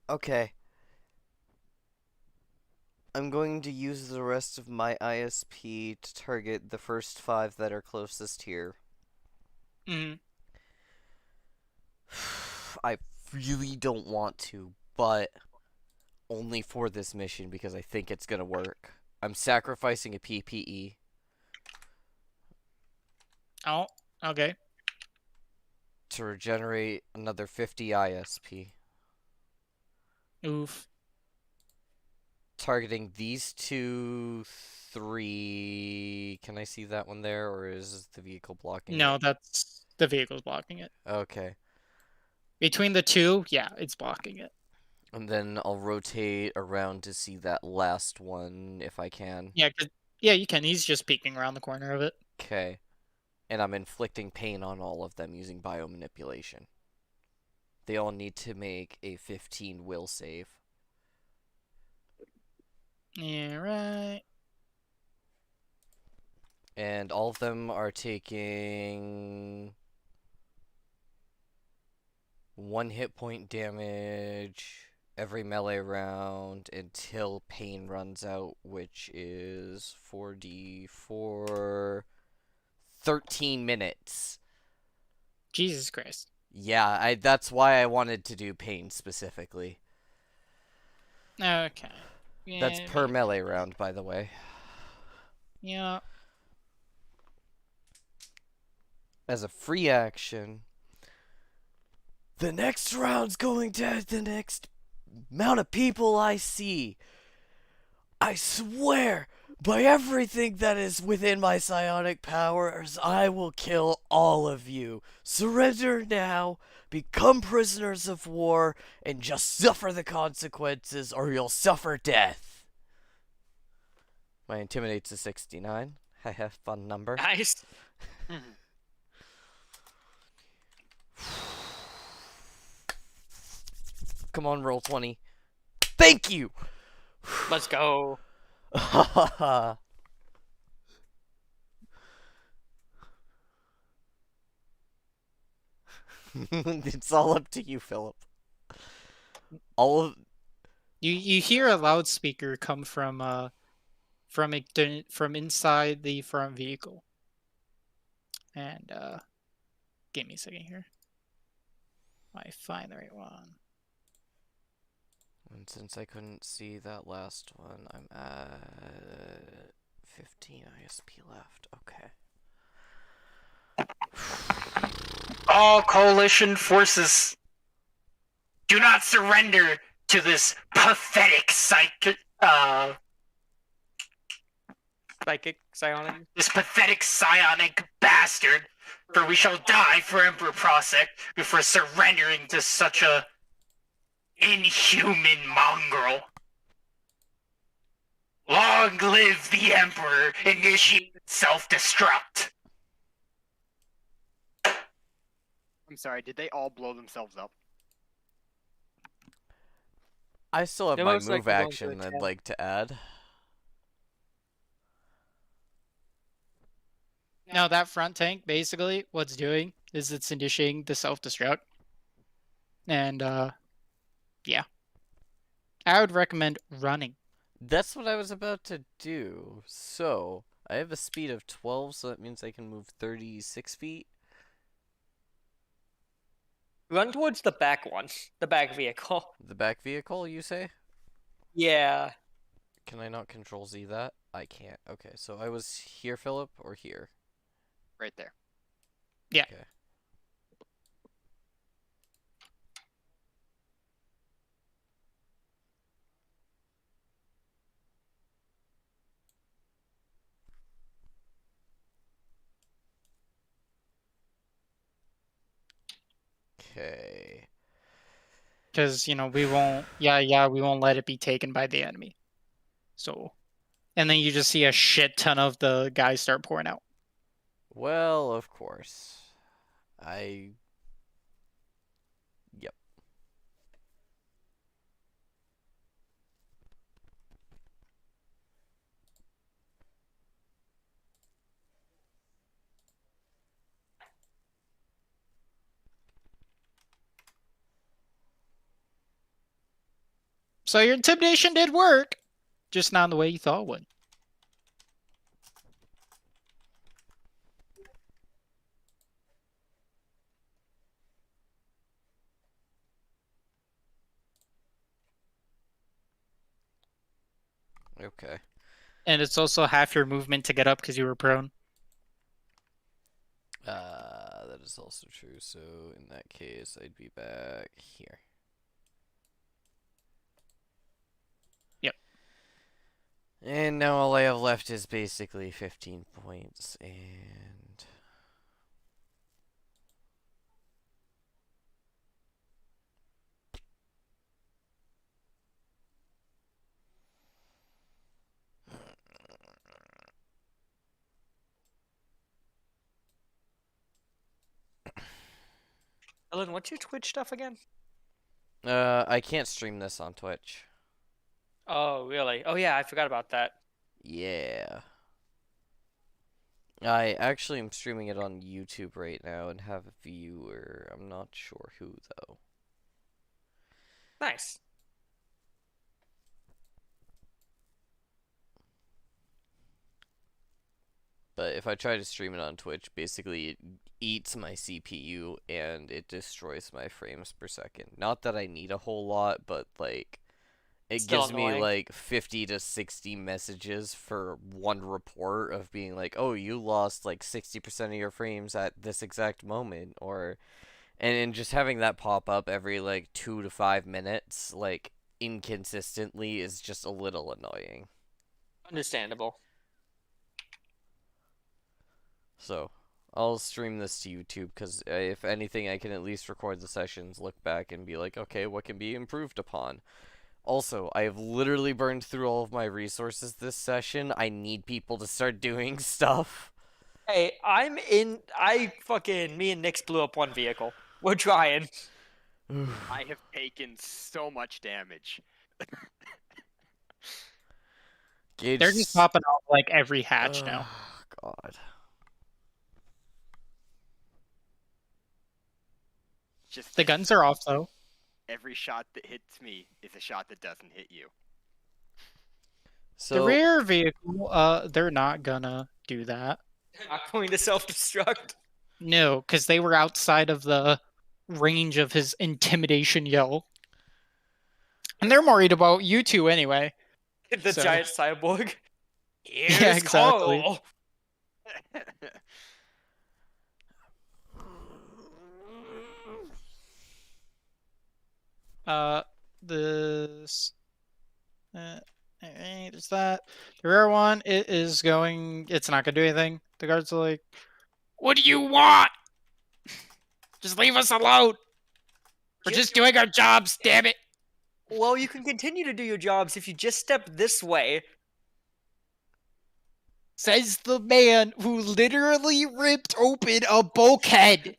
Okay. I'm going to use the rest of my ISP to target the first 5 that are closest here. Mm. I really don't want to, but only for this mission because I think it's gonna work. I'm sacrificing a PPE. Oh, okay. To regenerate another 50 ISP. Oof. Targeting these 2, 3... Can I see that one there, or is the vehicle blocking No, it? that's the vehicle's blocking it. Okay. Between the two, yeah, it's blocking it. And then I'll rotate around to see that last one, if I can. Yeah, yeah, you can. He's just peeking around the corner of it. Okay. And I'm inflicting pain on all of them using biomanipulation. They all need to make a 15 will save. Yeah, right. And all of them are taking 1 hit point damage every melee round until pain runs out, which is 4d4, 13 minutes. Jesus Christ. Yeah, that's why I wanted to do pain specifically. Okay. Yeah, That's per melee round, by the way. Yeah. As a free action, the next round's going to the next amount of people I see. I swear, by everything that is within my psionic powers, I will kill all of you. Surrender now, become prisoners of war, and just suffer the consequences, or you'll suffer death. My intimidate's a 69. I have fun number. Nice. Come on, roll 20. Thank you! Let's go. It's all up to you, Philip. All of You hear a loudspeaker come from inside the front vehicle. And give me a second here. I find the right one. And since I couldn't see that last one, I'm at 15 ISP left. Okay. All coalition forces, do not surrender to this pathetic Psychic psionic bastard, for we shall die for Emperor Prosek before surrendering to such a inhuman mongrel. Long live the Emperor! Initiate self-destruct! I'm sorry, did they all blow themselves up? I still have They're my most move likely going to action I'd attack. like to add. Now that front tank, basically, what's doing is it's initiating the self-destruct. And, yeah. I would recommend running. That's what I was about to do. So, I have a speed of 12, so that means I can move 36 feet. Run towards the back one. The back vehicle. The back vehicle, you say? Yeah. Can I not control Z that? I can't. Okay, so I was here, Philip, or here? Right there. Yeah. Okay. Okay. Because, we won't, we won't let it be taken by the enemy. So, and then you just see a shit ton of the guys start pouring out. Well, of course. Yep. So your intimidation did work, just not in the way you thought it would. Okay. And it's also half your movement to get up because you were prone. That is also true. So in that case, I'd be back here. Yep. And now all I have left is basically 15 points and... Ellen, what's your Twitch stuff again? I can't stream this on Twitch. Oh, really? Oh, yeah, I forgot about that. Yeah. I actually am streaming it on YouTube right now and have a viewer. I'm not sure who, though. Nice. But if I try to stream it on Twitch, basically it eats my CPU and it destroys my frames per second. Not that I need a whole lot, but like it Still gives me annoying. like 50 to 60 messages for one report of being like, "Oh, you lost like 60% of your frames at this exact moment," or and just having that pop up every like 2 to 5 minutes like inconsistently is just a little annoying. Understandable. So, I'll stream this to YouTube because if anything, I can at least record the sessions, look back, and be like, okay, what can be improved upon? Also, I have literally burned through all of my resources this session. I need people to start doing stuff. Hey, me and Nix blew up one vehicle. We're trying. I have taken so much damage. Gauge They're just popping off like every hatch now. God. Just The guns are off though. every shot that hits me is a shot that doesn't hit you. So The rear vehicle, they're not gonna do that. Not going to self-destruct. No, because they were outside of the range of his intimidation yell. And they're worried about you two anyway. The So- giant cyborg. Here's Yeah, exactly. Carl. This. There's that. The rear one, it is going. It's not gonna do anything. The guards are like, "What do you want? Just leave us alone. We're just doing our jobs, damn it." Well, you can continue to do your jobs if you just step this way. Says the man who literally ripped open a bulkhead.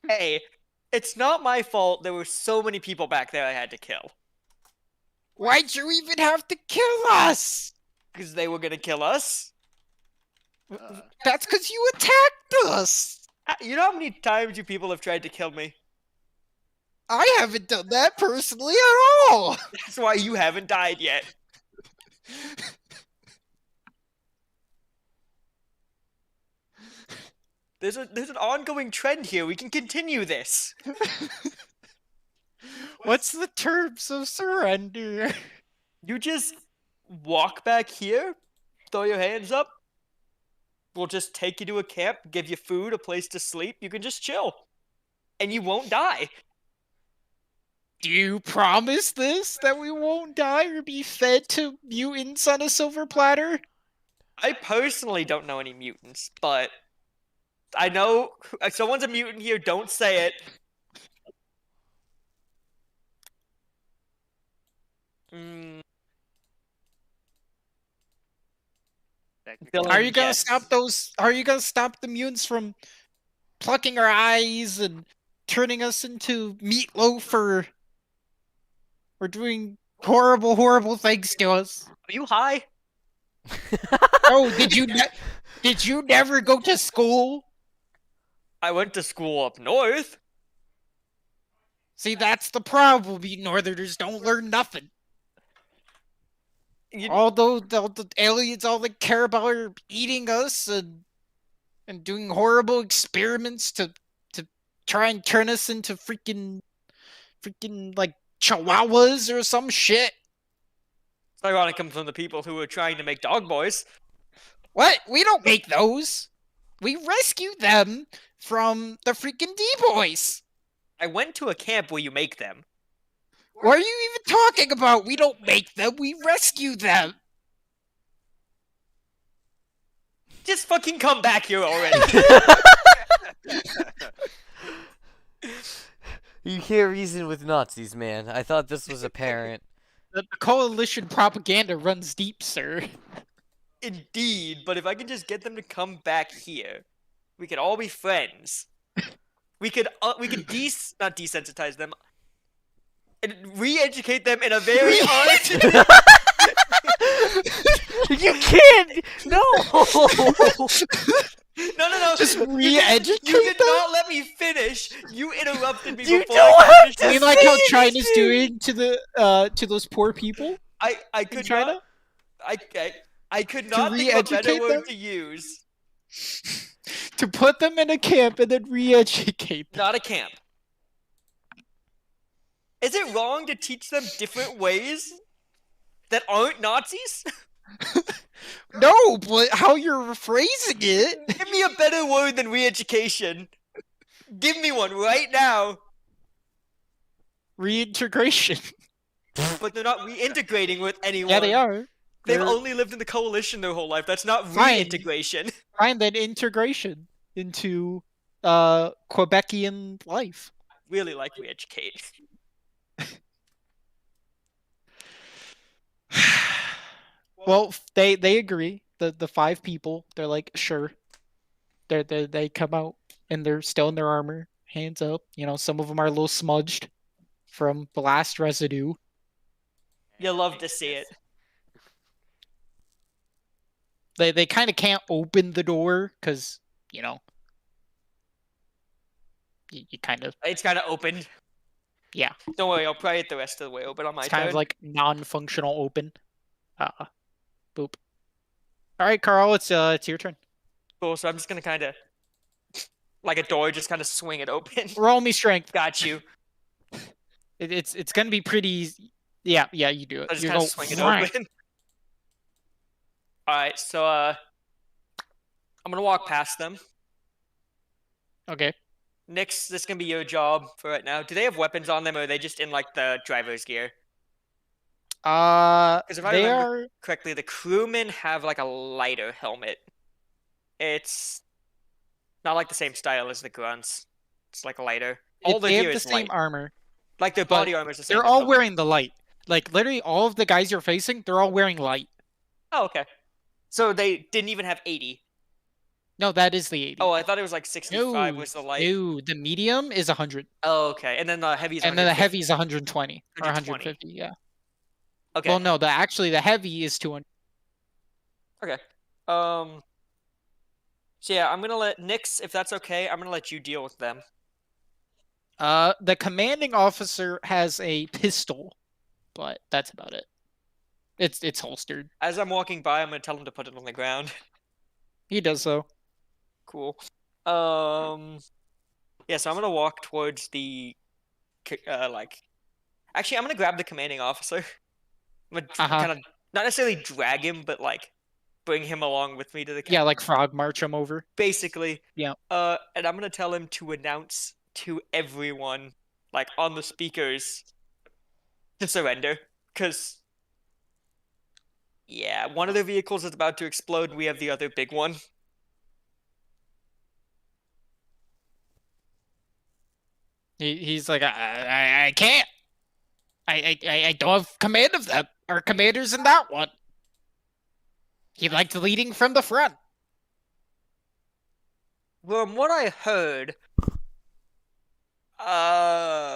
Hey, it's not my fault there were so many people back there I had to kill. Why'd you even have to kill us? Because they were gonna kill us. That's because you attacked us. You know how many times you people have tried to kill me? I haven't done that personally at all. That's why you haven't died yet. There's an ongoing trend here. We can continue this. What's the terms of surrender? You just walk back here, throw your hands up. We'll just take you to a camp, give you food, a place to sleep. You can just chill. And you won't die. Do you promise this, that we won't die or be fed to mutants on a silver platter? I personally don't know any mutants, but I know if someone's a mutant here, don't say it. Technically, Are you gonna yes. stop those? Are you gonna stop the mutants from plucking our eyes and turning us into meatloaf or doing horrible, horrible things to us? Are you high? Oh, did you never go to school? I went to school up north. See, that's the problem. We Northerners don't learn nothing. You- Although the aliens, all they care about are eating us and doing horrible experiments to try and turn us into freaking like chihuahuas or some shit. It's ironic it comes from the people who were trying to make dog boys. What? We don't make those. We rescue them from the freaking D-boys. I went to a camp where you make them. What are you even talking about? We don't make them. We rescue them. Just fucking come back here already. You can't reason with Nazis, man. I thought this was apparent. The coalition propaganda runs deep, sir. Indeed, but if I could just get them to come back here, we could all be friends. We could not desensitize them and re-educate them in a very honest. You can't! No! No. Just You re-educate did them? not let me finish. You interrupted me You before don't I have finished. to You like how say China's anything. doing to those poor people I in could China? not. I could not think of a better re-educate word them? to use. To put them in a camp and then re-educate them. Not a camp. Is it wrong to teach them different ways that aren't Nazis? No, but how you're phrasing it. Give me a better word than re-education. Give me one right now. Reintegration. But they're not reintegrating with anyone. Yeah, they are. They've They're- only lived in the coalition their whole life. That's not Fine. reintegration. Fine, then integration into Quebecian life. Really like re-educate. Well, they agree. The 5 people, they're like, sure. They come out and they're still in their armor, hands up. Some of them are a little smudged from blast residue. You love to see it. They kind of can't open the door because you kind of It's kind of opened. yeah. Don't worry, I'll pry it the rest of the way open on my It's kind turn. of like non-functional open. Boop. All right, Carl, it's your turn. Cool, so I'm just gonna kind of, like a door, just kind of swing it open. Roll me strength. Got you. It's gonna be pretty easy. Yeah, you do it. I just You kind go of swing it whack. open. All right, so I'm gonna walk past them. Okay. Nix, this is gonna be your job for right now. Do they have weapons on them, or are they just in like the driver's gear? Because if I They remember are. correctly, the crewmen have like a lighter helmet. It's not like the same style as the grunts. It's like lighter. All their They gear have the is same light. armor. Like their but body armor is the same. They're as all the- wearing the light. Like literally, all of the guys you're facing, they're all wearing light. Oh, okay. So they didn't even have 80. No, that is the 80. Oh, I thought it was like 65 no, was the light. no, the medium is 100, Oh, okay. And then the heavy is and then the 150. heavy is 120 or 120. 150. Yeah. Okay. Well, no, the heavy is 200. Okay. So yeah, I'm gonna let Nix, if that's okay, I'm gonna let you deal with them. The commanding officer has a pistol, but that's about it. It's holstered. As I'm walking by, I'm gonna tell him to put it on the ground. He does so. Cool. Yeah, so I'm gonna walk towards the like. Actually, I'm gonna grab the commanding officer. I'm gonna Uh-huh. kind of not necessarily drag him, but like bring him along with me to the Yeah, like frog march him over. basically. Yeah. And I'm gonna tell him to announce to everyone, like on the speakers, to surrender, because yeah, one of the vehicles is about to explode. We have the other big one. He's like, I can't. I don't have command of them. Our commander's in that one. He liked leading from the front. From what I heard,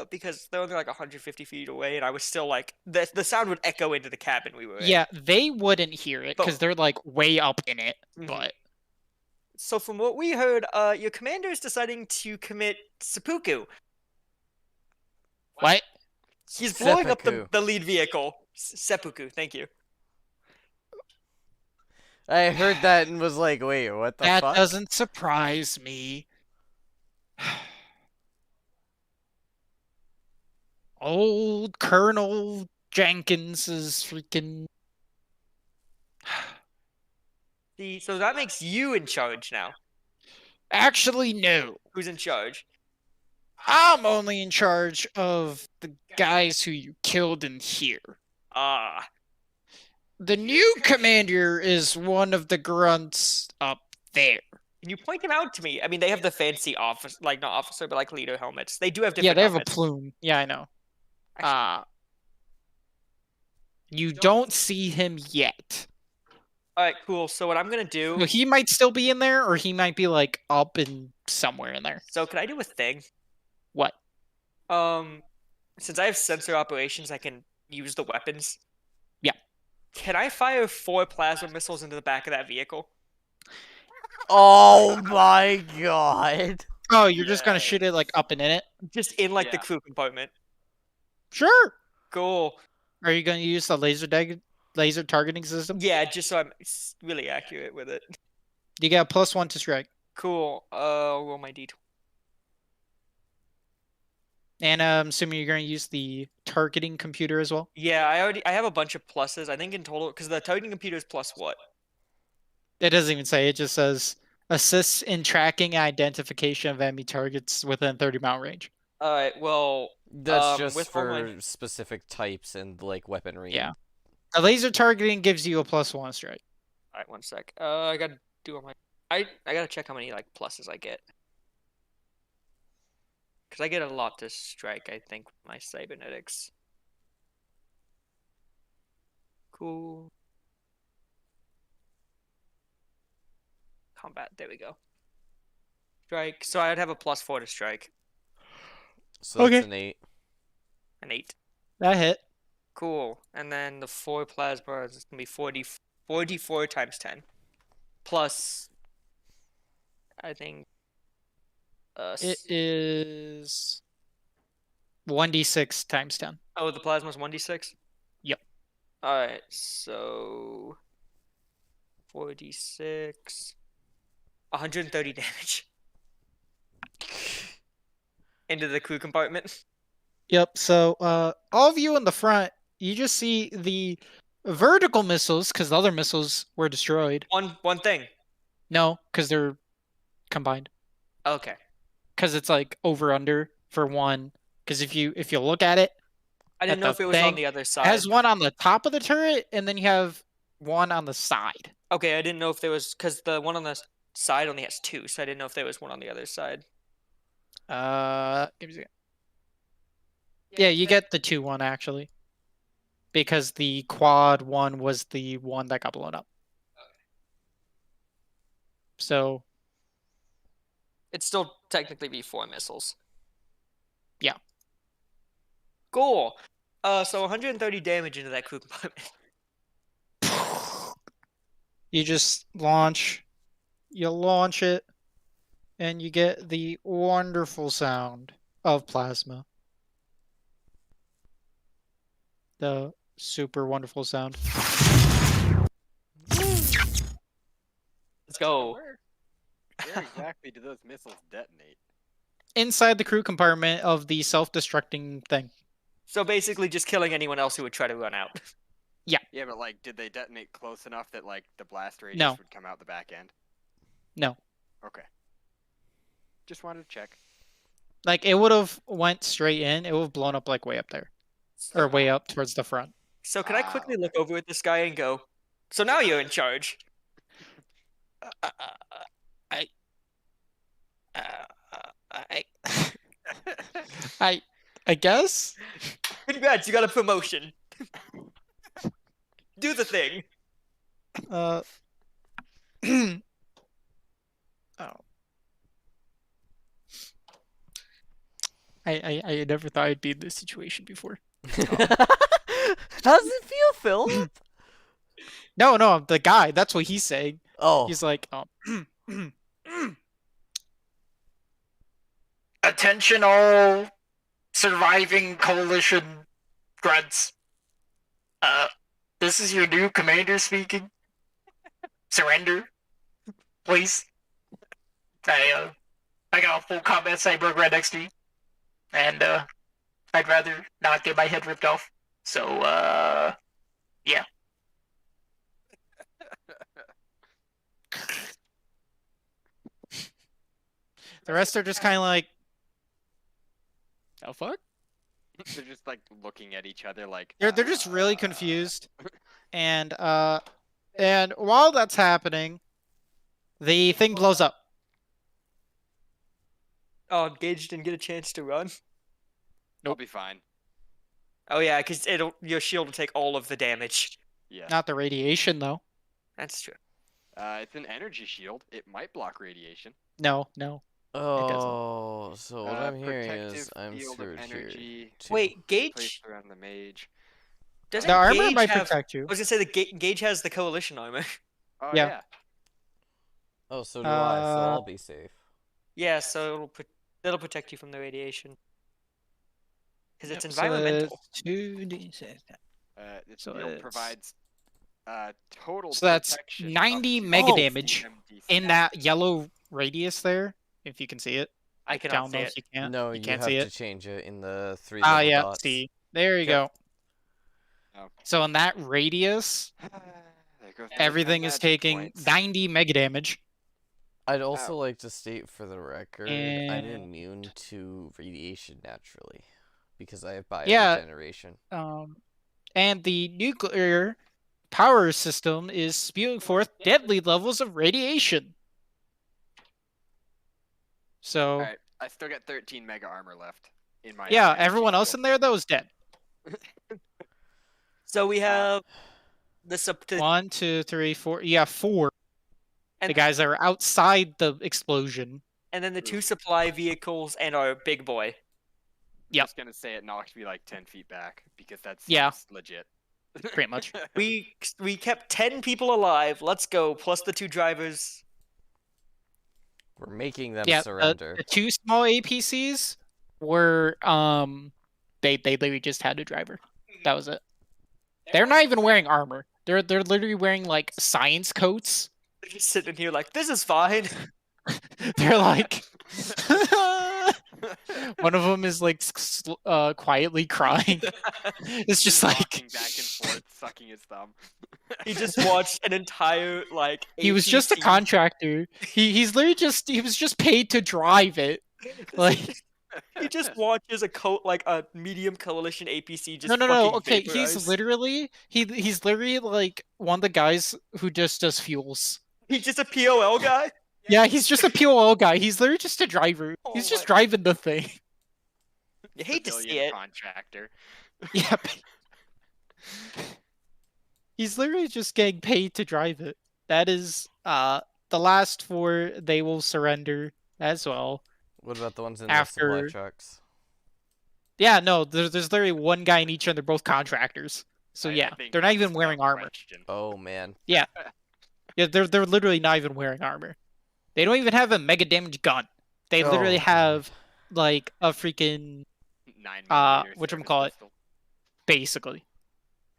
because they're only like 150 feet away, and I was still like, the sound would echo into the cabin we were in. Yeah, they wouldn't hear it because they're like way up in it. Mhm. But So from what we heard, your commander is deciding to commit seppuku. what? He's blowing up Seppuku. the lead vehicle. Seppuku, thank you. I heard that and was like, wait, what the That fuck? doesn't surprise me. Old Colonel Jenkins is freaking. See, so that makes you in charge now. Actually, no. Who's in charge? I'm only in charge of the guys who you killed in here. Ah, The new commander is one of the grunts up there. can you point him out to me? I mean, they have the fancy office, like not officer, but like leader helmets. They do have different Yeah, they have helmets. a plume. Yeah, I know. Actually- You don't see him yet. All right, cool. So what I'm gonna do? So he might still be in there, or he might be like up and somewhere in there. So can I do a thing? What? Since I have sensor operations, I can use the weapons. Yeah. Can I fire 4 plasma missiles into the back of that vehicle? Oh my god. Oh, you're just gonna shoot it like up and in it? Just in like the Yeah. crew compartment. Sure. Cool. Are you gonna use the laser targeting system? Yeah, just so I'm really accurate with it. You get a +1 to strike. Cool. I'll roll my d20. And I'm assuming you're gonna use the targeting computer as well. Yeah, I have a bunch of pluses. I think in total, because the targeting computer is plus what? It doesn't even say. It just says assists in tracking and identification of enemy targets within 30-mile range. All right. Well, That's just with all for my- specific types and like weaponry. Yeah. The laser targeting gives you a +1 strike. all right. 1 sec. I gotta do all my. I gotta check how many like pluses I get. Because I get a lot to strike, I think, with my cybernetics. Cool. combat. There we go. Strike. So I'd have a +4 to strike. So that's Okay. an 8. An 8. That hit. Cool. And then the 4 plasma is gonna be 44 times 10. Plus, I think. It is 1d6 times 10. Oh, the plasma's 1d6? Yep. Alright, so 4d6. 130 damage. Into the crew compartment. Yep. So, all of you in the front, you just see the vertical missiles because the other missiles were destroyed. One thing. No, because they're combined. Okay. Because it's like over under for one. Because if you look at it, I didn't At know the if it was on thing, the other it side. has one on the top of the turret, and then you have one on the side. Okay, I didn't know if there was because the one on the side only has 2, so I didn't know if there was one on the other side. Give me a second. Yeah, you get the 2-1 actually. Because the quad one was the one that got blown up. So It'd still technically be 4 missiles. Yeah. Cool. So 130 damage into that crew compartment. you just launch it, and you get the wonderful sound of plasma. The super wonderful sound. Let's go. Where exactly do those missiles detonate? Inside the crew compartment of the self-destructing thing. So basically, just killing anyone else who would try to run out. Yeah, but like, did they detonate close enough that like the blast radius No. would come out the back end? No. Okay. Just wanted to check. Like, it would have went straight in. It would have blown up, like, way up there. Or way up towards the front. So can I quickly look over at this guy and go, so now you're in charge? I guess? Congrats, you got a promotion. Do the thing. Oh. I never thought I'd be in this situation before. How does it feel, Phil? No, the guy. That's what he's saying. Oh. He's like, Attention all surviving coalition grunts. This is your new commander speaking. Surrender, please. I got a full combat cyborg right next to me. And, I'd rather not get my head ripped off. So, yeah. the rest are just kind of like, oh fuck? They're just like looking at each other like They're just really confused. And while that's happening, the thing blows up. Oh, Gage didn't get a chance to run. I'll be fine. Oh yeah, because your shield will take all of the damage. Yeah. Not the radiation, though. That's true. It's an energy shield. It might block radiation. No. Oh, so what I'm hearing Protective is I'm field of screwed here. energy too. Wait, Gage placed around the mage. doesn't The armor Gage might have... protect you. I was gonna say the Gage has the coalition armor. Oh Yeah. yeah. Oh, so do I, so Uh, I'll be safe. Yeah, so it'll protect you from the radiation. Because it's Yep, environmental. So 2d6. This So shield it's- provides total So that's protection up 90 to mega 50 damage MD in that yellow radius there, if you can see it. I cannot Don't see know it. if you can't. No, you you can't have see to it. change it in the 3 Ah, little yeah. dots. See, there you Okay. go. Okay. So in that radius, There goes my everything is magic taking points. 90 mega damage. I'd also Ow. like to state for the record, I'm And- immune to radiation naturally because I have Yeah. bioregeneration. And the nuclear power system is spewing forth deadly levels of radiation. So Alright, I still got 13 mega armor left in my. yeah, energy everyone else shield. in there that was dead. So we have the sub. 1, 2, 3, 4. Yeah, 4. the And, guys that are outside the explosion. and then the 2 supply vehicles and our big boy. Yep. Just gonna say it knocked me like 10 feet back because that's Yeah. legit. Pretty much. We kept 10 people alive. Let's go. Plus the 2 drivers. We're making them Yeah, surrender. the 2 small APCs were they literally just had a driver. That was it. They're not even wearing armor. They're literally wearing like science coats. They're just sitting here like, this is fine. They're like one of them is like quietly crying. It's just like rocking back and forth, sucking his thumb. He just watched an entire like. he was just a APC. contractor. He's literally he was just paid to drive it. Like He just watches a medium coalition APC just. no. fucking Okay, vaporize. he's literally like one of the guys who just does fuels. He's just a POL guy. Yeah, he's just a POL guy. He's literally just a driver. Oh He's just my- driving the thing. You hate to see Civilian it. contractor. Yeah. He's literally just getting paid to drive it. That is the last 4 they will surrender as well. What about the ones in the After- supply trucks? Yeah, no, there's literally one guy in each and they're both contractors. So I yeah, think they're not that's even the wearing armor. question. Oh man. Yeah, they're literally not even wearing armor. They don't even have a mega damage gun. They literally Oh, have like a freaking 9 whatchamacallit? millimeter pistol. basically.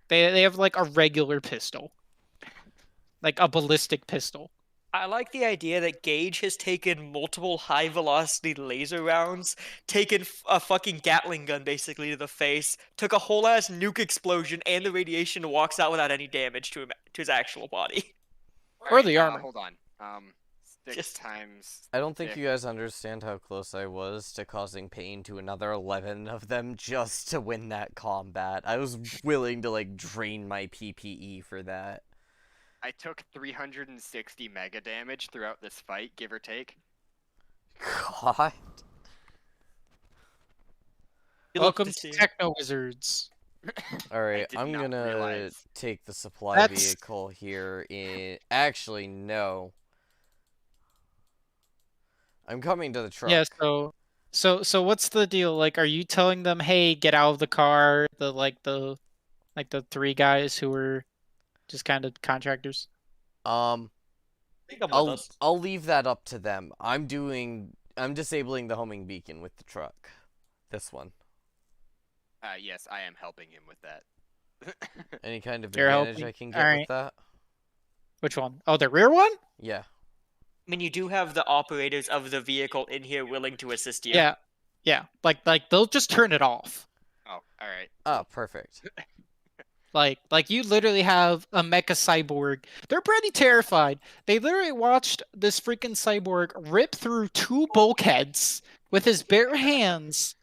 They have like a regular pistol. Like a ballistic pistol. I like the idea that Gage has taken multiple high velocity laser rounds, taken a fucking Gatling gun basically to the face, took a whole ass nuke explosion and the radiation, and walks out without any damage to his actual body. Or the armor. Hold on. 6 Just- times. I don't think If- you guys understand how close I was to causing pain to another 11 of them just to win that combat. I was willing to like drain my PPE for that. I took 360 mega damage throughout this fight, give or take. God. You love Welcome to to see it. Techno Wizards. Alright, did I'm not gonna realize. take the supply That's- vehicle here in... Actually, no. I'm coming to the truck. Yeah, so what's the deal? Like, are you telling them, hey, get out of the car? The 3 guys who were just kind of contractors. Think I'm with us. I'll leave that up to them. I'm disabling the homing beacon with the truck. This one. Yes, I am helping him with that. Any kind of You're advantage helping- I can get alright. with that? Which one? Oh, the rear one? Yeah. I mean, you do have the operators of the vehicle in here willing to assist you. Yeah. Yeah. Like they'll just turn it off. Oh, alright. Oh, perfect. Like you literally have a mecha cyborg. They're pretty terrified. They literally watched this freaking cyborg rip through 2 bulkheads with his bare hands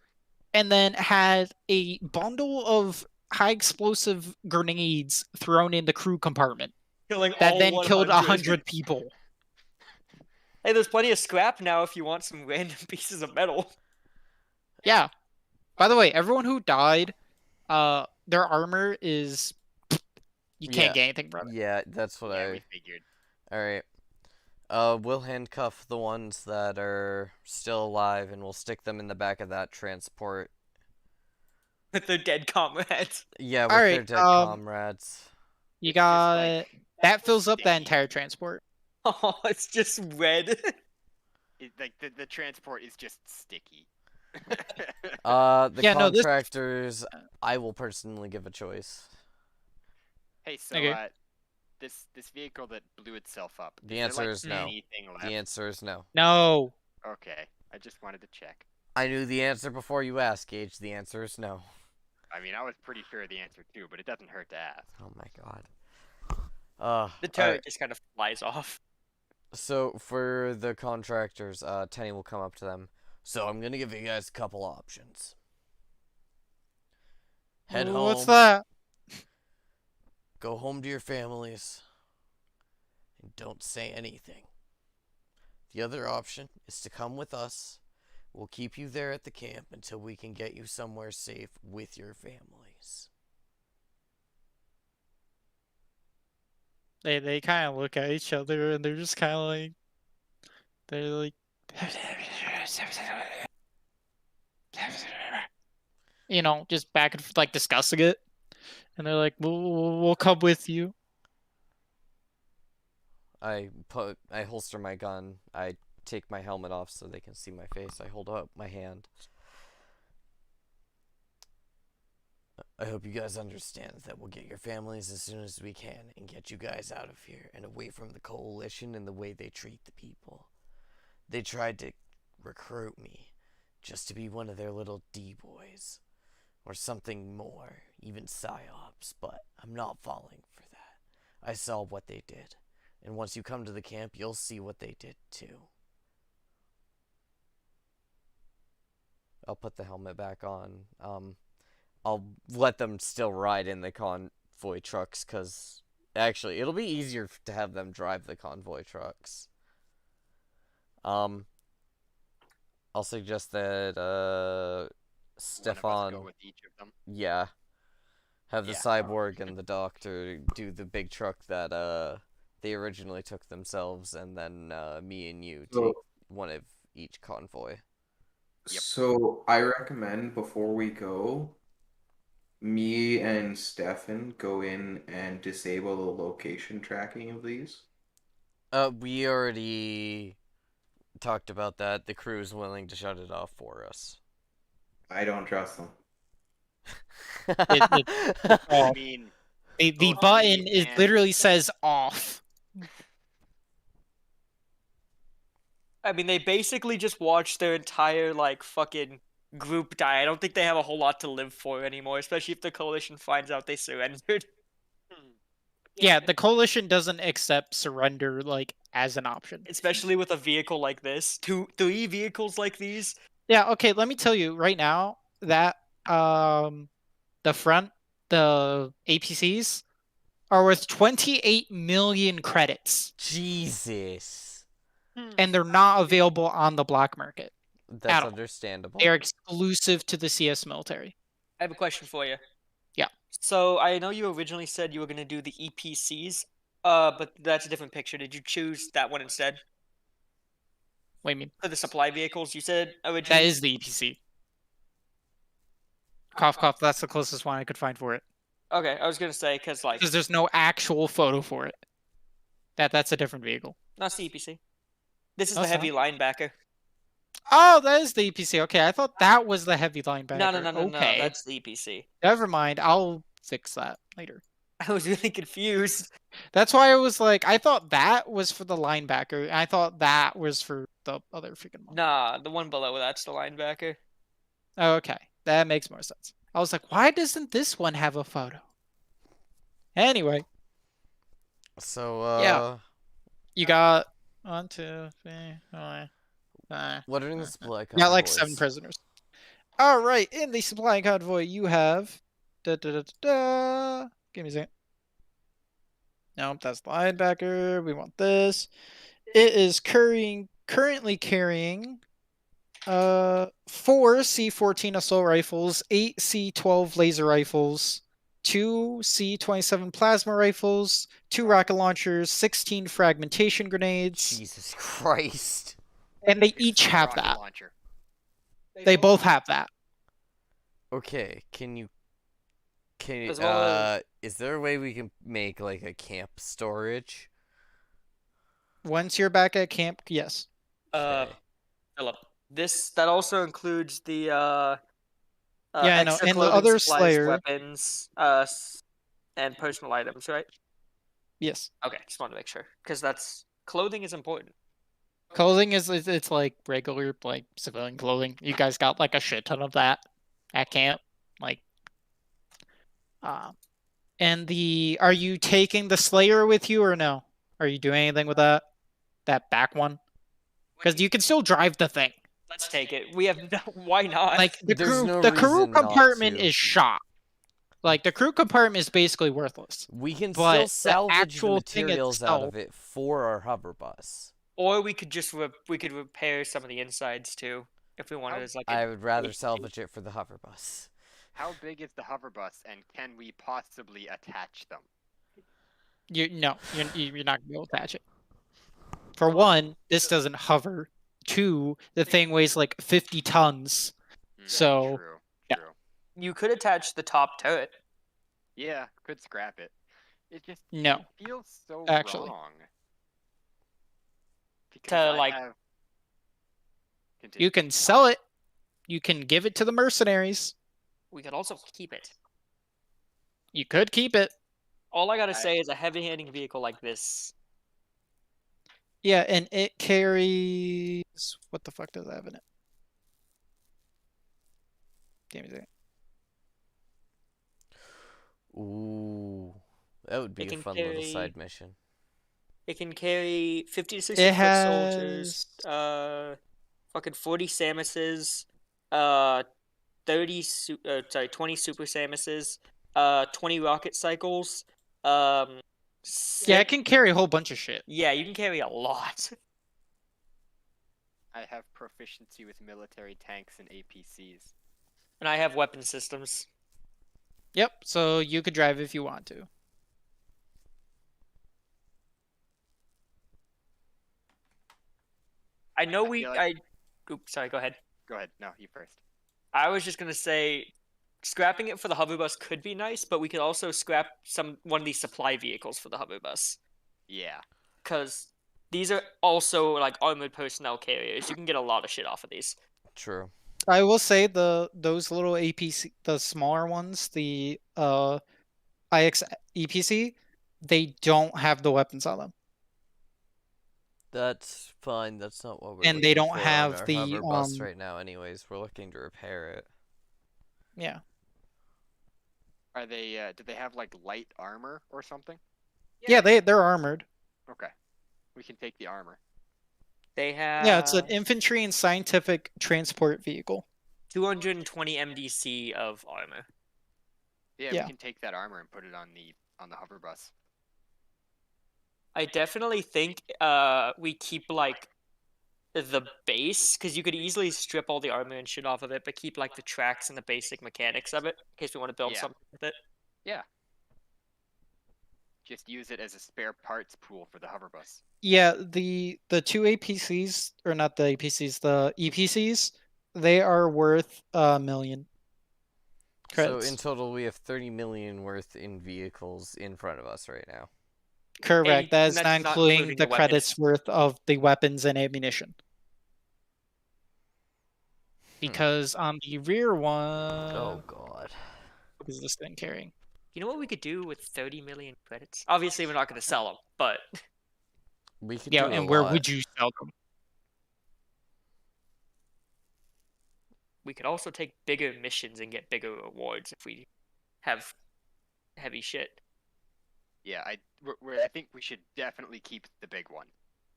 and then had a bundle of high explosive grenades thrown in the crew compartment Killing that all then killed 100. 100 people. Hey, there's plenty of scrap now if you want some random pieces of metal. Yeah. By the way, everyone who died, their armor is you can't Yeah. get anything from it. Yeah, that's what Yeah, we I... figured. Alright. We'll handcuff the ones that are still alive, and we'll stick them in the back of that transport. With their dead comrades. Yeah, with their Alright, dead You comrades. It's just, got like, that fills up that sticky. entire transport. Oh, it's just red. Like the transport is just sticky. The Yeah, no, this- contractors, I will personally give a choice. Hey, so Okay. this vehicle that blew itself up. The there, answer like, is no. Anything left? The answer is no. No. Okay, I just wanted to check. I knew the answer before you asked, Gage. The answer is no. I mean, I was pretty sure of the answer too, but it doesn't hurt to ask. Oh my god. The turret alright, just kind of flies off. so for the contractors, Tenny will come up to them. So I'm gonna give you guys a couple options. Head home. What's that? Go home to your families. And don't say anything. The other option is to come with us. We'll keep you there at the camp until we can get you somewhere safe with your families. They kind of look at each other and they're just kind of like, they're like, you know, just back and like discussing it, and they're like, we'll come with you. I holster my gun. I take my helmet off so they can see my face. I hold up my hand. I hope you guys understand that we'll get your families as soon as we can and get you guys out of here and away from the coalition and the way they treat the people. They tried to recruit me just to be one of their little D-boys or something more, even psyops, but I'm not falling for that. I saw what they did, and once you come to the camp, you'll see what they did too. I'll put the helmet back on. I'll let them still ride in the convoy trucks, because actually, it'll be easier to have them drive the convoy trucks. I'll suggest that, One of us Stefan, go with each of them. yeah, have the Yeah. cyborg and the doctor do the big truck that, they originally took themselves, and then, me and you take So, one of each convoy. Yep. so I recommend before we go, me and Stefan go in and disable the location tracking of these. We already talked about that. The crew's willing to shut it off for us. I don't trust them. I Oh, mean, the both me button is and- literally says off. I mean, they basically just watched their entire like fucking group die. I don't think they have a whole lot to live for anymore, especially if the coalition finds out they surrendered. Yeah, the coalition doesn't accept surrender like as an option. Especially with a vehicle like this, three vehicles like these. Yeah, okay, let me tell you right now that the front, the APCs are worth 28 million credits Jesus. and they're not available on the black market. That's all. understandable. They are exclusive to the CS military. I have a question for you. Yeah. So I know you originally said you were gonna do the EPCs, but that's a different picture. Did you choose that one instead What do you mean? for the supply vehicles? You said That originally. is the EPC. Cough, cough, that's the closest one I could find for it. Okay, I was gonna say because like Because there's no actual photo for it. That's a different vehicle. that's the EPC. This is Oh, the it's heavy linebacker. Oh, that is the EPC. Okay, I thought that was the heavy linebacker. No, Okay, that's the EPC. never mind. I'll fix that later. I was really confused. That's why I was like, I thought that was for the linebacker, and I thought that was for the other freaking one. Nah, the one below that's the linebacker. Oh, okay, that makes more sense. I was like, why doesn't this one have a photo? Anyway, So, Yeah. you got 1, 2, 3, 4, 5. what are in the supply You got like 7 convoys? prisoners. All right, in the supply convoy, you have. Give me a second. Nope, that's the linebacker. We want this. It is currently carrying 4 C14 assault rifles, 8 C12 laser rifles, 2 C27 plasma rifles, 2 rocket launchers, 16 fragmentation grenades, Jesus Christ. and they It's each a have rocket that. launcher. They both have that. Okay, can you As well is there a way we can make like a camp storage? Once you're back at camp, yes. Okay. Philip, that also includes the Yeah, I know, extra and the clothing, other supplies, Slayer- weapons, and personal items, right? Yes. Okay, just wanted to make sure because that's clothing is important. Clothing is it's like regular like civilian clothing. You guys got like a shit ton of that at camp, like. And are you taking the Slayer with you or no? Are you doing anything with that back one? Because you can still drive the thing. Let's take it. We have why not? Like the There's crew, no the crew reason not compartment to. is shot. Like the crew compartment is basically worthless. We can But still the salvage the actual thing materials out itself- of it for our hover bus. or we could just we could repair some of the insides too if we wanted as like. I would rather wait, salvage it for the hover bus. How big is the hover bus, and can we possibly attach them? You're not gonna be able to attach it. For one, this doesn't hover. Two, the thing weighs like 50 tons. So, True. yeah. True. You could attach the top turret. Yeah, could scrap it. It just No, it feels so actually. wrong. Because To, I like- have... Continue. You can sell it. You can give it to the mercenaries. We could also keep it. You could keep it. All I gotta say is a heavy-handing vehicle like this. Yeah, and it carries... What the fuck does it have in it? Give me a second. Ooh, that would be It a can fun little carry- side mission. It can carry 50 to 60 It foot soldiers, has... fucking 40 Samuses, 20 Super Samuses, 20 rocket cycles, Yeah, it can carry a whole bunch of shit. yeah, you can carry a lot. I have proficiency with military tanks and APCs. And I have weapon systems. Yep, so you could drive if you want to. I know feel like- Oops, sorry, go ahead. Go ahead. No, you first. I was just gonna say, scrapping it for the hover bus could be nice, but we could also scrap one of these supply vehicles for the hover bus, Yeah. because these are also like armored personnel carriers. You can get a lot of shit off of these. True. I will say those little APC, the smaller ones, the IX EPC, they don't have the weapons on them. That's fine. That's not what we're And they looking don't for on have our the, hover bus um, right now. Anyways, we're looking to repair it. Yeah. Are they? Did they have like light armor or something? Yeah, they're armored. Okay. We can take the armor. They have Yeah, it's an infantry and scientific transport vehicle. 220 MDC of armor. Yeah, Yeah. we can take that armor and put it on the hover bus. I definitely think we keep like the base, because you could easily strip all the armor and shit off of it, but keep like the tracks and the basic mechanics of it in case we want to build Yeah. something with it. Just use it as a spare parts pool for the hover bus. Yeah, the two APCs, or not the APCs, the EPCs, they are worth $1 million. Credits. So in total, we have 30 million worth in vehicles in front of us right now. Correct. That and is that's not not including including the the credits weapons. worth of the weapons and ammunition. Because on the rear one, Oh god. what is this thing carrying? You know what we could do with 30 million credits? Obviously, we're not going to sell them, but We could Yeah, do a and where lot. would you sell them? we could also take bigger missions and get bigger rewards if we have heavy shit. Yeah, I think we should definitely keep the big one.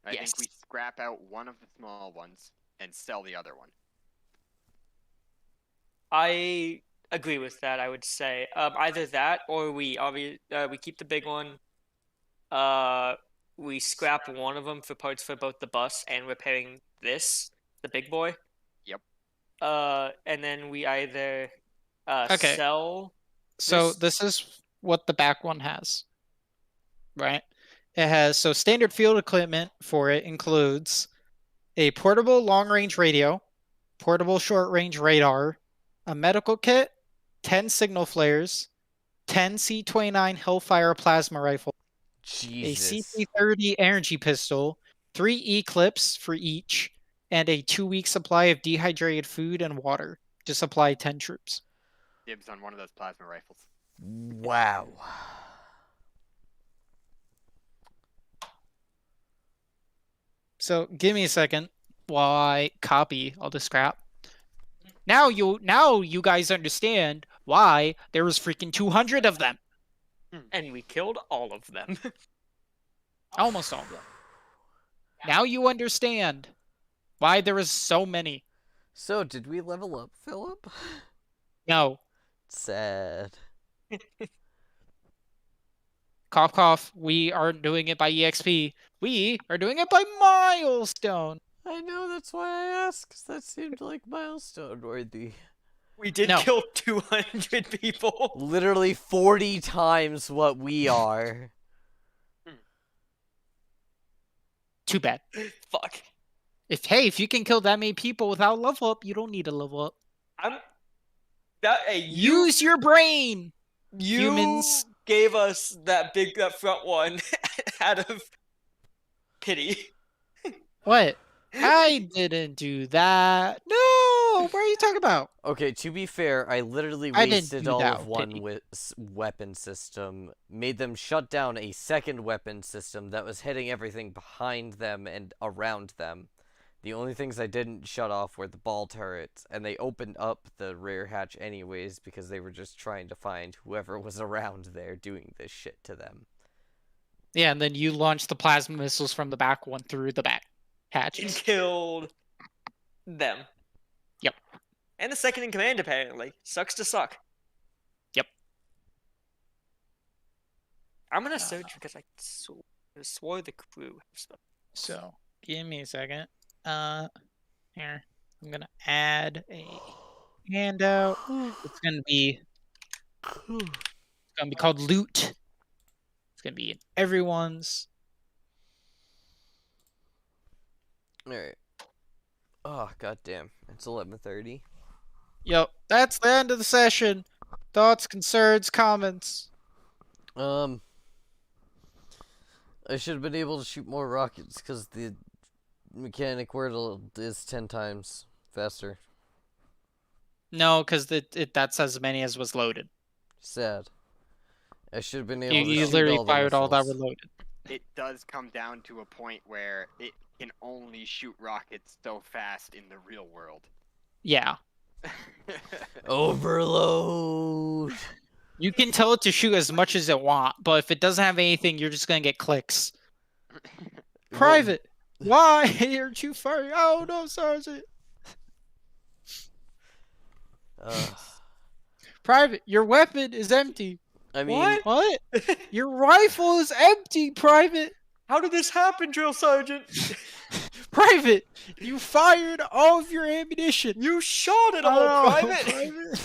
I think we Yes. scrap out one of the small ones and sell the other one. I agree with that. I would say either that or we keep the big one. We scrap one of them for parts for both the bus and repairing the big boy. Yep. And then we either Okay. sell. So This- this is what the back one has. Right? It has, so standard field equipment for it includes a portable long-range radio, portable short-range radar, a medical kit, 10 signal flares, 10 C29 Hellfire plasma rifle, a Jesus. CP30 energy pistol, 3 E-clips for each, and a 2-week supply of dehydrated food and water to supply 10 troops. Dibs on one of those plasma rifles. Wow. So give me a second while I copy all the scrap. Now you guys understand why there was freaking 200 of them. And we killed all of them. Almost all of them. Now you understand why there was so many. So, did we level up, Philip? No. Sad. Cough cough, we aren't doing it by EXP. We are doing it by milestone. I know, that's why I asked, 'cause that seemed like milestone worthy. We did No. kill 200 people. Literally 40 times what we are. Too bad. Fuck. If you can kill that many people without level up, you don't need a level up. You Use your brain. you humans. gave us that front one out of pity. What? I didn't do that. No. What are you talking about? Okay, to be fair, I literally I didn't wasted do all that, of one Pity. weapon system, made them shut down a second weapon system that was hitting everything behind them and around them. The only things I didn't shut off were the ball turrets, and they opened up the rear hatch anyways because they were just trying to find whoever was around there doing this shit to them. Yeah, and then you launched the plasma missiles from the back one through the back And hatches. killed them. Yep. And the second in command, apparently. Sucks to suck. Yep. I'm gonna search because I swore the crew. So give me a second. Here I'm gonna add a handout. It's gonna be called loot. It's gonna be in everyone's. Alright. Oh, goddamn. It's 11:30. Yep, that's the end of the session. Thoughts, concerns, comments. I should have been able to shoot more rockets because the mechanic wordle is 10 times faster. No, because that's as many as was loaded. Sad. I should have been able You, to you shoot literally all the fired all that were missiles. loaded. It does come down to a point where it can only shoot rockets so fast in the real world. Yeah. Overload! You can tell it to shoot as much as it want, but if it doesn't have anything, you're just gonna get clicks. Private, why aren't you firing? Oh no, Sergeant. Private, your weapon is empty. I mean, What? Your rifle is empty, Private. How did this happen, Drill Sergeant? Private, you fired all of your ammunition. You shot it Oh, all, Private! Private.